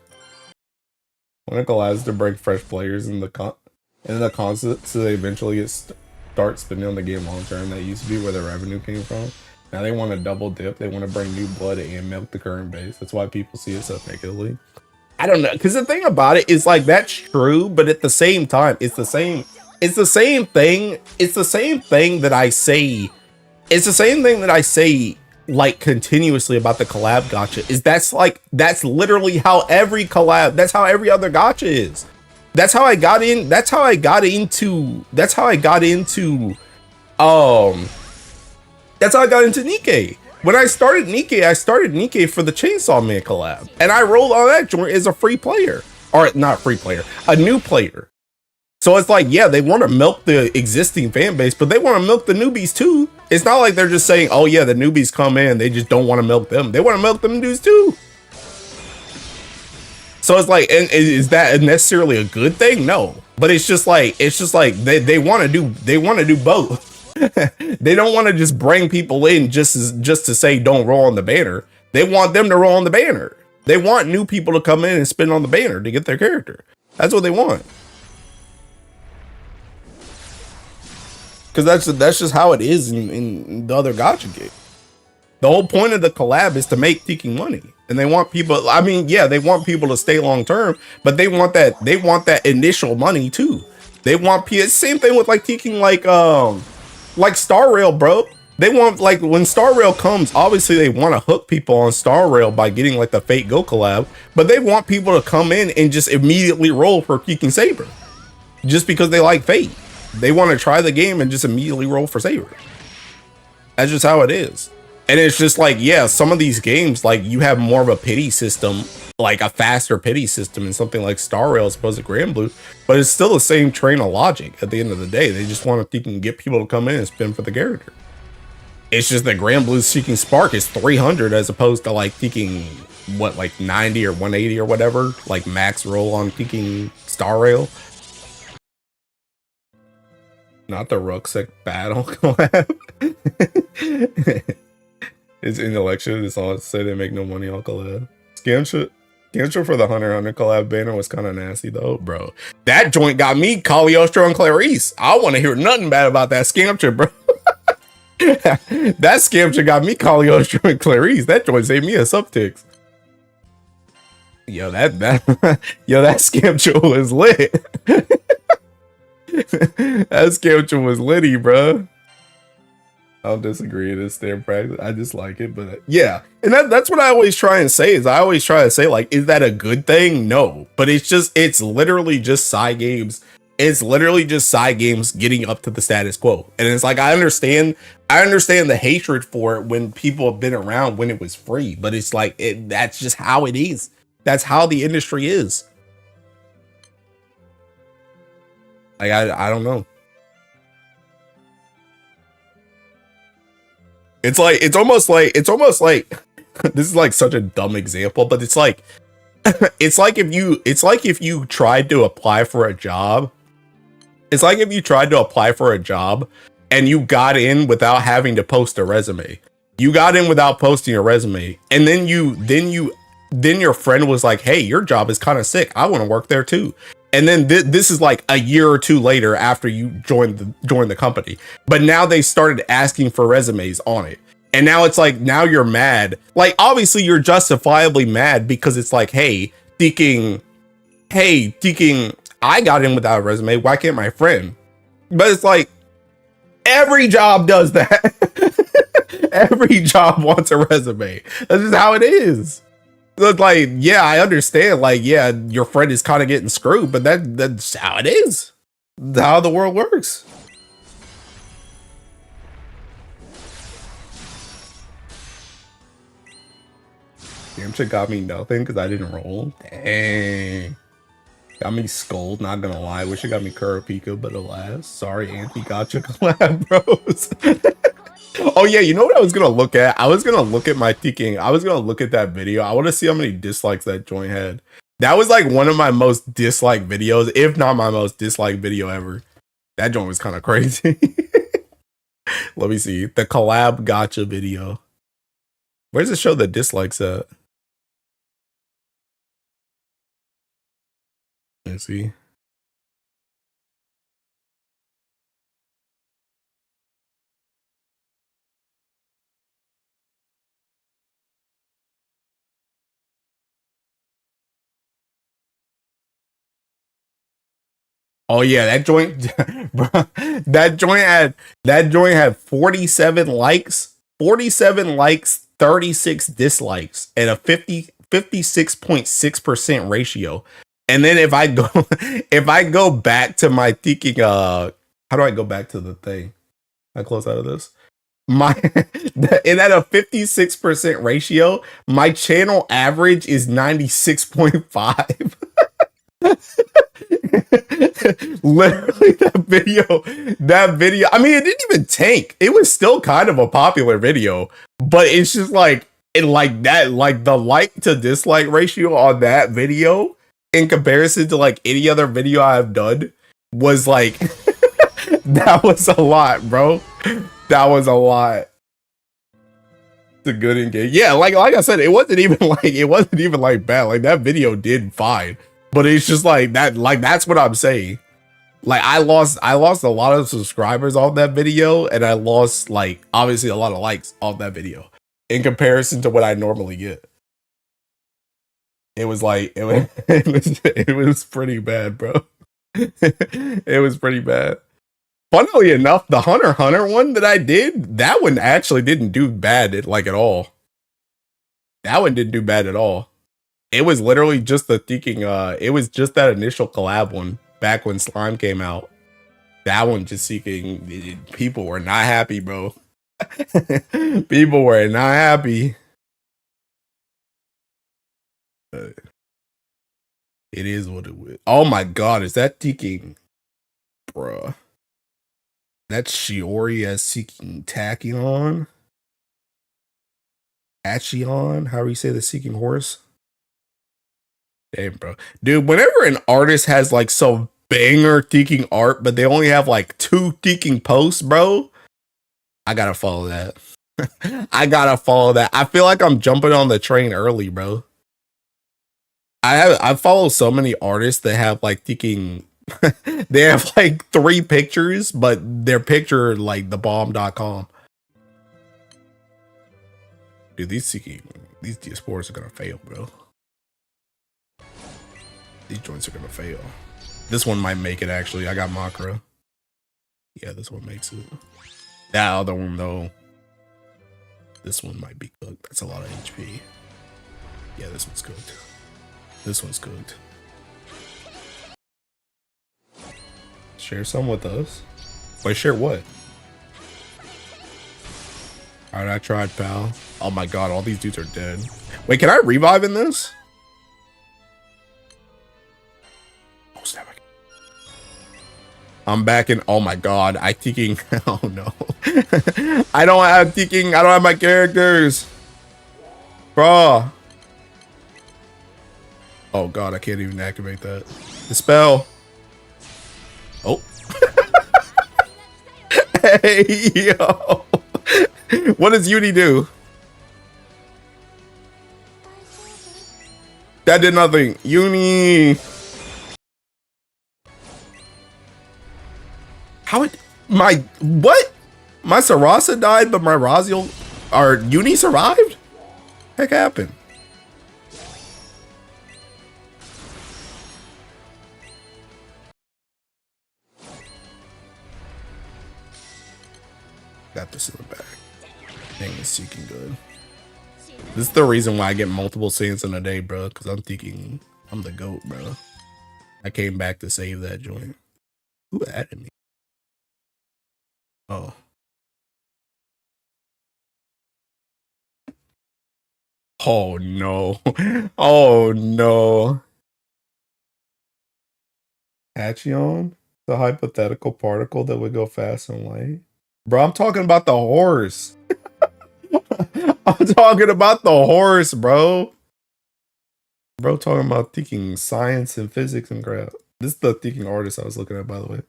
When it collabs to bring fresh players in the concept, so they eventually start spending on the game long term. That used to be where the revenue came from. Now they want to double dip. They want to bring new blood and milk the current base. That's why people see it so negatively. I don't know, because the thing about it is like, that's true, but at the same time, it's the same thing. It's the same thing that I say. It's the same thing that I say like continuously about the collab gacha. That's literally how every collab. That's how every other gacha is. That's how I got in. That's how I got into Nikkei. When I started Nikkei for the Chainsaw Man collab, and I rolled on that joint as a free player, or not free player, a new player. So it's like, yeah, they want to milk the existing fan base, but they want to milk the newbies too. It's not like they're just saying, oh yeah, the newbies come in, they just don't want to milk them. They want to milk them dudes too. So it's like, and is that necessarily a good thing? No, but it's just like they want to do both. They don't want to just bring people in just to say don't roll on the banner. They want them to roll on the banner. They want new people to come in and spin on the banner to get their character. That's what they want. Because that's just how it is in the other gacha game. The whole point of the collab is to make Tiki money. And they want people, I mean, yeah, they want people to stay long term, but they want that initial money too. They want same thing with like taking like Like Star Rail, bro. They want, like, when Star Rail comes, obviously they want to hook people on Star Rail by getting like the Fate Go collab, but they want people to come in and just immediately roll for Geeking Saber just because they like Fate. They want to try the game and just immediately roll for Saber. That's just how it is. And it's just like, yeah, some of these games, like, you have more of a pity system, like a faster pity system in something like Star Rail as opposed to Grand Blue, but it's still the same train of logic at the end of the day. They just want to get people to come in and spin for the character. It's just that Grand Blue's Seeking Spark is 300 as opposed to like Seeking, what, like 90 or 180 or whatever, like max roll on Seeking Star Rail. Not the Rucksack Battle collab. It's intellectual. That's all it say. They make no money on collab. Scamtra for the Hunter collab banner was kind of nasty though, bro. That joint got me Cagliostro and Clarice. I want to hear nothing bad about that Scamtra, bro. That Scamtra got me Cagliostro and Clarice. That joint saved me a subtext. Yo, that Scamtra was lit. That Scamtra was litty, bro. I'll disagree. It's their practice. I just like it, but yeah. And that's what I always try and say is I always try to say, like, is that a good thing? No. But it's literally just side games. It's literally just side games getting up to the status quo. And it's like, I understand the hatred for it when people have been around when it was free, but it's like, that's just how it is. That's how the industry is. Like, I don't know. It's almost like this is like such a dumb example, but it's like if you tried to apply for a job. It's like if you tried to apply for a job and you got in without having to post a resume. You got in without posting a resume, and then your friend was like, "Hey, your job is kind of sick. I want to work there too." And then this is like a year or two later after you joined the company. But now they started asking for resumes on it. And now it's like, now you're mad. Like, obviously you're justifiably mad because it's like, hey, thinking, I got in without a resume. Why can't my friend? But it's like, every job does that. Every job wants a resume. That's just how it is. So it's like, yeah, I understand. Like, yeah, your friend is kind of getting screwed, but that's how it is. That's how the world works. Damn shit got me nothing because I didn't roll. Dang. Got me Scold, not gonna lie. Wish it got me Kurapika, but alas. Sorry, anti-gotcha collab, bros. Oh yeah, you know what I was gonna look at? I was gonna look at my thinking. I was gonna look at that video. I want to see how many dislikes that joint had. That was like one of my most disliked videos, if not my most disliked video ever. That joint was kind of crazy. Let me see. The collab gotcha video. Where's it show the dislikes at? Let's see. Oh yeah, that joint, bro, that joint had 47 likes, 36 dislikes, and a 56.6% ratio. And then if I go back to my thinking, how do I go back to the thing? I close out of this. And at a 56% ratio, my channel average is 96.5. Literally that video, I mean, it didn't even tank. It was still kind of a popular video, but it's just like, the like to dislike ratio on that video in comparison to like any other video I've done was like, that was a lot, bro. That was a lot. It's a good engagement. Yeah, like I said, it wasn't even like bad. Like, that video did fine. But it's just like that, like, that's what I'm saying. Like, I lost a lot of subscribers on that video, and I lost, like, obviously a lot of likes on that video in comparison to what I normally get. It was like, it was pretty bad, bro. It was pretty bad. Funnily enough, the Hunter x Hunter one that I did, that one actually didn't do bad like at all. That one didn't do bad at all. It was literally just the thinking, it was just that initial collab one back when Slime came out. That one just seeking, people were not happy, bro. People were not happy. It is what it was. Oh my god, is that seeking, bruh? That's Shiori as seeking Tachyon? Achion? However you say the seeking horse? Damn, bro. Dude, whenever an artist has like some banger thinking art, but they only have like 2 thinking posts, bro, I gotta follow that. I gotta follow that. I feel like I'm jumping on the train early, bro. I follow so many artists that have like thinking they have like 3 pictures, but their picture like the bomb.com. Dude, these diasporas are gonna fail, bro. These joints are gonna fail. This one might make it actually. I got Makra. Yeah, this one makes it. That other one though. This one might be cooked. That's a lot of HP. Yeah, this one's cooked. This one's cooked. Share some with us. Wait, share what? Alright, I tried, pal. Oh my god, all these dudes are dead. Wait, can I revive in this? Oh, snap. I'm back in. Oh my god, I thinking. Oh no. I don't have thinking. I don't have my characters. Bruh. Oh god, I can't even activate that. The spell. Oh. Hey, yo. What does Uni do? That did nothing. Uni. How it my what? My Sarasa died, but my Raziel or Uni survived? Heck happened? Got this in the bag. Dang, it's seeking good. This is the reason why I get multiple saints in a day, bro. Because I'm thinking I'm the GOAT, bro. I came back to save that joint. Who added me? Oh. Oh no. Oh no. Tachyon? The hypothetical particle that would go fast and light? Bro, I'm talking about the horse. I'm talking about the horse, bro. Bro, talking about thinking science and physics and crap. This is the thinking artist I was looking at, by the way.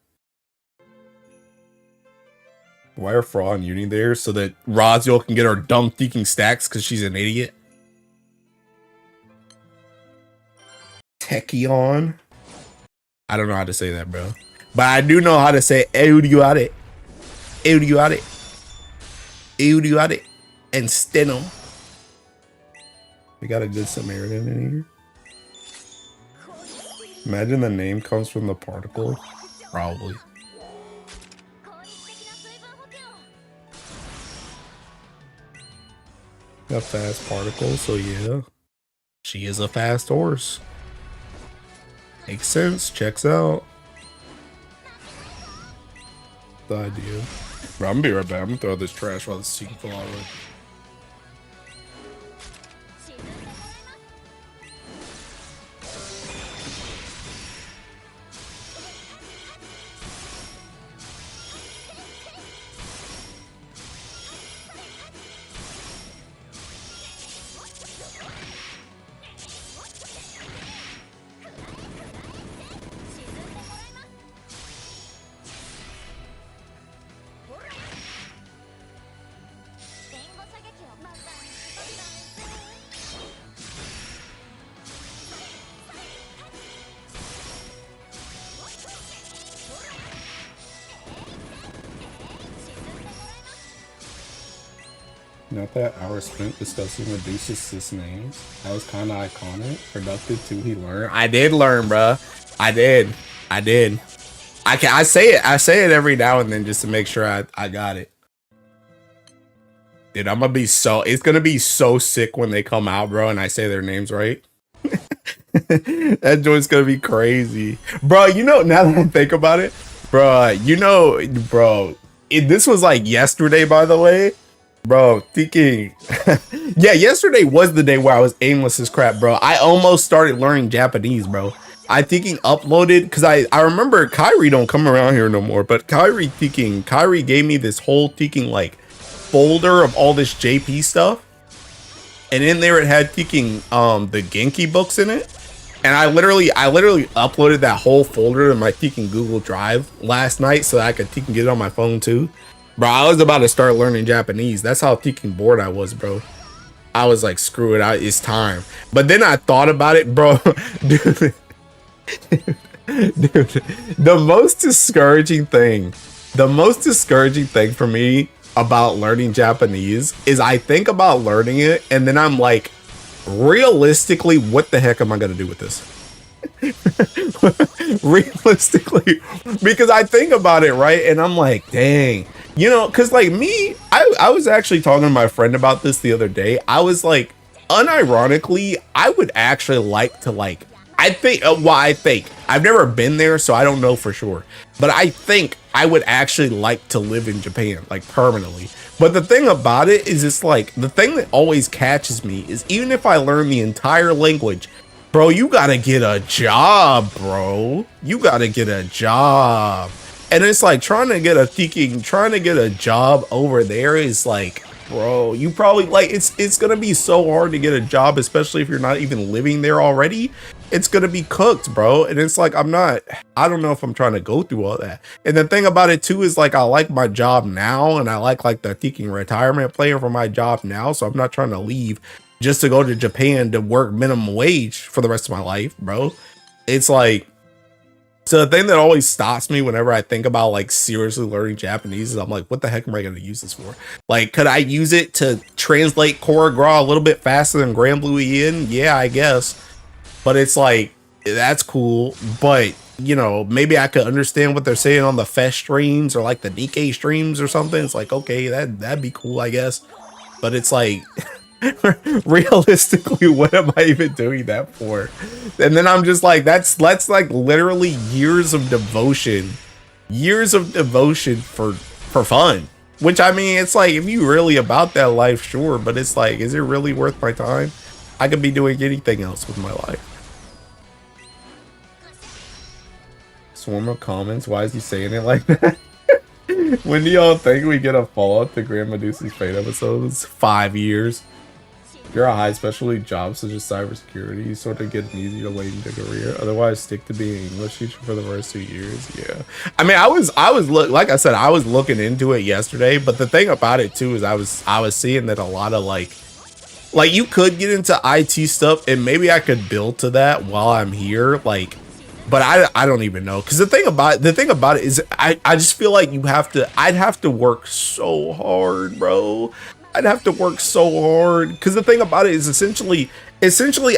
Why are Fra and Uni there? So that Raziel can get her dumb thinking stacks because she's an idiot. Tachyon. I don't know how to say that, bro. But I do know how to say Eudiate. Eudiate. Eudiate. And Steno. We got a good Samaritan in here. Imagine the name comes from the particle. Probably. Got fast particle, so yeah. She is a fast horse. Makes sense. Checks out. The idea. Bro, I'm gonna be right back. I'm gonna throw this trash while this seeking fall out. Not that hour spent discussing Medusa's names. That was kind of iconic. Productive too, he learned. I did learn, bruh. I did. I say it every now and then just to make sure I got it. Dude, it's gonna be so sick when they come out, bro, and I say their names right. That joint's gonna be crazy. Bro, you know, now that I think about it, bro, you know, bro, this was like yesterday, by the way. Bro, thinking, yeah, yesterday was the day where I was aimless as crap, bro. I almost started learning Japanese, bro. I thinking uploaded, because I remember Kyrie don't come around here no more, but Kyrie gave me this whole like folder of all this JP stuff. And in there it had the Genki books in it. And I literally uploaded that whole folder to my Google Drive last night so that I could get it on my phone too. Bro, I was about to start learning Japanese. That's how bored I was, bro. I was like, screw it, it's time. But then I thought about it, bro. Dude, the most discouraging thing for me about learning Japanese is I think about learning it and then I'm like, realistically, what the heck am I gonna do with this? Realistically, because I think about it, right, and I'm like, dang, you know, because like me, I was actually talking to my friend about this the other day. I was like, unironically, I would actually like to like, I think I've never been there, so I don't know for sure, but I think I would actually like to live in Japan, like permanently. But the thing about it is, it's like, the thing that always catches me is, even if I learn the entire language, bro, you gotta get a job, bro. You gotta get a job. And it's like, trying to get a job over there is like, bro, you probably like, it's gonna be so hard to get a job, especially if you're not even living there already. It's gonna be cooked, bro. And it's like, I don't know if I'm trying to go through all that. And the thing about it too is like, I like my job now, and I like the retirement plan for my job now, so I'm not trying to leave just to go to Japan to work minimum wage for the rest of my life, bro. It's like, so the thing that always stops me whenever I think about like seriously learning Japanese is I'm like, what the heck am I going to use this for? Like, could I use it to translate Choreograph a little bit faster than Grand Blue Yin? Yeah, I guess. But it's like, that's cool. But, you know, maybe I could understand what they're saying on the Fest streams or like the Nikkei streams or something. It's like, okay, that'd be cool, I guess. But it's like, realistically, what am I even doing that for? And then I'm just like, that's like literally years of devotion for fun. Which, I mean, it's like, if you really about that life, sure, but it's like, is it really worth my time? I could be doing anything else with my life. Swarm of comments, why is he saying it like that? When do y'all think we get a follow-up to Grand Medusa's Fate episodes? 5 years. If you're a high specialty job such as cybersecurity, you sort of get an easier way into career. Otherwise, stick to being an English teacher for the first 2 years. Yeah, I mean, I was like I said, I was looking into it yesterday. But the thing about it too is I was seeing that a lot of like you could get into IT stuff, and maybe I could build to that while I'm here. Like, but I don't even know, because the thing about it is I just feel like I'd have to work so hard, bro. I'd have to work so hard, because the thing about it is essentially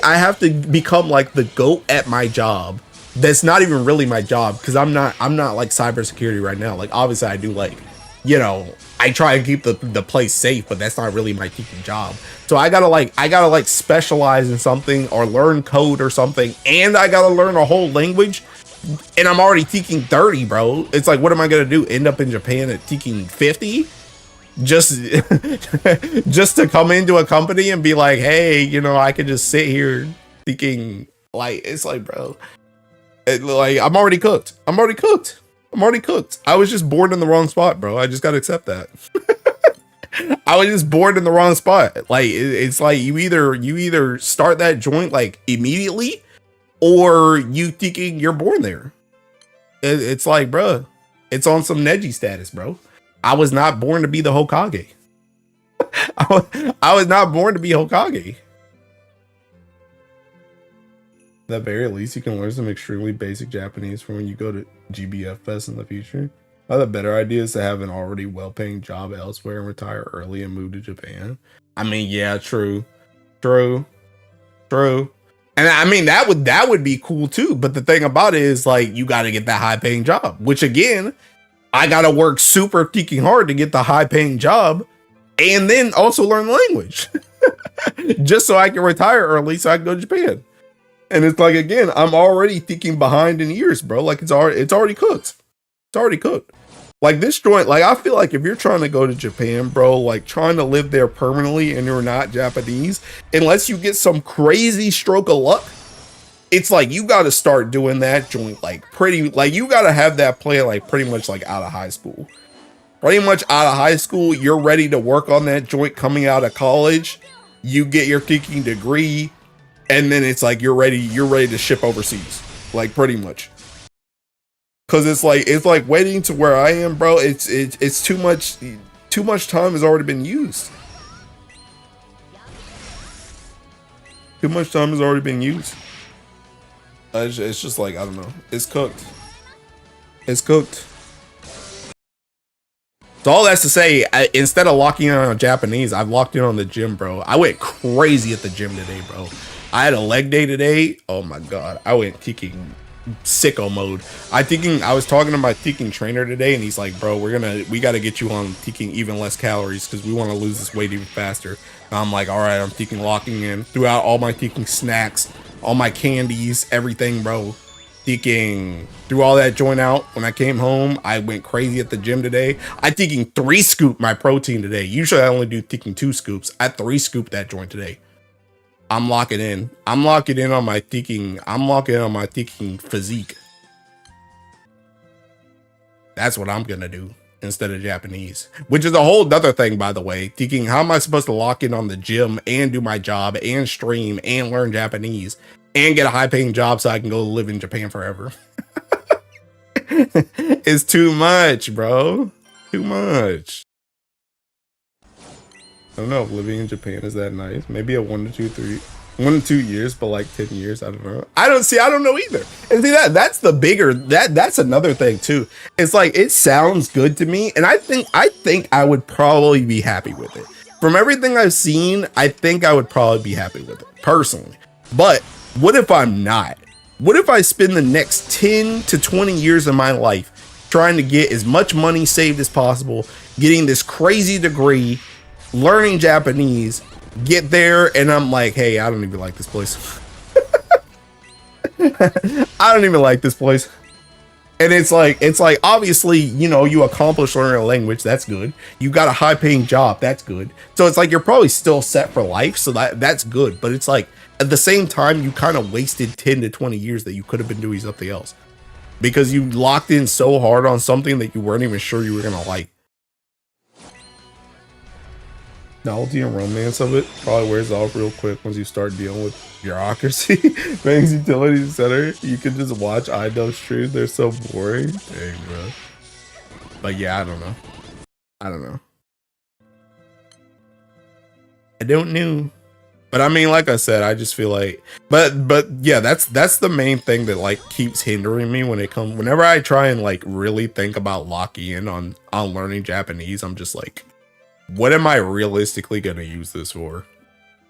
I have to become like the GOAT at my job. That's not even really my job, because I'm not like cybersecurity right now. Like, obviously I do, like, you know, I try to keep the place safe, but that's not really my teaching job. So I gotta specialize in something or learn code or something, and I gotta learn a whole language, and I'm already teaching 30, bro. It's like, what am I gonna do? End up in Japan at teaching 50? Just to come into a company and be like, hey, you know, I could just sit here thinking, like, it's like, bro, like, I'm already cooked. I was just born in the wrong spot, bro. I just gotta accept that. I was just born in the wrong spot. Like, it's like you either start that joint like immediately, or you thinking you're born there. It's like, bro, it's on some Neji status, bro. I was not born to be the Hokage. I was not born to be Hokage. At the very least, you can learn some extremely basic Japanese for when you go to GBF Fest in the future. The better idea is to have an already well-paying job elsewhere and retire early and move to Japan. I mean, yeah, true. And I mean that would be cool too. But the thing about it is like you got to get that high paying job, which again, I got to work super freaking hard to get the high paying job, and then also learn the language, just so I can retire early, so I can go to Japan. And it's like again, I'm already thinking behind in years, bro. Like it's already cooked. It's already cooked. Like this joint, like I feel like if you're trying to go to Japan, bro, like trying to live there permanently and you're not Japanese, unless you get some crazy stroke of luck, it's like you got to start doing that joint like pretty, like you got to have that plan like pretty much like out of high school. Pretty much out of high school, you're ready to work on that joint coming out of college. You get your teaching degree, and then it's like you're ready to ship overseas, like pretty much. Cause it's like waiting to where I am, bro. It's too much time has already been used. Too much time has already been used. It's just like, I don't know. It's cooked. It's cooked. So all that's to say, instead of locking in on Japanese, I've locked in on the gym, bro. I went crazy at the gym today, bro. I had a leg day today. Oh my god, I went kicking sicko mode. I was talking to my teaching trainer today, and he's like, bro, we got to get you on teaching even less calories because we want to lose this weight even faster. And I'm like, all right, I'm teaching locking in throughout all my teaching snacks, all my candies, everything, bro. Teaching threw all that joint out. When I came home, I went crazy at the gym today. I teaching 3 scoop my protein today. Usually I only do teaching 2 scoops. I 3 scoop that joint today. I'm locking in. I'm locking in on my teaching. I'm locking in on my teaching physique. That's what I'm gonna do instead of Japanese, which is a whole other thing, by the way. Teaching, how am I supposed to lock in on the gym and do my job and stream and learn Japanese and get a high paying job so I can go live in Japan forever? It's too much, bro. Too much. I don't know if living in Japan is that nice. Maybe a 1 to 2 years, but like 10 years, I don't know. I don't know either. And see that's the bigger, that's another thing too. It's like, it sounds good to me, and I think I would probably be happy with it. From everything I've seen, I think I would probably be happy with it, personally. But what if I'm not? What if I spend the next 10 to 20 years of my life trying to get as much money saved as possible, getting this crazy degree, learning Japanese, get there, and I'm like, hey, I don't even like this place. I don't even like this place. And it's like obviously, you know, you accomplish learning a language, that's good. You got a high paying job, that's good. So it's like you're probably still set for life, so that's good. But it's like at the same time, you kind of wasted 10 to 20 years that you could have been doing something else because you locked in so hard on something that you weren't even sure you were gonna like. Novelty and romance of it probably wears off real quick once you start dealing with bureaucracy, banks, utilities, etc. You can just watch idol streams. They're so boring. Dang, bro. But yeah, I don't know. I don't know. But I mean, like I said, I just feel like, but yeah, that's the main thing that like keeps hindering me whenever I try and like really think about locking in on learning Japanese. I'm just like, what am I realistically going to use this for?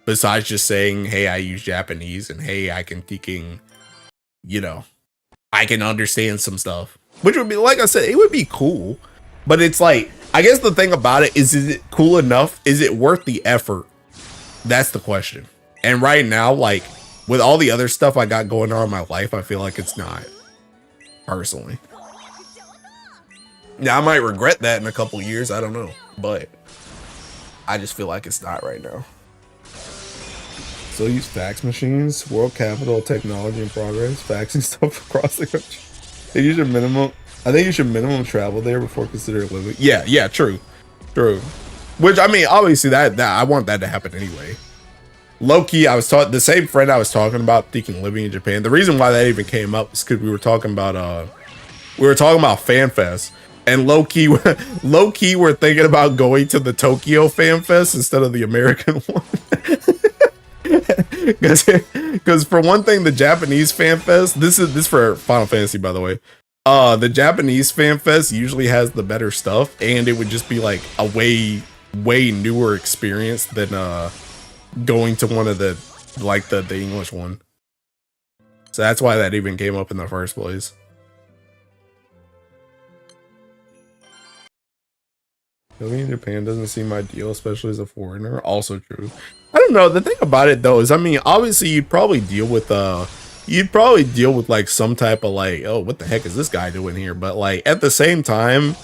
Besides just saying, hey, I use Japanese, and hey, I can teaching, you know, I can understand some stuff. Which would be, like I said, it would be cool. But it's like, I guess the thing about it is it cool enough? Is it worth the effort? That's the question. And right now, like, with all the other stuff I got going on in my life, I feel like it's not. Personally. Now, I might regret that in a couple years. I don't know. But I just feel like it's not right now. Still use fax machines, world capital, technology and progress, faxing stuff across the country. I think you should minimum travel there before considering living. Yeah, true. Which, I mean, obviously that I want that to happen anyway. Low-key, the same friend I was talking about thinking living in Japan. The reason why that even came up is because we were talking about FanFest. And low-key, we're thinking about going to the Tokyo Fan Fest instead of the American one. Because for one thing, the Japanese Fan Fest, this is for Final Fantasy, by the way. The Japanese Fan Fest usually has the better stuff, and it would just be like a way newer experience than going to one of the English one. So that's why that even came up in the first place. Living in Japan doesn't seem ideal, especially as a foreigner. Also true. I don't know. The thing about it though is, I mean, obviously you'd probably deal with like some type of like, oh, what the heck is this guy doing here? But like at the same time,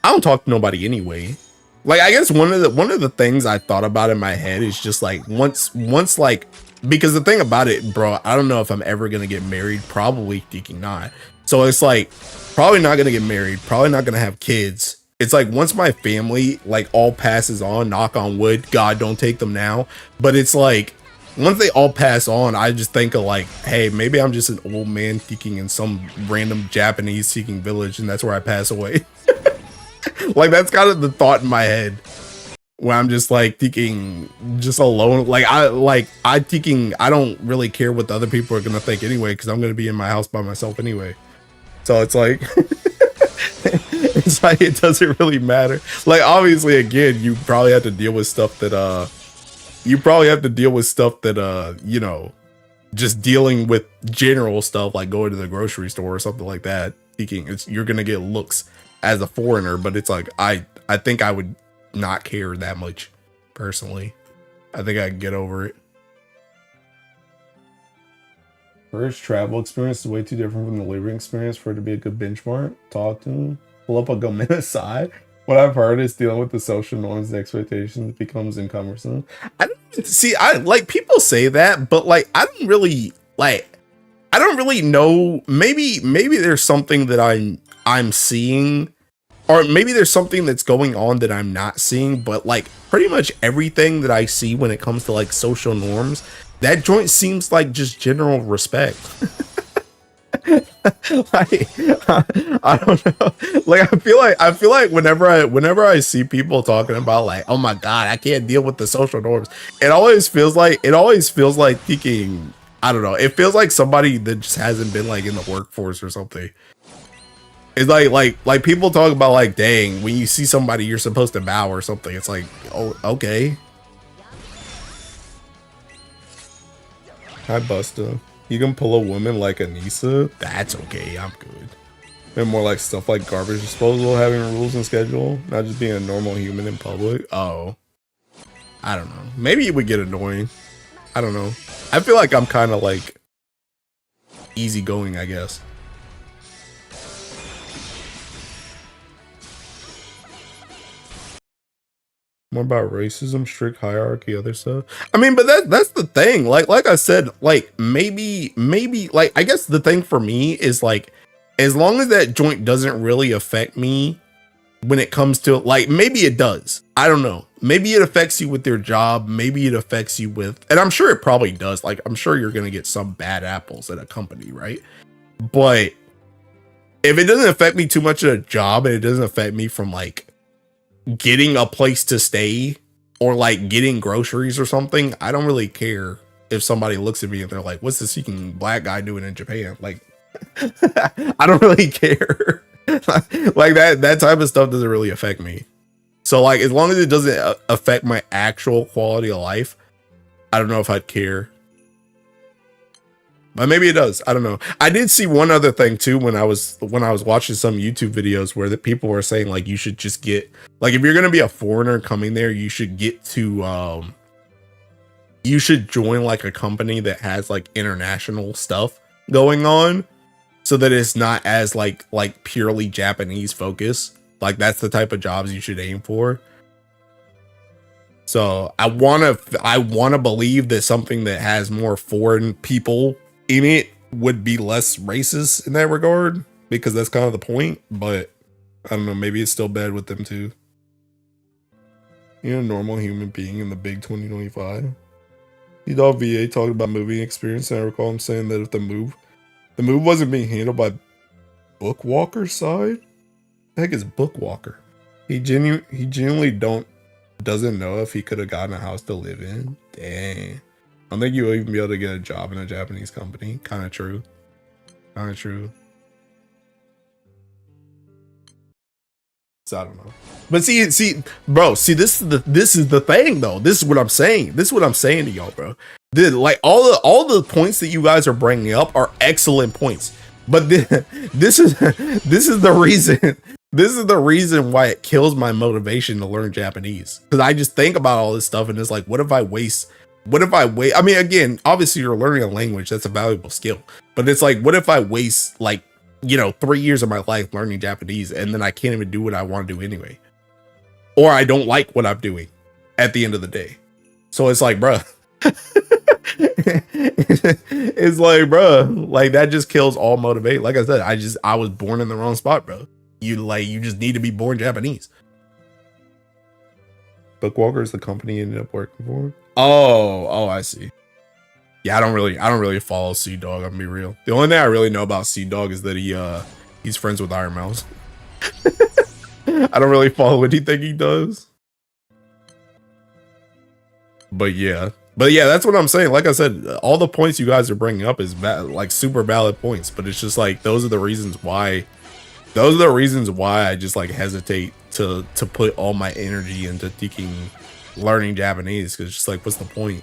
I don't talk to nobody anyway. Like, I guess one of the things I thought about in my head is just like once like, because the thing about it, bro, I don't know if I'm ever gonna get married. Probably thinking not. So it's like probably not gonna get married. Probably not gonna have kids. It's like once my family like all passes on, knock on wood, God don't take them now. But it's like once they all pass on, I just think of like, hey, maybe I'm just an old man thinking in some random Japanese speaking village, and that's where I pass away. Like that's kind of the thought in my head when I'm just like thinking just alone. Like I thinking I don't really care what the other people are gonna think anyway, because I'm gonna be in my house by myself anyway. So it's like it's like it doesn't really matter. Like obviously again, you probably have to deal with stuff that you know, just dealing with general stuff like going to the grocery store or something like that. Thinking you're gonna get looks as a foreigner, but it's like I think I would not care that much personally. I think I could get over it. First travel experience is way too different from the living experience for it to be a good benchmark. Talk to them, pull up a Gomen aside. What I've heard is dealing with the social norms and expectations becomes encumbersome. I don't see. I like people say that, but like I don't really know. Maybe there's something that I'm seeing, or maybe there's something that's going on that I'm not seeing, but like pretty much everything that I see when it comes to like social norms, that joint seems like just general respect. Like I don't know. Like I feel like whenever I see people talking about like, oh my god, I can't deal with the social norms, it always feels like thinking, I don't know, it feels like somebody that just hasn't been like in the workforce or something. It's like people talk about like, dang, when you see somebody you're supposed to bow or something. It's like, oh, okay. Hi Busta. You can pull a woman like Anissa? That's okay, I'm good. And more like stuff like garbage disposal, having rules and schedule, not just being a normal human in public. Oh. I don't know. Maybe it would get annoying. I don't know. I feel like I'm kind of like easygoing, I guess. More about racism, strict hierarchy, other stuff. I mean, but that's the thing. Like I said, like maybe like I guess the thing for me is like, as long as that joint doesn't really affect me when it comes to like, maybe it does. I don't know. Maybe it affects you with your job. Maybe it affects you with, and I'm sure it probably does. Like I'm sure you're gonna get some bad apples at a company, right? But if it doesn't affect me too much at a job, and it doesn't affect me from like getting a place to stay or like getting groceries or something, I don't really care if somebody looks at me and they're like, what's the seeking black guy doing in Japan? Like I don't really care. Like that type of stuff doesn't really affect me. So like as long as it doesn't affect my actual quality of life, I don't know if I'd care. But maybe it does. I don't know. I did see one other thing too when I was watching some YouTube videos where the people were saying like you should just get, like, if you're gonna be a foreigner coming there, you should get to you should join like a company that has like international stuff going on, so that it's not as like purely Japanese focus. Like that's the type of jobs you should aim for. So I wanna believe that something that has more foreign people in it would be less racist in that regard, because that's kind of the point. But I don't know, maybe it's still bad with them too. You're a normal human being in the big 2025. Dog VA talked about moving experience, and I recall him saying that if the move wasn't being handled by Bookwalker's side. The heck is Bookwalker? He genuinely doesn't know if he could have gotten a house to live in. Dang. I don't think you'll even be able to get a job in a Japanese company. Kind of true. Kind of true. So I don't know. But see, bro, this is the thing though. This is what I'm saying. This is what I'm saying to y'all, bro. Like all the points that you guys are bringing up are excellent points, but this is this is the reason this is the reason why it kills my motivation to learn Japanese, because I just think about all this stuff and it's like, what if I waste? What if I wait? I mean, again, obviously you're learning a language, that's a valuable skill, but it's like, what if I waste like 3 years of my life learning Japanese and then I can't even do what I want to do anyway, or I don't like what I'm doing at the end of the day. So it's like, bruh. It's like, bro, like that just kills all motivate. Like I said, I was born in the wrong spot, bro. You just need to be born Japanese. Bookwalker is the company you ended up working for. Oh, I see. Yeah, I don't really follow Sea Dog. I'm gonna be real. The only thing I really know about Sea Dog is that he's friends with Iron Mouse. I don't really follow anything he does. But yeah, that's what I'm saying. Like I said, all the points you guys are bringing up is like super valid points, but it's just like those are the reasons why I just like hesitate to put all my energy into learning Japanese, because it's just like, what's the point?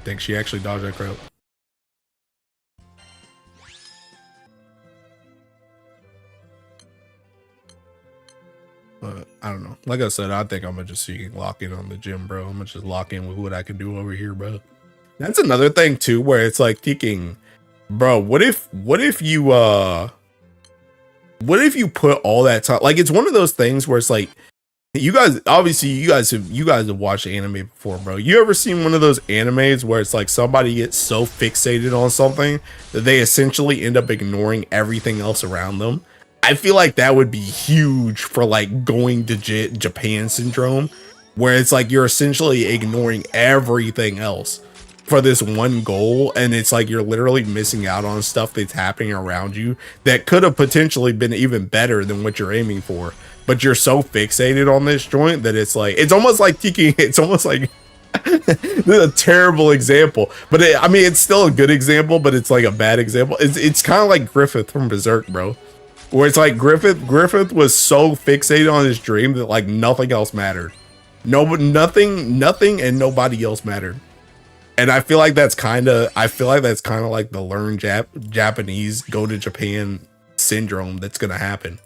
Think she actually dodged that crap. But I don't know. Like I said, I think I'm gonna just lock in on the gym, bro. I'm gonna just lock in with what I can do over here, bro. That's another thing too, where it's like thinking, bro, what if you put all that time? Like, it's one of those things where it's like, you guys have watched anime before, bro. You ever seen one of those animes where it's like somebody gets so fixated on something that they essentially end up ignoring everything else around them? I feel like that would be huge for like going to Japan syndrome, where it's like you're essentially ignoring everything else for this one goal, and it's like you're literally missing out on stuff that's happening around you that could have potentially been even better than what you're aiming for, but you're so fixated on this joint that it's almost like tiki. It's almost like this is a terrible example, but I mean, it's still a good example, but it's like a bad example. It's kind of like Griffith from Berserk, bro, where it's like Griffith was so fixated on his dream that like nothing else mattered. Nothing and nobody else mattered. And I feel like that's kind of like the learn Japanese, go to Japan syndrome that's gonna happen.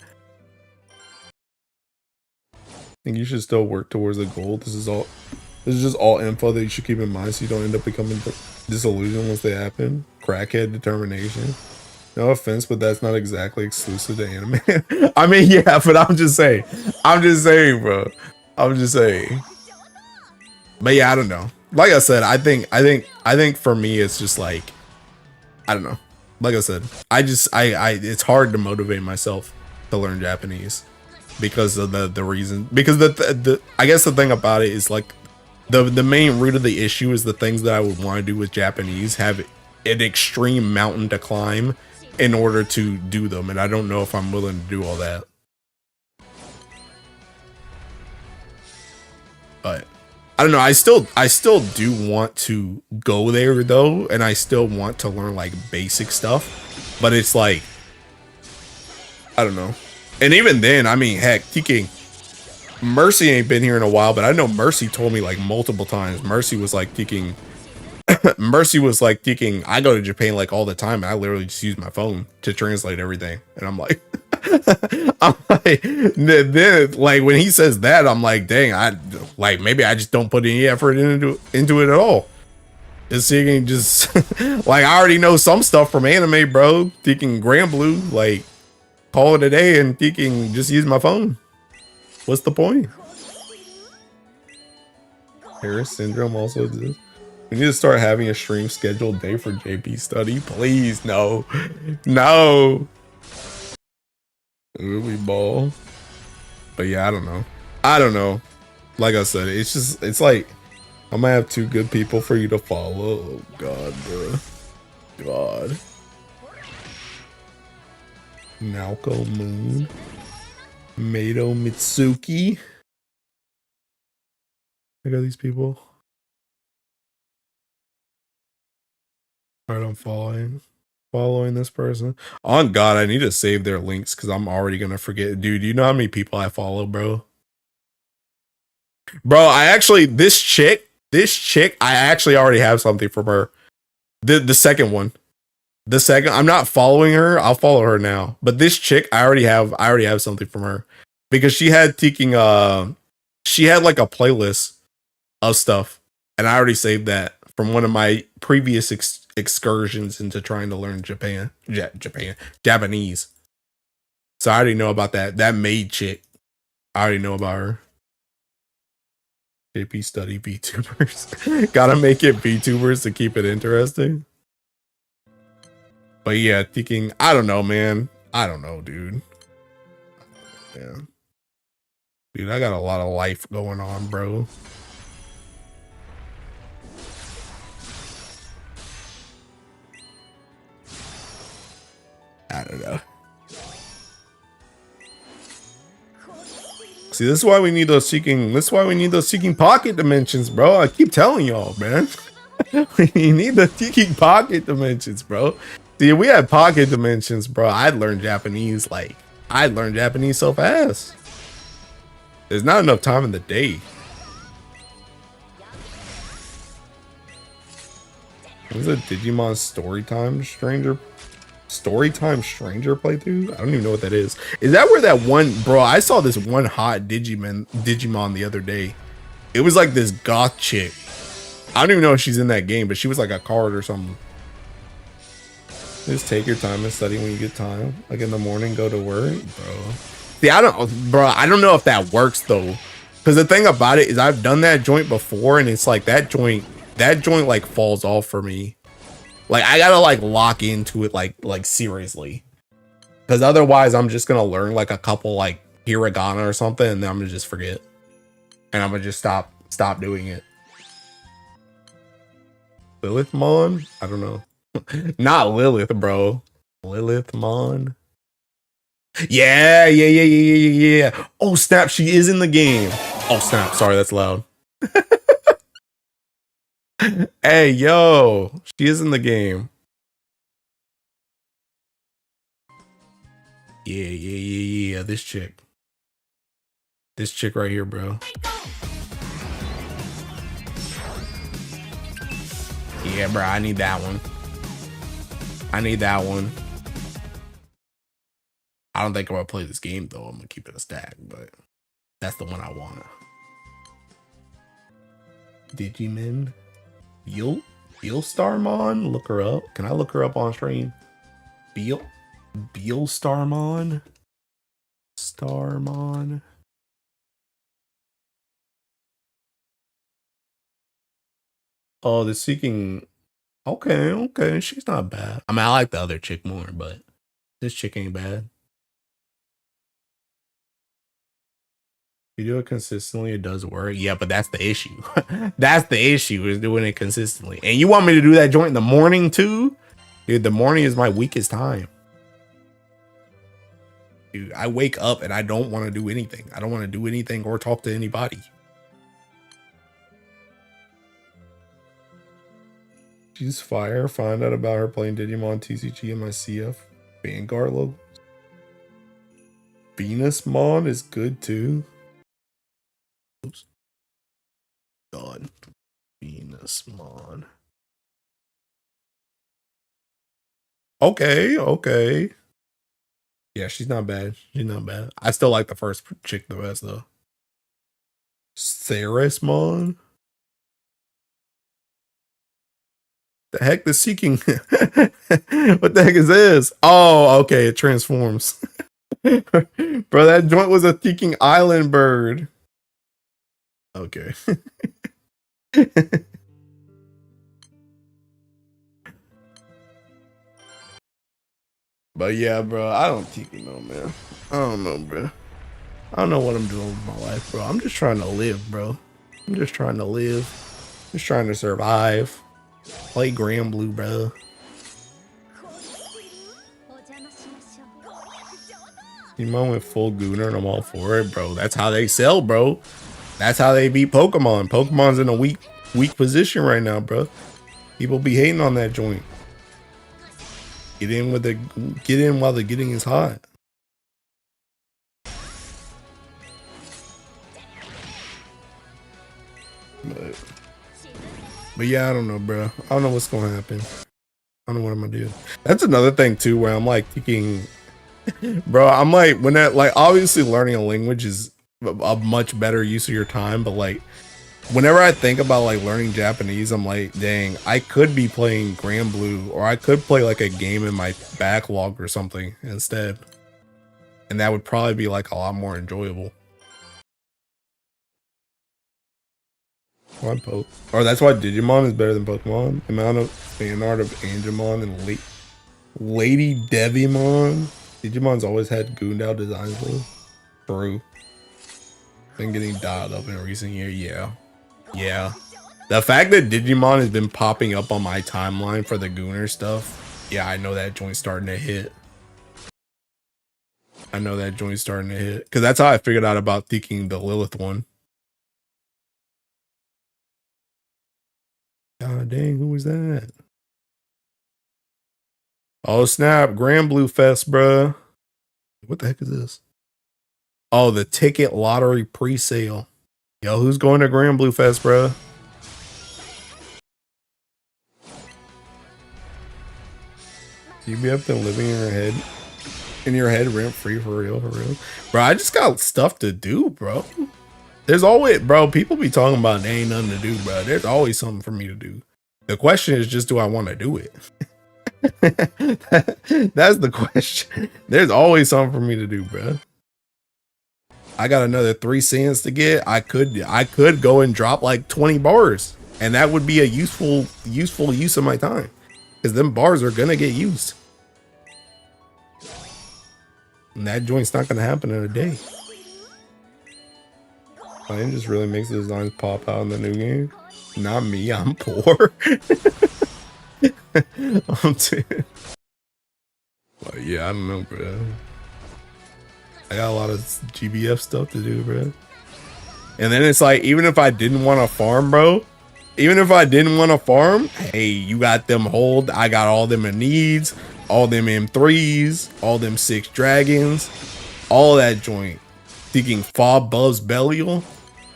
I think you should still work towards the goal. This is just all info that you should keep in mind, so you don't end up becoming disillusioned once they happen. Crackhead determination. No offense, but that's not exactly exclusive to anime. I mean, yeah, but I'm just saying, bro. I'm just saying. But yeah, I don't know. Like I said, I think for me, it's just like, I don't know. Like I said, it's hard to motivate myself to learn Japanese because of the reason. Because I guess the thing about it is like the main root of the issue is the things that I would want to do with Japanese have an extreme mountain to climb in order to do them, and I don't know if I'm willing to do all that. But I don't know. I still do want to go there though, and I still want to learn like basic stuff. But it's like, I don't know. And even then, I mean, heck, TK Mercy ain't been here in a while, but I know Mercy told me like multiple times. Mercy was like thinking, I go to Japan like all the time, and I literally just use my phone to translate everything. And I'm like, then like when he says that, I'm like, dang, maybe I just don't put any effort into it at all. Just thinking, just like I already know some stuff from anime, bro. Thinking Grand Blue, like call it a day, and thinking just use my phone. What's the point? Harris syndrome also exists. We need to start having a stream scheduled day for JP study, please. No. Really ball. But yeah, I don't know. Like I said, it's like I might have two good people for you to follow. Oh god, bro. God. Naoko Moon. Mato Mitsuki. I got these people. Alright, I'm following this person. On God, I need to save their links because I'm already gonna forget. Dude, you know how many people I follow, bro? Bro, I actually I actually already have something from her. The second one. The second, I'm not following her. I'll follow her now. But this chick, I already have something from her. Because she had taking she had like a playlist of stuff. And I already saved that from one of my previous excursions into trying to learn Japanese. So I already know about that maid chick. I already know about her. JP study VTubers. Gotta make it VTubers to keep it interesting. But yeah, thinking, I don't know, man. I don't know, dude. Yeah. Dude, I got a lot of life going on, bro. I don't know. See, this is why we need those seeking pocket dimensions, bro. I keep telling y'all, man. We need the seeking pocket dimensions, bro. See, if we had pocket dimensions, bro, I'd learn Japanese so fast. There's not enough time in the day. What is it? Digimon Storytime Stranger playthrough? I don't even know what that is. Is that where that one, bro? I saw this one hot Digimon the other day. It was like this goth chick. I don't even know if she's in that game, but she was like a card or something. Just take your time and study when you get time. Like in the morning, go to work, bro. See, I don't know if that works though. Because the thing about it is I've done that joint before and it's like that joint like falls off for me. Like I gotta like lock into it like seriously. Because otherwise I'm just gonna learn like a couple like hiragana or something and then I'm gonna just forget. And I'm gonna just stop doing it. Lilithmon? I don't know. Not Lilith, bro. Lilithmon. Yeah. Oh snap, she is in the game. Oh snap, sorry, that's loud. Hey, yo, she is in the game. Yeah. This chick right here, bro. Yeah, bro, I need that one. I don't think I'm gonna play this game though. I'm gonna keep it a stack, but that's the one I want. Digimon, Beelstarmon. Look her up. Can I look her up on stream? Beelstarmon. Starmon. Oh, the seeking. Okay. She's not bad. I mean, I like the other chick more, but this chick ain't bad. You do it consistently, it does work. Yeah, but that's the issue. That's the issue, is doing it consistently. And you want me to do that joint in the morning too? Dude, the morning is my weakest time. Dude, I wake up and I don't want to do anything. I don't want to do anything or talk to anybody. She's fire. Find out about her playing Digimon TCG and my CF Vanguard logo. Venusmon is good too. Oops. God. Venusmon. Okay. Yeah, she's not bad. I still like the first chick the best though. Sarismon. The heck, the seeking. What the heck is this? Oh, okay, it transforms. Bro, that joint was a seeking island bird. Okay. But yeah, bro, I don't know, man. I don't know, bro. I don't know what I'm doing with my life, bro. I'm just trying to live, bro. I'm just trying to live. Just trying to survive. Play Grand Blue, bro. Digimon with full Gooner and I'm all for it, bro. That's how they sell, bro. That's how they beat Pokemon. Pokemon's in a weak position right now, bro. People be hating on that joint. Get in while the getting is hot. But yeah, I don't know, bro. I don't know what's gonna happen. I don't know what I'm gonna do. That's another thing too, where I'm like thinking, bro. I'm like, when that, like, obviously learning a language is a much better use of your time, but like, whenever I think about like learning Japanese, I'm like, dang, I could be playing Grand Blue, or I could play like a game in my backlog or something instead, and that would probably be like a lot more enjoyable. Or that's why Digimon is better than Pokemon. The amount of fan art of Angemon and Lady Devimon. Digimon's always had Goondao designs though. True. Been getting dialed up in recent years. Yeah. Yeah. The fact that Digimon has been popping up on my timeline for the Gooner stuff. Yeah, I know that joint's starting to hit. I know that joint's starting to hit. Because that's how I figured out about thinking the Lilith one. God dang, who was that? Oh snap, Grand Blue Fest, bruh. What the heck is this? Oh, the ticket lottery pre-sale. Yo, who's going to Grand Blue Fest, bruh? GBF been living in your head rent free for real, bro. I just got stuff to do, bro. There's always, bro, people be talking about there ain't nothing to do, bro. There's always something for me to do. The question is just, do I want to do it? That's the question. There's always something for me to do, bro. I got another 3 cents to get. I could go and drop like 20 bars, and that would be a useful use of my time, because them bars are gonna get used, and that joint's not gonna happen in a day. Playing just really makes the designs pop out in the new game. Not me, I'm poor. But yeah, I don't know, bro. I got a lot of GBF stuff to do, bro. And then it's like, even if I didn't want to farm, bro, hey, you got them hold. I got all them in needs, all them M3s, all them 6 dragons, all that joint. Thinking Fob Buzz Belial,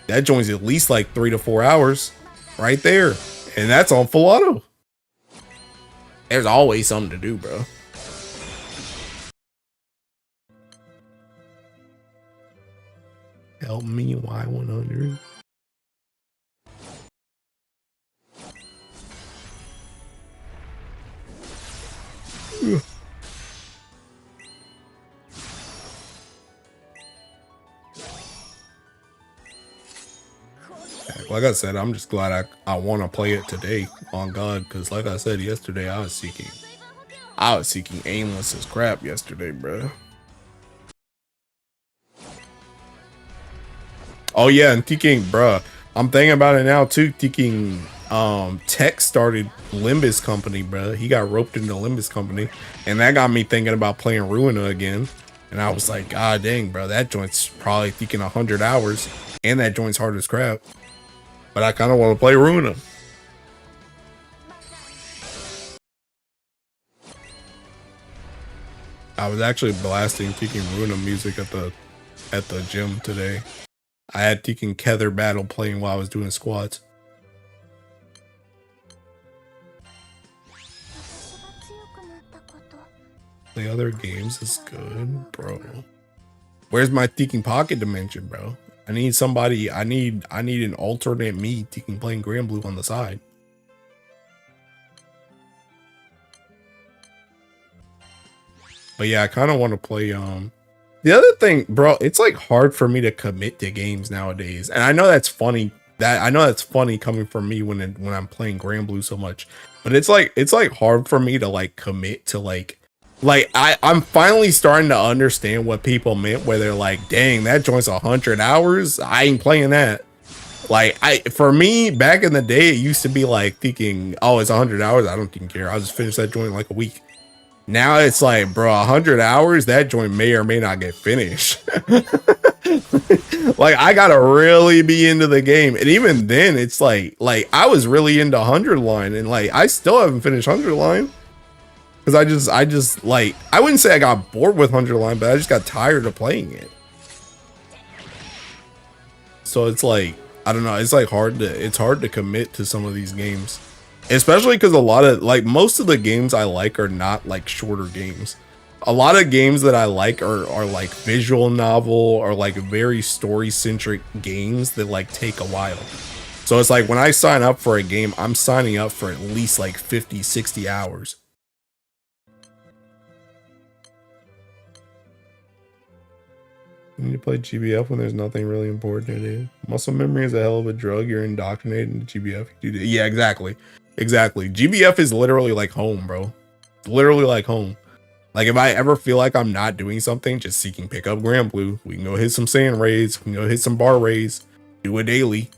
that joint's at least like 3 to 4 hours right there. And that's on full auto. There's always something to do, bro. Help me, Y100. Like I said, I'm just glad I want to play it today, on God, because like I said yesterday, I was seeking aimless as crap yesterday, bro. Oh yeah, and thinking, bruh, I'm thinking about it now too. Thinking, Tech started Limbus Company, bruh. He got roped into Limbus Company, and that got me thinking about playing Ruina again. And I was like, God dang, bro, that joint's probably thinking 100 hours, and that joint's hard as crap. But I kind of want to play Ruina. I was actually blasting Tekken Ruina music at the gym today. I had Tekken Kether Battle playing while I was doing squats. The other games is good, bro. Where's my Tekken Pocket Dimension, bro? I need somebody. I need an alternate me Tekken playing Grand Blue on the side. But yeah, I kind of want to play. The other thing, bro, it's like hard for me to commit to games nowadays, and I know that's funny. I know that's funny coming from me when I'm playing Grand Blue so much, but it's like hard for me to like commit to like I'm finally starting to understand what people meant where they're like, dang, that joint's 100 hours. I ain't playing that. Like for me back in the day, it used to be like thinking, oh, it's 100 hours. I don't even care. I'll just finish that joint in like a week. Now it's like, bro, 100 hours, that joint may or may not get finished. Like I gotta really be into the game, and even then it's like I was really into 100 line, and like I still haven't finished 100 line because I just like, I wouldn't say I got bored with 100 line, but I just got tired of playing it. So it's like I don't know. It's like it's hard to commit to some of these games, especially because a lot of like most of the games I like are not like shorter games. A lot of games that I like are like visual novel or like very story centric games that like take a while. So it's like when I sign up for a game, I'm signing up for at least like 50, 60 hours. You need to play GBF when there's nothing really important to do. Muscle memory is a hell of a drug. You're indoctrinated into GBF. Yeah, exactly. Exactly. GBF is literally like home, bro. Literally like home. Like if I ever feel like I'm not doing something, just seeking pickup Grand Blue. We can go hit some sand raids. We can go hit some bar raids. Do it daily.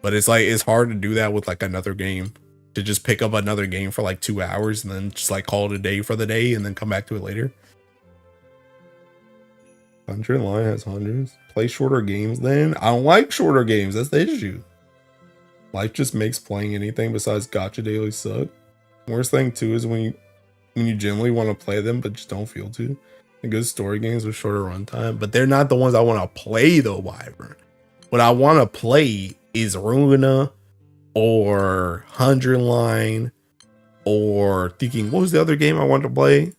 But it's like, it's hard to do that with like another game. To just pick up another game for like 2 hours and then just like call it a day for the day and then come back to it later. 100 line has hundreds. Play shorter games then. I don't like shorter games. That's the issue. Life just makes playing anything besides gacha daily suck. Worst thing too is when you generally want to play them but just don't feel to. The good story games with shorter runtime, but they're not the ones I want to play though, Wyvern. What I want to play is Runa or 100 line or thinking, what was the other game I wanted to play?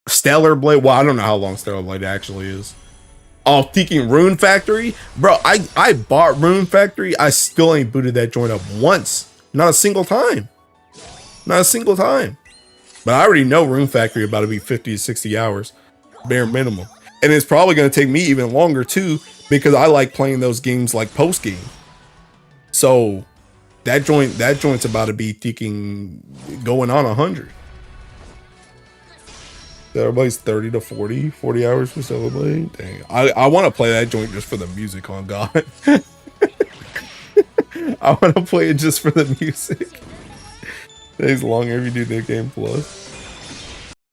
Stellar Blade. Well, I don't know how long Stellar Blade actually is. Oh, thinking Rune Factory? Bro, I bought Rune Factory. I still ain't booted that joint up once. Not a single time. Not a single time. But I already know Rune Factory about to be 50 to 60 hours. Bare minimum. And it's probably going to take me even longer too, because I like playing those games like post game. So that joint's about to be thinking going on 100. Everybody's 30 to 40 hours for Stellar Blade. Dang, I want to play that joint just for the music. On God, I want to play it just for the music. Days longer if you do New Game Plus.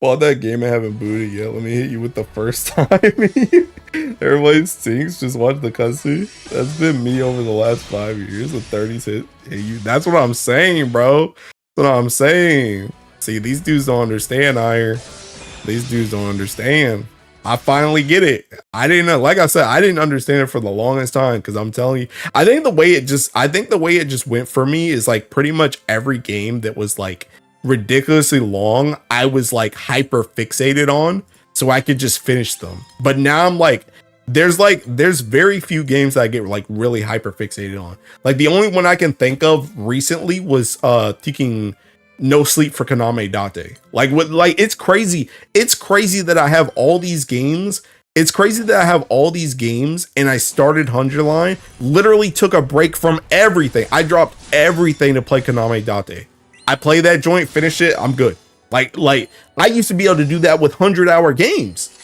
Bought that game I haven't booted yet. Let me hit you with the first time. Everybody stinks. Just watch the cutscene. That's been me over the last 5 years. The 30s hit you. That's what I'm saying, bro. That's what I'm saying. See, these dudes don't understand, Iron. These dudes don't understand. I finally get it. I didn't know, like I said, I didn't understand it for the longest time, because I'm telling you, I think the way it just went for me is like pretty much every game that was like ridiculously long, I was like hyper fixated on so I could just finish them. But now I'm like, there's very few games that I get like really hyper fixated on. Like the only one I can think of recently was thinking No Sleep for Kaname Date. It's crazy. It's crazy that I have all these games. It's crazy that I have all these games and I started 100 line, literally took a break from everything. I dropped everything to play Kaname Date. I play that joint, finish it, I'm good. Like I used to be able to do that with 100-hour games.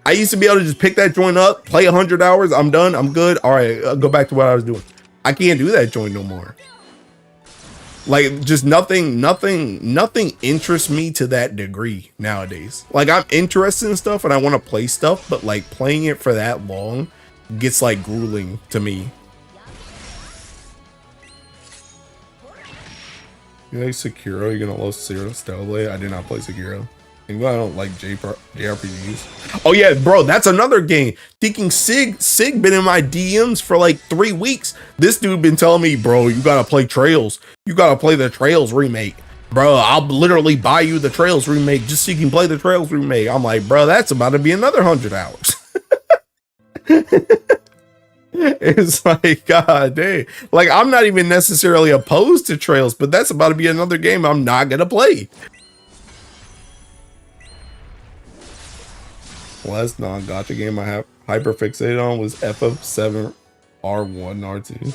I used to be able to just pick that joint up, play 100 hours, I'm done, I'm good. All right, I'll go back to what I was doing. I can't do that joint no more. Like just nothing interests me to that degree nowadays. Like I'm interested in stuff and I want to play stuff, but like playing it for that long gets like grueling to me. You like Sekiro? You're gonna love Stellar Blade? I did not play Sekiro. I don't like JRPGs. Oh yeah, bro, that's another game. Thinking Sig been in my DMs for like 3 weeks. This dude been telling me, bro, you gotta play Trails. You gotta play the Trails remake. Bro, I'll literally buy you the Trails remake just so you can play the Trails remake. I'm like, bro, that's about to be another 100 hours. It's like, god dang. Like, I'm not even necessarily opposed to Trails, but that's about to be another game I'm not gonna play. Last non-gacha game I have hyper fixated on was FF7 R1 and R2.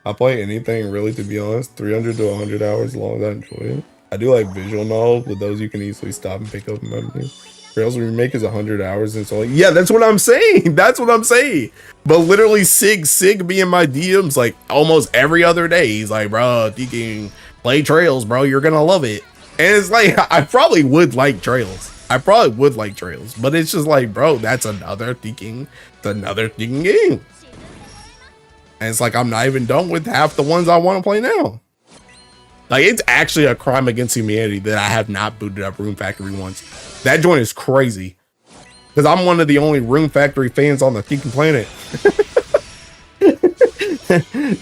I play anything really, to be honest, 300 to 100 hours as long as I enjoy it. I do like visual novels, but those you can easily stop and pick up in memory. Trails remake is 100 hours and so like, yeah, that's what I'm saying. That's what I'm saying. But literally Sig be in my DMs like almost every other day. He's like, bro, you can play Trails, bro. You're gonna love it. And it's like, I probably would like Trails. I probably would like Trails, but it's just like, bro, that's another thinking game. And it's like, I'm not even done with half the ones I want to play now. Like, it's actually a crime against humanity that I have not booted up Rune Factory once. That joint is crazy. Because I'm one of the only Rune Factory fans on the thinking planet.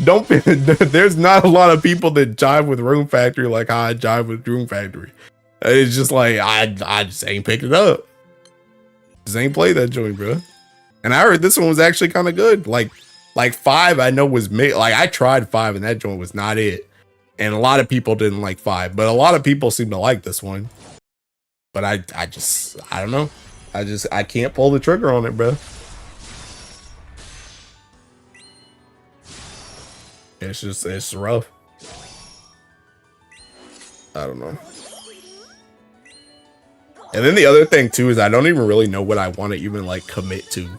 Don't be, there's not a lot of people that jive with Room Factory like how I jive with Room Factory. It's just like I just ain't picked it up. Just ain't played that joint, bro. And I heard this one was actually kind of good. Like 5 I know was made. Like I tried 5 and that joint was not it. And a lot of people didn't like 5, but a lot of people seem to like this one. But I don't know. I can't pull the trigger on it, bro. It's rough. I don't know. And then the other thing too is I don't even really know what I want to even like commit to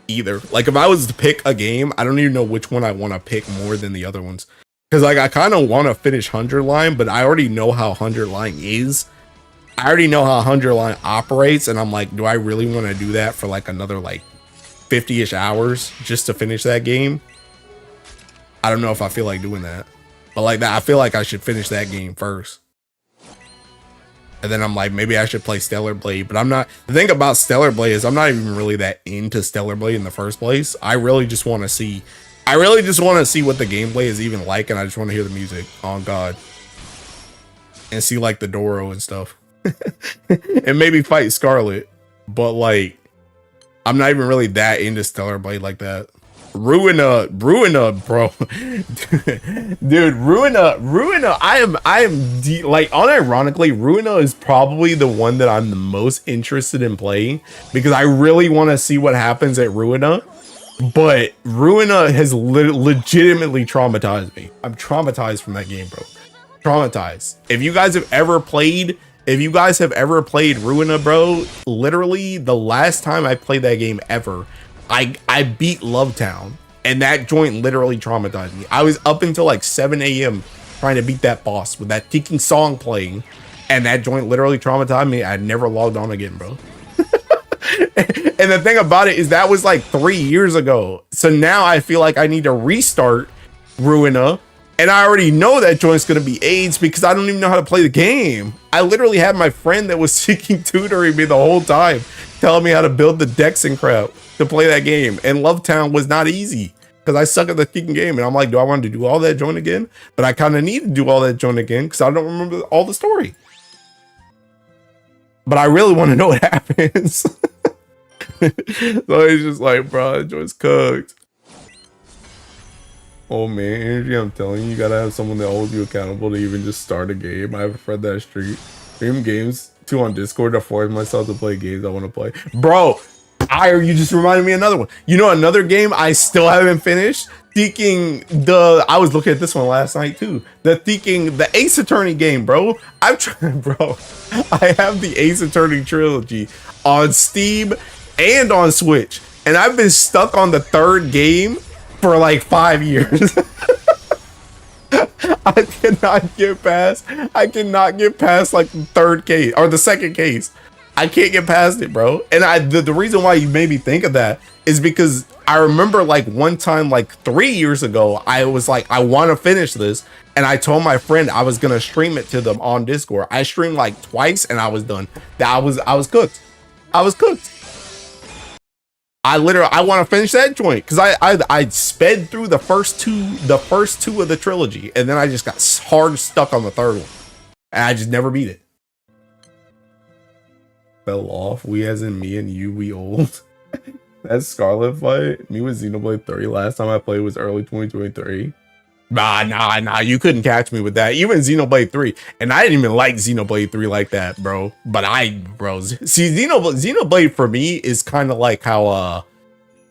either. Like if I was to pick a game, I don't even know which one I want to pick more than the other ones. Because like I kind of want to finish 100 Line, but I already know how 100 Line is. I already know how 100 Line operates, and I'm like, do I really want to do that for like another like 50-ish hours just to finish that game? I don't know if I feel like doing that. But like that, I feel like I should finish that game first. And then I'm like, maybe I should play Stellar Blade, but I'm not. The thing about Stellar Blade is I'm not even really that into Stellar Blade in the first place. I really just want to see what the gameplay is even like, and I just want to hear the music. Oh God. And see like the Doro and stuff. And maybe fight Scarlet. But like, I'm not even really that into Stellar Blade like that. Ruina, bro. Dude, Ruina, I am like, unironically, Ruina is probably the one that I'm the most interested in playing because I really want to see what happens at Ruina. But Ruina has legitimately traumatized me. I'm traumatized from that game, bro. Traumatized. If you guys have ever played Ruina, bro, literally the last time I played that game ever, I beat Lovetown, and that joint literally traumatized me. I was up until like 7 a.m. trying to beat that boss with that ticking song playing, and that joint literally traumatized me. I never logged on again, bro. And the thing about it is that was like 3 years ago. So now I feel like I need to restart Ruina, and I already know that joint's gonna be AIDS because I don't even know how to play the game. I literally had my friend that was seeking tutoring me the whole time, telling me how to build the decks and crap to play that game. And Lovetown was not easy because I suck at the freaking game. And I'm like, do I want to do all that joint again? But I kind of need to do all that joint again because I don't remember all the story. But I really want to know what happens. So it's just like, bro, that joint's cooked. Oh man, Energy, I'm telling you, you gotta have someone that holds you accountable to even just start a game. I have a friend that stream games too on Discord to force myself to play games I want to play. Bro, you just reminded me of another one. You know another game I still haven't finished? I was looking at this one last night too. The Ace Attorney game, bro. I'm trying, bro. I have the Ace Attorney trilogy on Steam and on Switch, and I've been stuck on the 3rd game for like 5 years. I cannot get past like the 3rd case or the 2nd case. I can't get past it, bro. And the reason why you made me think of that is because I remember like one time like 3 years ago, I was like, I want to finish this, and I told my friend I was gonna stream it to them on Discord. I streamed like twice and I was done. I was cooked. I was cooked. I want to finish that joint because I sped through the first two of the trilogy, and then I just got hard stuck on the 3rd one, and I just never beat it. Fell off. We as in me and you, we old. That Scarlet fight, me with Xenoblade 3 last time I played was early 2023. Nah, you couldn't catch me with that. Even Xenoblade 3, and I didn't even like Xenoblade 3 like that, bro. But see, Xenoblade for me is kind of like how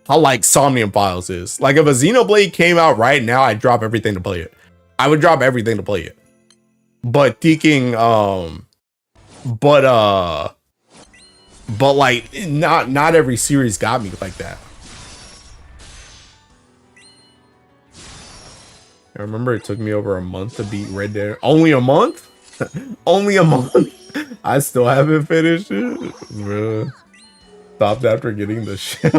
like Somnium Files is. Like if a Xenoblade came out right now, I'd drop everything to play it. I would drop everything to play it. But but like not every series got me like that. I remember it took me over a month to beat Red Dead. Only a month? Only a month? I still haven't finished it. Bro. Stopped after getting the ship.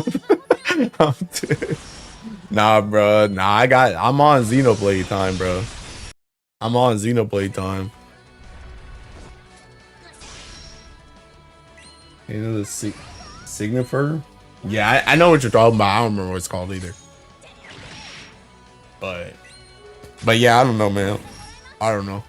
Nah, bro. Nah, I'm on Xenoblade time, bro. I'm on Xenoblade time. You know the Signifer? Yeah, I know what you're talking about. I don't remember what it's called either. But yeah, I don't know, man. I don't know.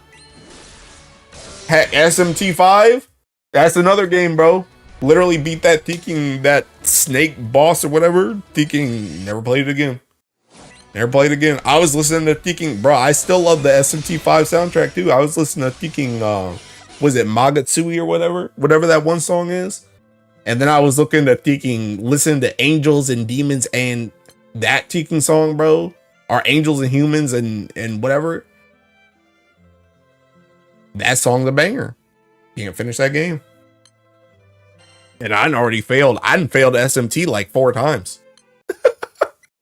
SMT5, that's another game, bro. Literally beat that thinking that snake boss or whatever, thinking never played it again. Never played it again. I was listening to thinking, bro, I still love the SMT5 soundtrack too. I was listening to thinking, was it Magatsui or whatever that one song is. And then I was looking to thinking, listen to Angels and Demons and that thinking song, bro, or Angels and Humans and whatever. That song's a banger. You can finish that game. And I already failed. I done failed SMT like 4 times.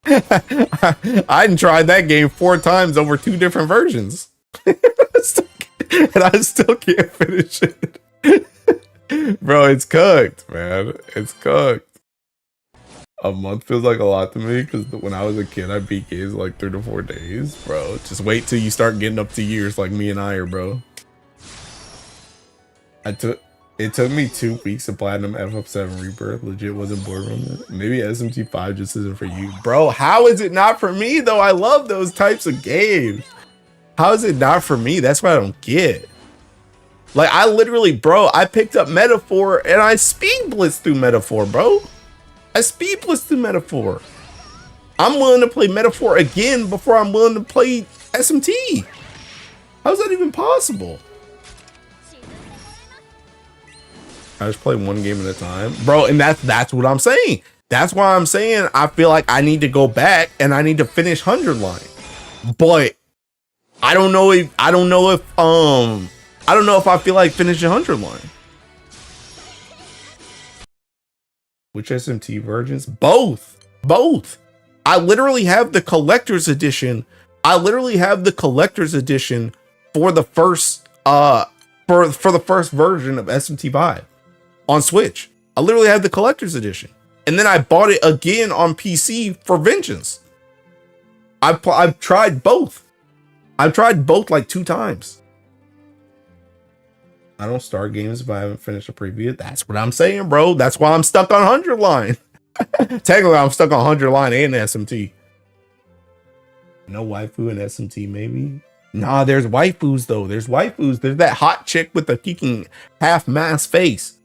I done tried that game 4 times over 2 different versions. And I still can't finish it. Bro, it's cooked, man. It's cooked. A month feels like a lot to me because when I was a kid, I beat games like 3 to 4 days, bro. Just wait till you start getting up to years like me and I are, bro. It took me 2 weeks to platinum FF7 Rebirth. Legit wasn't bored from it. Maybe SMT5 just isn't for you. Bro, how is it not for me though? I love those types of games. How is it not for me? That's what I don't get. Like, I literally, bro, I picked up Metaphor and I speed blitzed through Metaphor, bro. I speed blitzed through Metaphor. I'm willing to play Metaphor again before I'm willing to play SMT. How's that even possible? I just play one game at a time, bro, and that's what I'm saying. That's why I'm saying I feel like I need to go back and I need to finish 100 line. But I don't know if I feel like finishing 100 line. Which SMT versions? Both. I literally have the collector's edition. For the first for the first version of SMT5 on Switch. I literally have the collector's edition. And then I bought it again on PC for Vengeance. I've tried both. I've tried both like 2 times. I don't start games if I haven't finished a preview. That's what I'm saying, bro. That's why I'm stuck on 100 line. Technically, I'm stuck on 100 line and SMT. No waifu in SMT, maybe? Nah, there's waifus, though. There's waifus. There's that hot chick with the freaking half-mask face.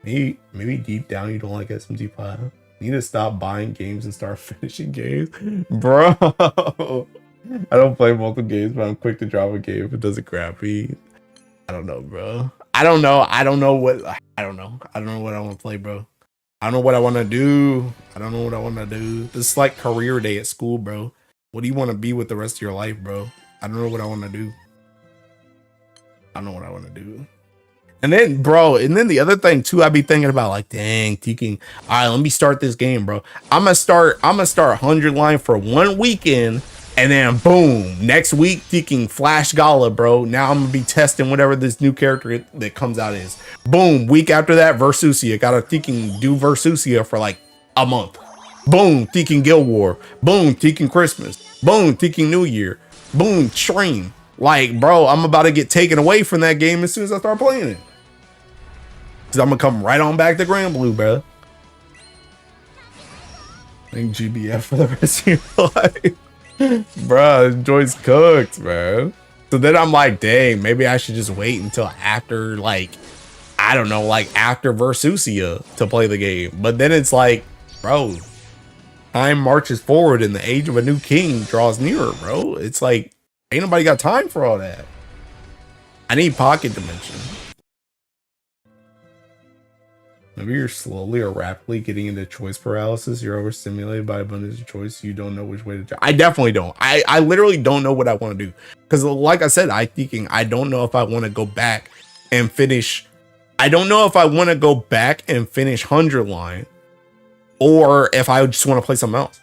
Maybe deep down you don't like SMT5. You need to stop buying games and start finishing games. Bro, I don't play multiple games, but I'm quick to drop a game if it doesn't grab me. I don't know, bro. I don't know what I want to play, bro. I don't know what I want to do. This is like career day at school, bro. What do you want to be with the rest of your life, bro? I don't know what I want to do. And then, bro, the other thing too, I be thinking about like, dang, thinking, all right, let me start this game, bro. I'm gonna start 100 line for 1 weekend, and then boom, next week, thinking Flash Gala, bro. Now I'm gonna be testing whatever this new character that comes out is. Boom, week after that, Versusia. Gotta thinking do Versusia for like a month. Boom, thinking Guild War. Boom, thinking Christmas. Boom, thinking New Year. Boom, stream. Like, bro, I'm about to get taken away from that game as soon as I start playing it. Cause I'm gonna come right on back to Grand Blue, bro. I think GBF for the rest of your life. Bro, this joint's cooked, man. So then I'm like, dang, maybe I should just wait until after, like, I don't know, like after Versusia to play the game. But then it's like, bro, time marches forward and the age of a new king draws nearer, bro. It's like, ain't nobody got time for all that. I need Pocket Dimension. Maybe you're slowly or rapidly getting into choice paralysis. You're overstimulated by abundance of choice. You don't know which way to turn. I definitely don't. I literally don't know what I want to do. Because like I said, I don't know if I want to go back and finish. I don't know if I want to go back and finish 100 line. Or if I just want to play something else.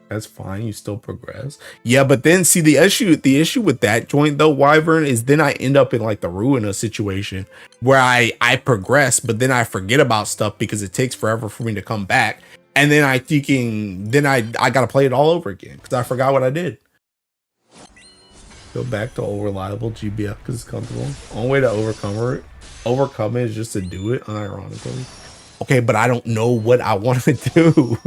That's fine. You still progress. Yeah, but then see the issue with that joint though, Wyvern, is then I end up in like the Ruina situation where I progress, but then I forget about stuff because it takes forever for me to come back. And then I gotta play it all over again because I forgot what I did. Go back to old reliable GBF because it's comfortable. Only way to overcome it is just to do it unironically. Okay, but I don't know what I want to do.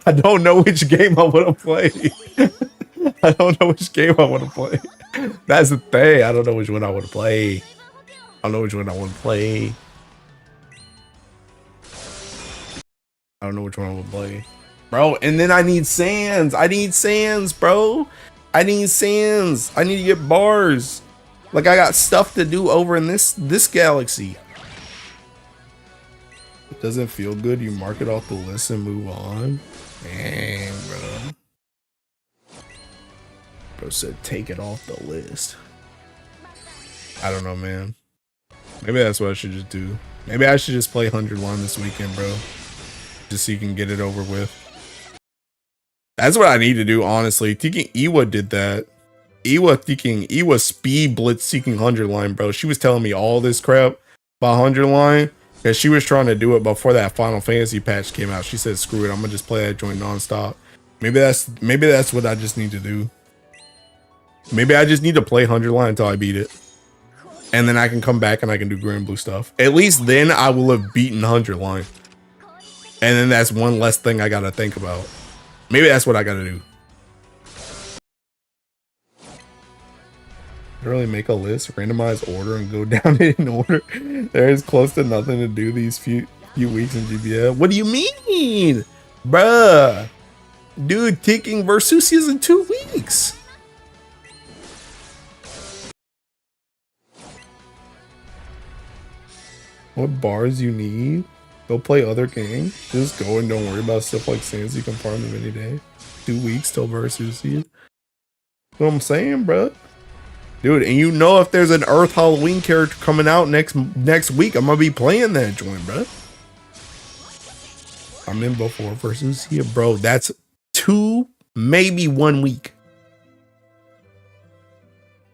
I don't know which game I want to play. I don't know which game I want to play. That's the thing. I don't know which one I want to play. I don't know which one I want to play. I don't know which one I want to play. Bro, and then I need sands. I need sands, bro. I need sands. I need to get bars. Like, I got stuff to do over in this galaxy. It doesn't feel good. You mark it off the list and move on. Dang, bro. Bro said take it off the list. I don't know, man. Maybe that's what I should just do. Maybe I should just play 100 line this weekend, bro. Just so you can get it over with. That's what I need to do, honestly. Thinking Iwa did that. Iwa speed blitz seeking 100 line, bro. She was telling me all this crap about 100 line because she was trying to do it before that Final Fantasy patch came out. She said, "Screw it, I'm gonna just play that joint nonstop." Maybe that's what I just need to do. Maybe I just need to play 100 line until I beat it, and then I can come back and I can do Grand Blue stuff. At least then I will have beaten 100 line, and then that's one less thing I gotta think about. Maybe that's what I gotta do. Literally make a list, randomize order, and go down it in order. There is close to nothing to do these few weeks in GBF. What do you mean? Bruh. Dude, Ticking versus is in 2 weeks. What bars you need? Go play other games. Just go and don't worry about stuff like Sans. You can farm them any day. 2 weeks till versus you. What I'm saying, bruh. Dude, and you know if there's an Earth Halloween character coming out next week, I'm gonna be playing that joint, bro. I'm in before versus here, bro. That's 2, maybe 1 week,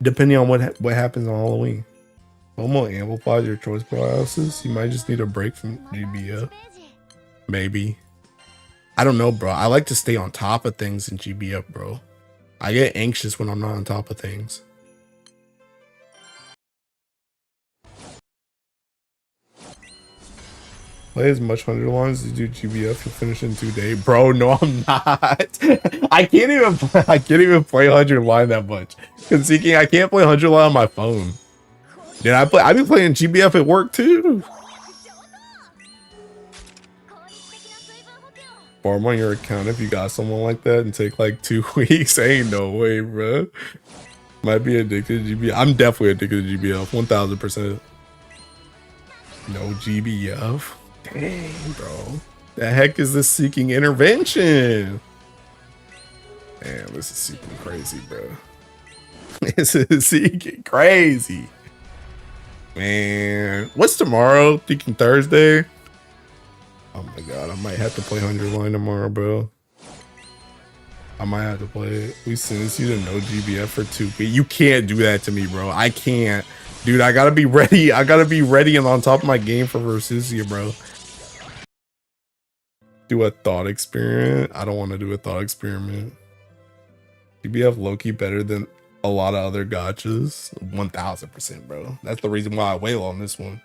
depending on what happens on Halloween. Homo amplifies your choice paralysis. You might just need a break from GBF. Maybe. I don't know, bro. I like to stay on top of things in GBF, bro. I get anxious when I'm not on top of things. Play as much 100 lines as you do GBF. You'll finish in 2 days, bro. No, I'm not. I can't even play 100 line that much. Cause Seeking, I can't play 100 line on my phone. Dude, I've been playing GBF at work too. Farm on your account if you got someone like that and take like 2 weeks. Ain't no way, bro. Might be addicted to GBF. I'm definitely addicted to GBF. 1000%. No GBF. Dang, bro. The heck is this Seeking intervention? Damn, this is Seeking crazy, bro. This is Seeking crazy. Man, what's tomorrow? Thinking Thursday? Oh my god, I might have to play 100 line tomorrow, bro. I might have to play it. We sentenced you to no GBF for 2 weeks. You can't do that to me, bro. I can't. Dude, I gotta be ready. I gotta be ready and on top of my game for Versusia, bro. Do a thought experiment. I don't want to do a thought experiment. GBF low-key better than a lot of other gachas. 1000%, bro. That's the reason why I wail on this one.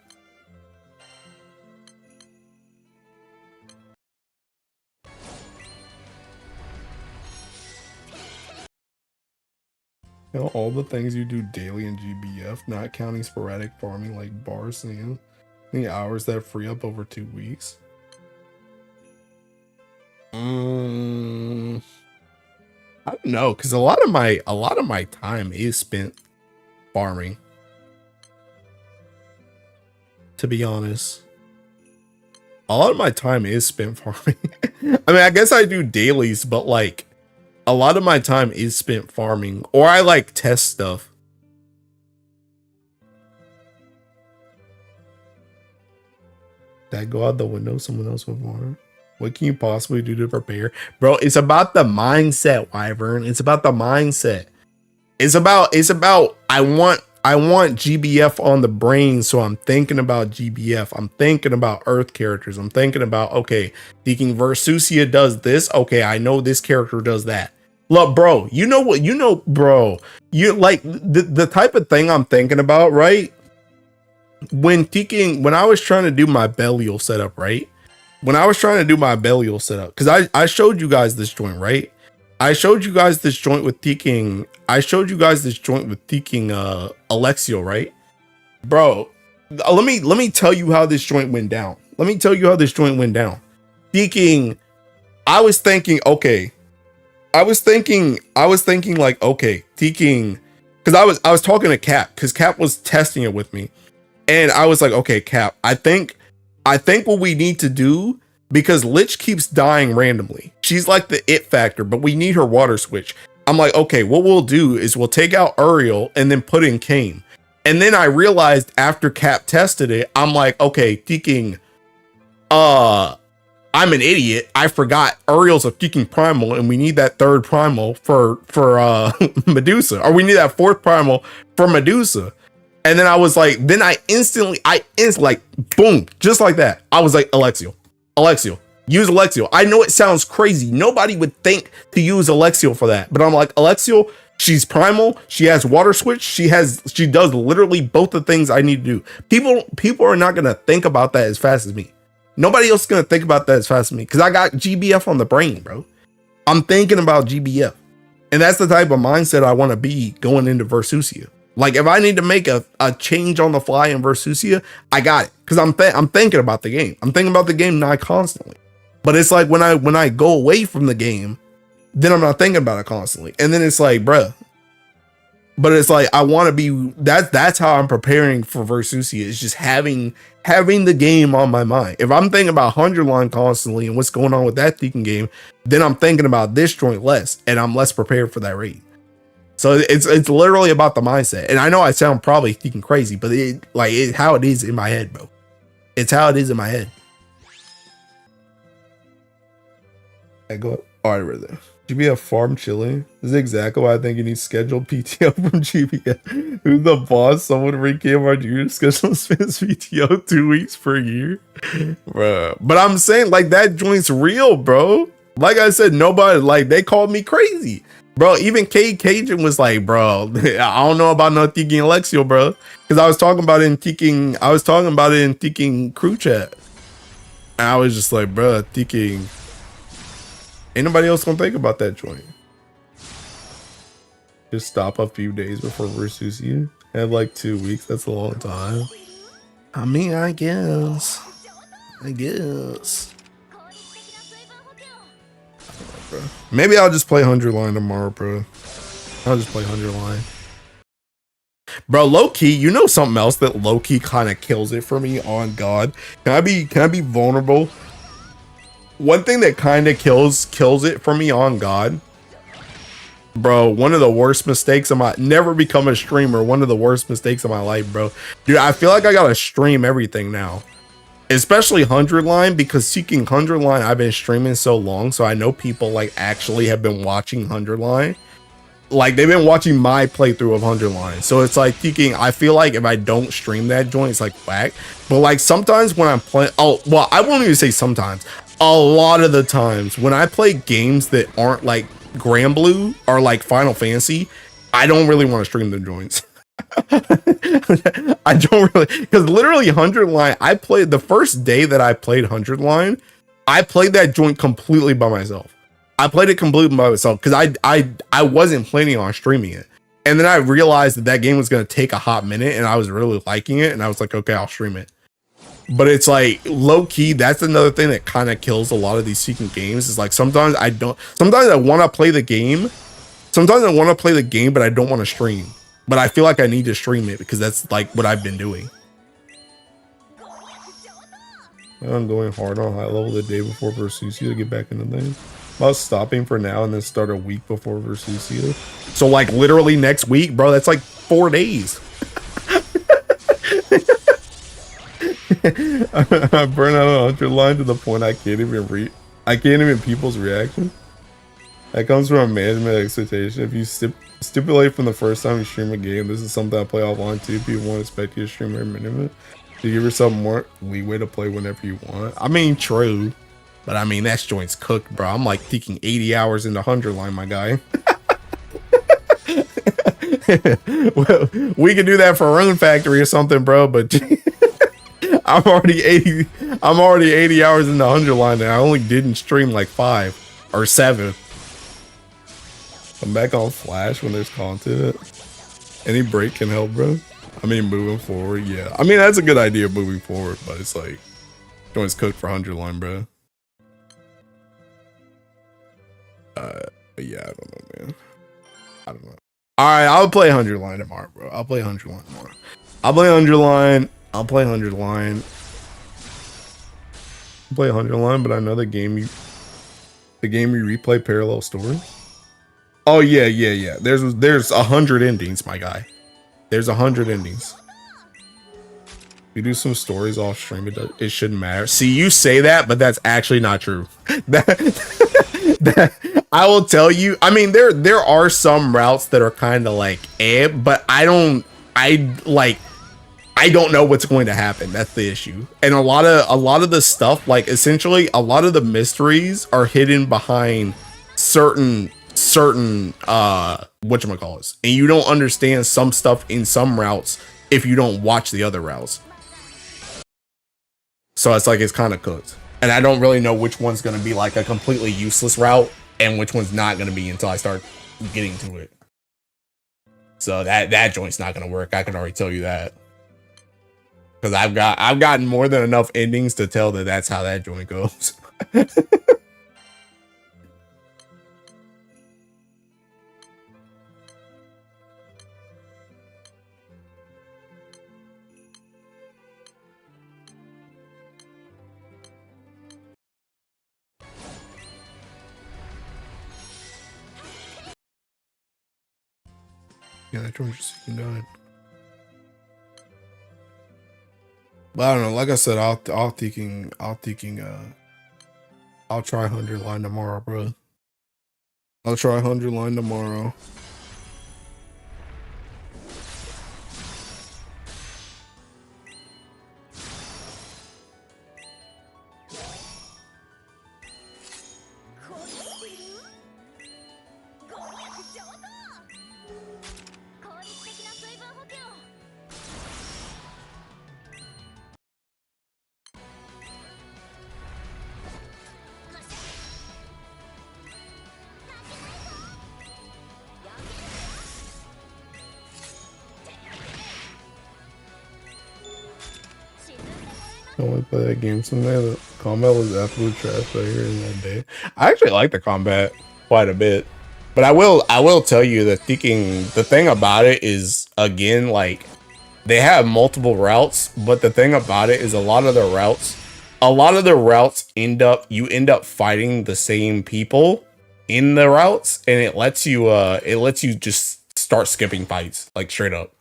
You know, all the things you do daily in GBF, not counting sporadic farming like bar sand, the hours that free up over 2 weeks. I don't know, because a lot of my time is spent farming. To be honest, a lot of my time is spent farming. I mean, I guess I do dailies, but like a lot of my time is spent farming, or I like test stuff. That go out the window, someone else would want it. What can you possibly do to prepare? Bro, it's about the mindset, Wyvern. It's about the mindset. It's about I want GBF on the brain, so I'm thinking about GBF. I'm thinking about Earth characters. I'm thinking about, okay, thinking Versusia does this. Okay, I know this character does that. Look, bro, you know what? You know, bro, you like the type of thing I'm thinking about, right? When I was trying to do my Belial setup, right? when I was trying to do my Belial setup, because I showed you guys this joint, right? I showed you guys this joint with Teking. Alexio, right? Bro, let me tell you how this joint went down. Teking, I was thinking like, okay, Teking, because I was talking to Cap, because Cap was testing it with me. And I was like, okay, Cap, I think what we need to do, because Lich keeps dying randomly. She's like the it factor, but we need her water switch. I'm like, okay, what we'll do is we'll take out Uriel and then put in Kane. And then I realized after Cap tested it, I'm like, okay, Teking, I'm an idiot. I forgot Uriel's a Teking primal, and we need that third primal for Medusa, or we need that fourth primal for Medusa. And then I was like, I instantly like, boom, just like that. I was like, Alexio, use Alexio. I know it sounds crazy. Nobody would think to use Alexio for that, but I'm like, Alexio, she's primal. She has water switch. She does literally both the things I need to do. People are not going to think about that as fast as me. Nobody else is going to think about that as fast as me, because I got GBF on the brain, bro. I'm thinking about GBF. And that's the type of mindset I want to be going into Versusia. Like, if I need to make a change on the fly in Versusia, I got it. Because I'm thinking about the game. I'm thinking about the game not constantly. But it's like when I go away from the game, then I'm not thinking about it constantly. And then it's like, bruh. But it's like, I want to be, that's how I'm preparing for Versusia. It's just having the game on my mind. If I'm thinking about 100 line constantly and what's going on with that Tekken game, then I'm thinking about this joint less, and I'm less prepared for that raid. So it's literally about the mindset. And I know I sound probably thinking crazy, but it's how it is in my head, bro. It's how it is in my head. I go up. All right, right there. GBF farm chilling. This is exactly why I think you need scheduled PTO from GBF. Who's the boss? Someone recame our junior schedule spends PTO 2 weeks per year. Bruh. But I'm saying, like, that joint's real, bro. Like I said, nobody, like, they called me crazy. Bro, even Cajun was like, bro, I don't know about no Teking Alexio, bro. Because I was talking about it in Teking crew chat. And I was just like, bro, Teking. Ain't nobody else gonna think about that joint. Just stop a few days before Versusia. Had like 2 weeks. That's a long time. I mean, I guess. Bro. Maybe I'll just play 100 line tomorrow, bro. I'll just play 100 line. Bro, low-key, you know something else that low-key kind of kills it for me on God? Can I be vulnerable? One thing that kind of kills it for me on God. Bro, one of the worst mistakes of my never become a streamer, one of the worst mistakes of my life, bro. Dude, I feel like I gotta stream everything now. Especially 100 line, because seeking 100 line, I've been streaming so long, so I know people like actually have been watching 100 line. Like, they've been watching my playthrough of 100 line. So it's like thinking, I feel like if I don't stream that joint, it's like whack. But like sometimes when I'm playing, oh, well, I won't even say sometimes. A lot of the times when I play games that aren't like Grand Blue or like Final Fantasy, I don't really want to stream the joints. I don't really, because literally 100 line, I played the first day that I played 100 line, I played that joint completely by myself. I played it completely by myself because I wasn't planning on streaming it. And then I realized that game was going to take a hot minute and I was really liking it. And I was like, okay, I'll stream it. But it's like low key, that's another thing that kind of kills a lot of these seeking games. Is like sometimes I want to play the game. Sometimes I want to play the game, but I don't want to stream. But I feel like I need to stream it because that's like what I've been doing. I'm going hard on high level the day before Versusia to get back into things. About stopping for now and then start a week before Versusia. So like literally next week, bro, that's like 4 days. I burn out a 100 line to the point I can't even people's reaction. That comes from a management expectation. If you stipulate from the first time you stream a game, this is something I play offline too. People won't expect you to stream every minute. You give yourself more leeway to play whenever you want. I mean, true. But I mean, that joint's cooked, bro. I'm like thinking 80 hours into 100 line, my guy. Well, we could do that for Rune Factory or something, bro. But I'm already 80. I'm already 80 hours in the 100 line, and I only didn't stream like 5 or 7. I'm back on Flash when there's content. Any break can help, bro. I mean, moving forward, yeah. I mean, that's a good idea moving forward, but it's like, joints cooked for 100 line, bro. But yeah, I don't know, man. I don't know. All right, I'll play 100 line tomorrow, bro. I'll play 100 line tomorrow. I'll play 100 line. I'll play 100 line. I'll play 100 line, but I know the game you replay parallel stories. Oh yeah. There's 100 endings, my guy. There's 100 endings. We do some stories off stream. It shouldn't matter. See, you say that, but that's actually not true. that I will tell you. I mean, there are some routes that are kind of like but I don't know what's going to happen. That's the issue. And a lot of the stuff, like essentially a lot of the mysteries are hidden behind certain whatchamacallits, and you don't understand some stuff in some routes if you don't watch the other routes. So it's like it's kind of cooked, and I don't really know which one's going to be like a completely useless route and which one's not going to be until I start getting to it. So that joint's not going to work. I can already tell you that, because I've gotten more than enough endings to tell that that's how that joint goes. Yeah, that joint just done. But I don't know. Like I said, I'll try 100 line tomorrow, bro. I'll try 100 line tomorrow. I want to play that game someday. The combat was absolute trash right here in that day. I actually like the combat quite a bit, but I will tell you that the thing about it is, again, like, they have multiple routes, but the thing about it is a lot of the routes end up fighting the same people in the routes, and it lets you just start skipping fights, like straight up.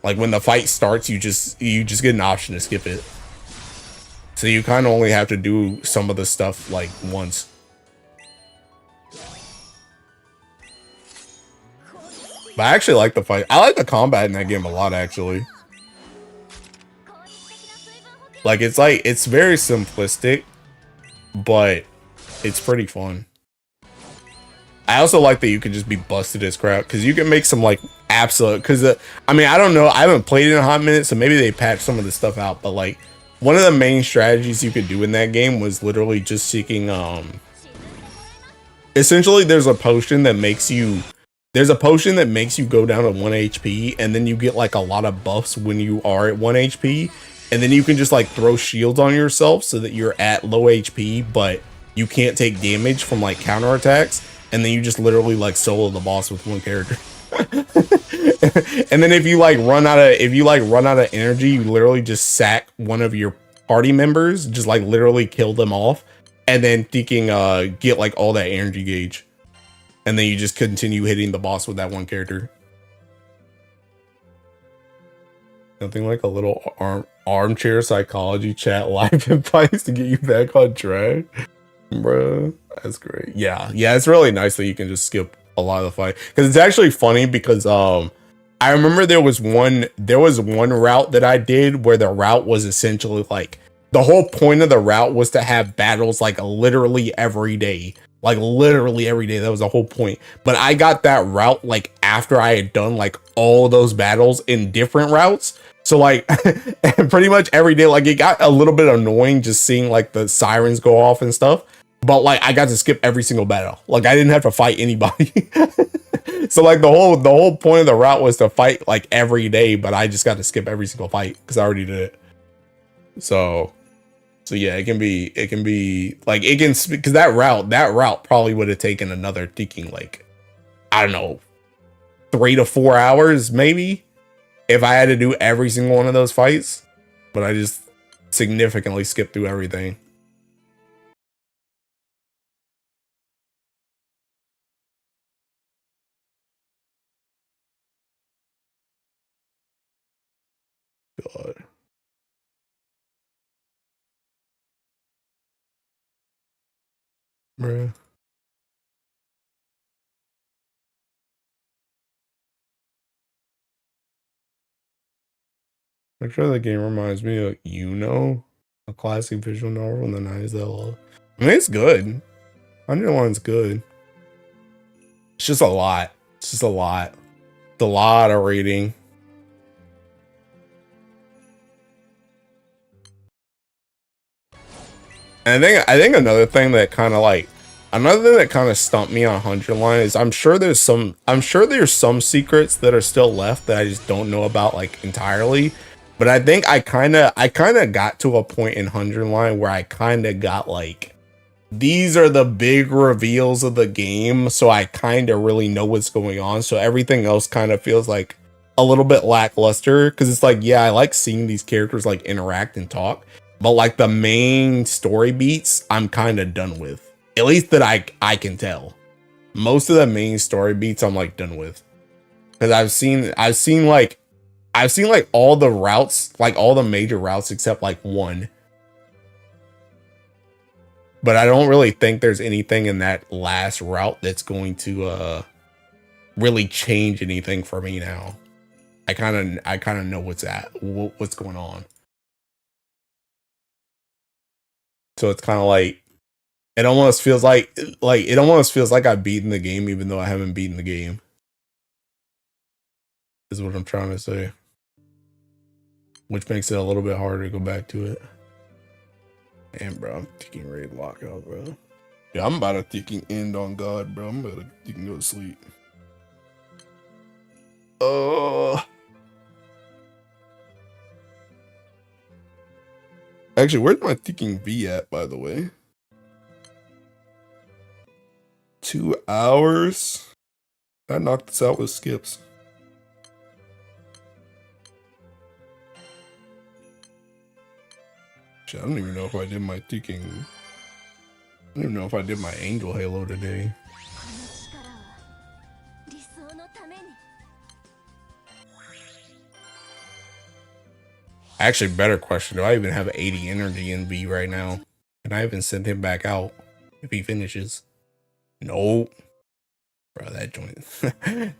Like when the fight starts, you just get an option to skip it. So you kind of only have to do some of the stuff like once. But I actually like the fight. I like the combat in that game a lot, actually. Like it's very simplistic, but it's pretty fun. I also like that you can just be busted as crap, because you can make some like absolute, because I mean, I don't know, I haven't played it in a hot minute, so maybe they patched some of the stuff out, but like one of the main strategies you could do in that game was literally just seeking essentially there's a potion that makes you go down to 1 HP, and then you get like a lot of buffs when you are at 1 HP, and then you can just like throw shields on yourself so that you're at low HP, but you can't take damage from like counterattacks, and then you just literally like solo the boss with one character. And then if you run out of energy, you literally just sack one of your party members, just like literally kill them off, and then get like all that energy gauge, and then you just continue hitting the boss with that one character. Nothing like a little armchair psychology chat live advice to get you back on track, bro. That's great. Yeah, it's really nice that you can just skip a lot of the fight, because it's actually funny, because I remember there was one route that I did where the route was essentially like, the whole point of the route was to have battles like literally every day. Like literally every day. That was the whole point. But I got that route like after I had done like all of those battles in different routes. So like pretty much every day, like it got a little bit annoying just seeing like the sirens go off and stuff. But like I got to skip every single battle. Like I didn't have to fight anybody. So like the whole point of the route was to fight like every day, but I just got to skip every single fight because I already did it. So yeah, it can be like it can because that route probably would have taken another thinking like I don't know 3 to 4 hours maybe if I had to do every single one of those fights, but I just significantly skipped through everything. God, bruh. I'm sure the game reminds me of a classic visual novel in the 90s that I love. I mean, it's good. 101's good. It's just a lot. It's just a lot. It's a lot of reading. And I think another thing that kind of stumped me on 100 line is I'm sure there's some secrets that are still left that I just don't know about like entirely. But I think I kind of got to a point in 100 line where I kind of got like these are the big reveals of the game, so I kind of really know what's going on. So everything else kind of feels like a little bit lackluster because it's like, yeah, I like seeing these characters like interact and talk, but like the main story beats, I'm kind of done with. At least that I can tell. Most of the main story beats, I'm like done with because I've seen like all the routes, like all the major routes except like one, but I don't really think there's anything in that last route that's going to really change anything for me now. I kind of know what's going on. So it's kind of like it almost feels like I've beaten the game even though I haven't beaten the game. Is what I'm trying to say, which makes it a little bit harder to go back to it. Damn, bro, I'm taking raid lockout, bro. Yeah, I'm about to taking end on God, bro. I'm about to taking go to sleep. Oh. Actually, where's my ticking V at, by the way? 2 hours? I knocked this out with skips. Shit, I don't even know if I did my ticking. I don't even know if I did my Angel Halo today. Actually, better question. Do I even have 80 energy in V right now? Can I even send him back out if he finishes? Nope. Bro, that joint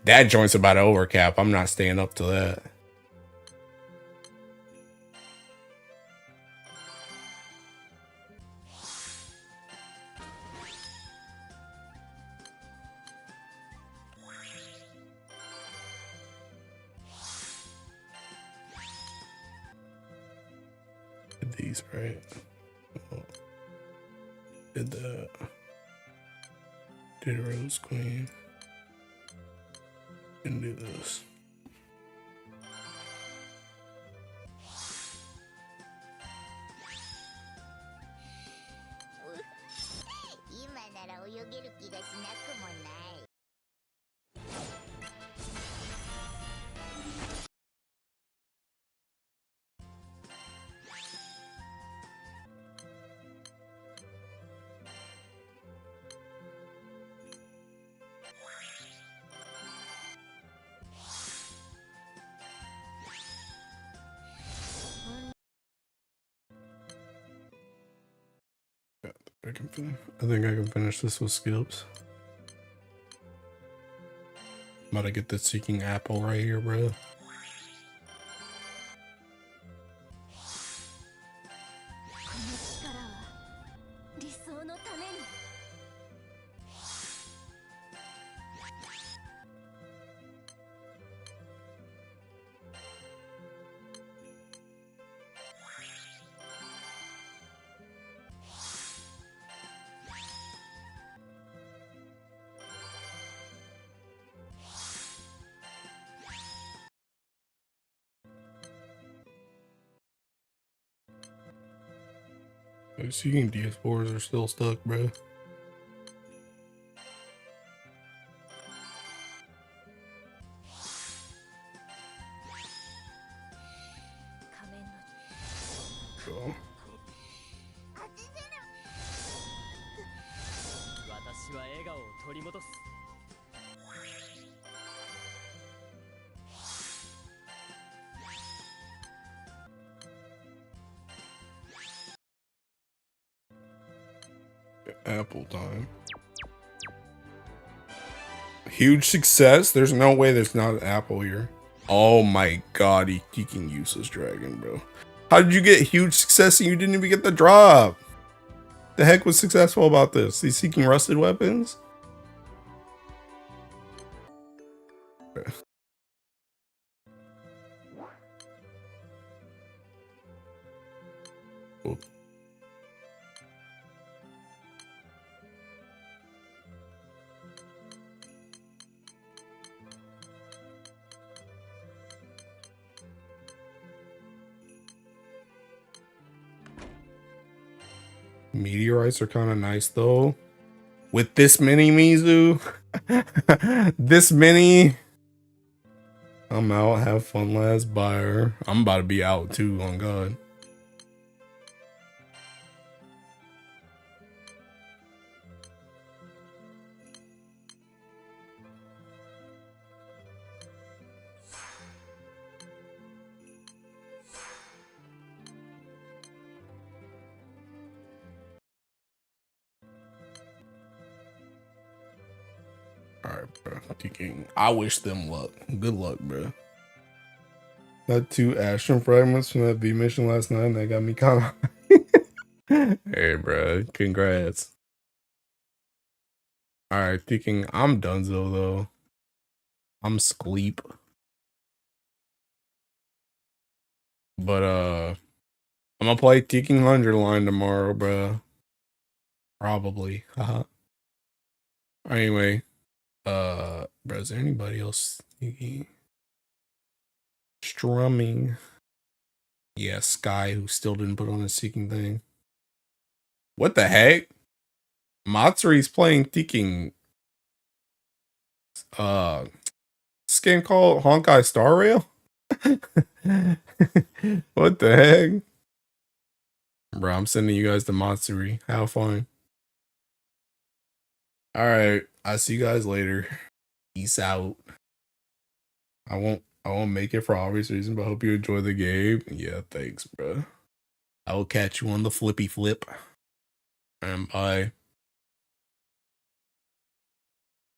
that joint's about to overcap. I'm not staying up to that. Did these right. Did that. Did Rose Queen. Didn't do this. I think I can finish this with skips. I'm about to get the Seeking Apple right here, bro. Those Seeking DS4s are still stuck, bro. Cool. Apple time. Huge success. There's no way there's not an apple here. Oh my god, he can use this dragon, bro. How did you get huge success and you didn't even get the drop? The heck was successful about this? He's seeking rusted weapons? Cool. Meteorites are kind of nice though. With this many Mizu, this many. I'm out. Have fun, last buyer. I'm about to be out too. On God. Alright, bro. Taking. I wish them luck. Good luck, bro. Got 2 Astron fragments from that V mission last night, and that got me kind of. Hey, bro. Congrats. Alright, thinking I'm donezo though. I'm sleep. But I'm gonna play Teking 100 line tomorrow, bro. Probably. Anyway, bro, is there anybody else strumming? Yeah, Sky, who still didn't put on a seeking thing. What the heck? Matsuri's playing Teking skin called Honkai Star Rail? What the heck? Bro, I'm sending you guys to Matsuri. Have fun. Alright, I'll see you guys later. Peace out. I won't make it for obvious reasons, but I hope you enjoy the game. Yeah, thanks, bro. I will catch you on the flippy flip. And bye.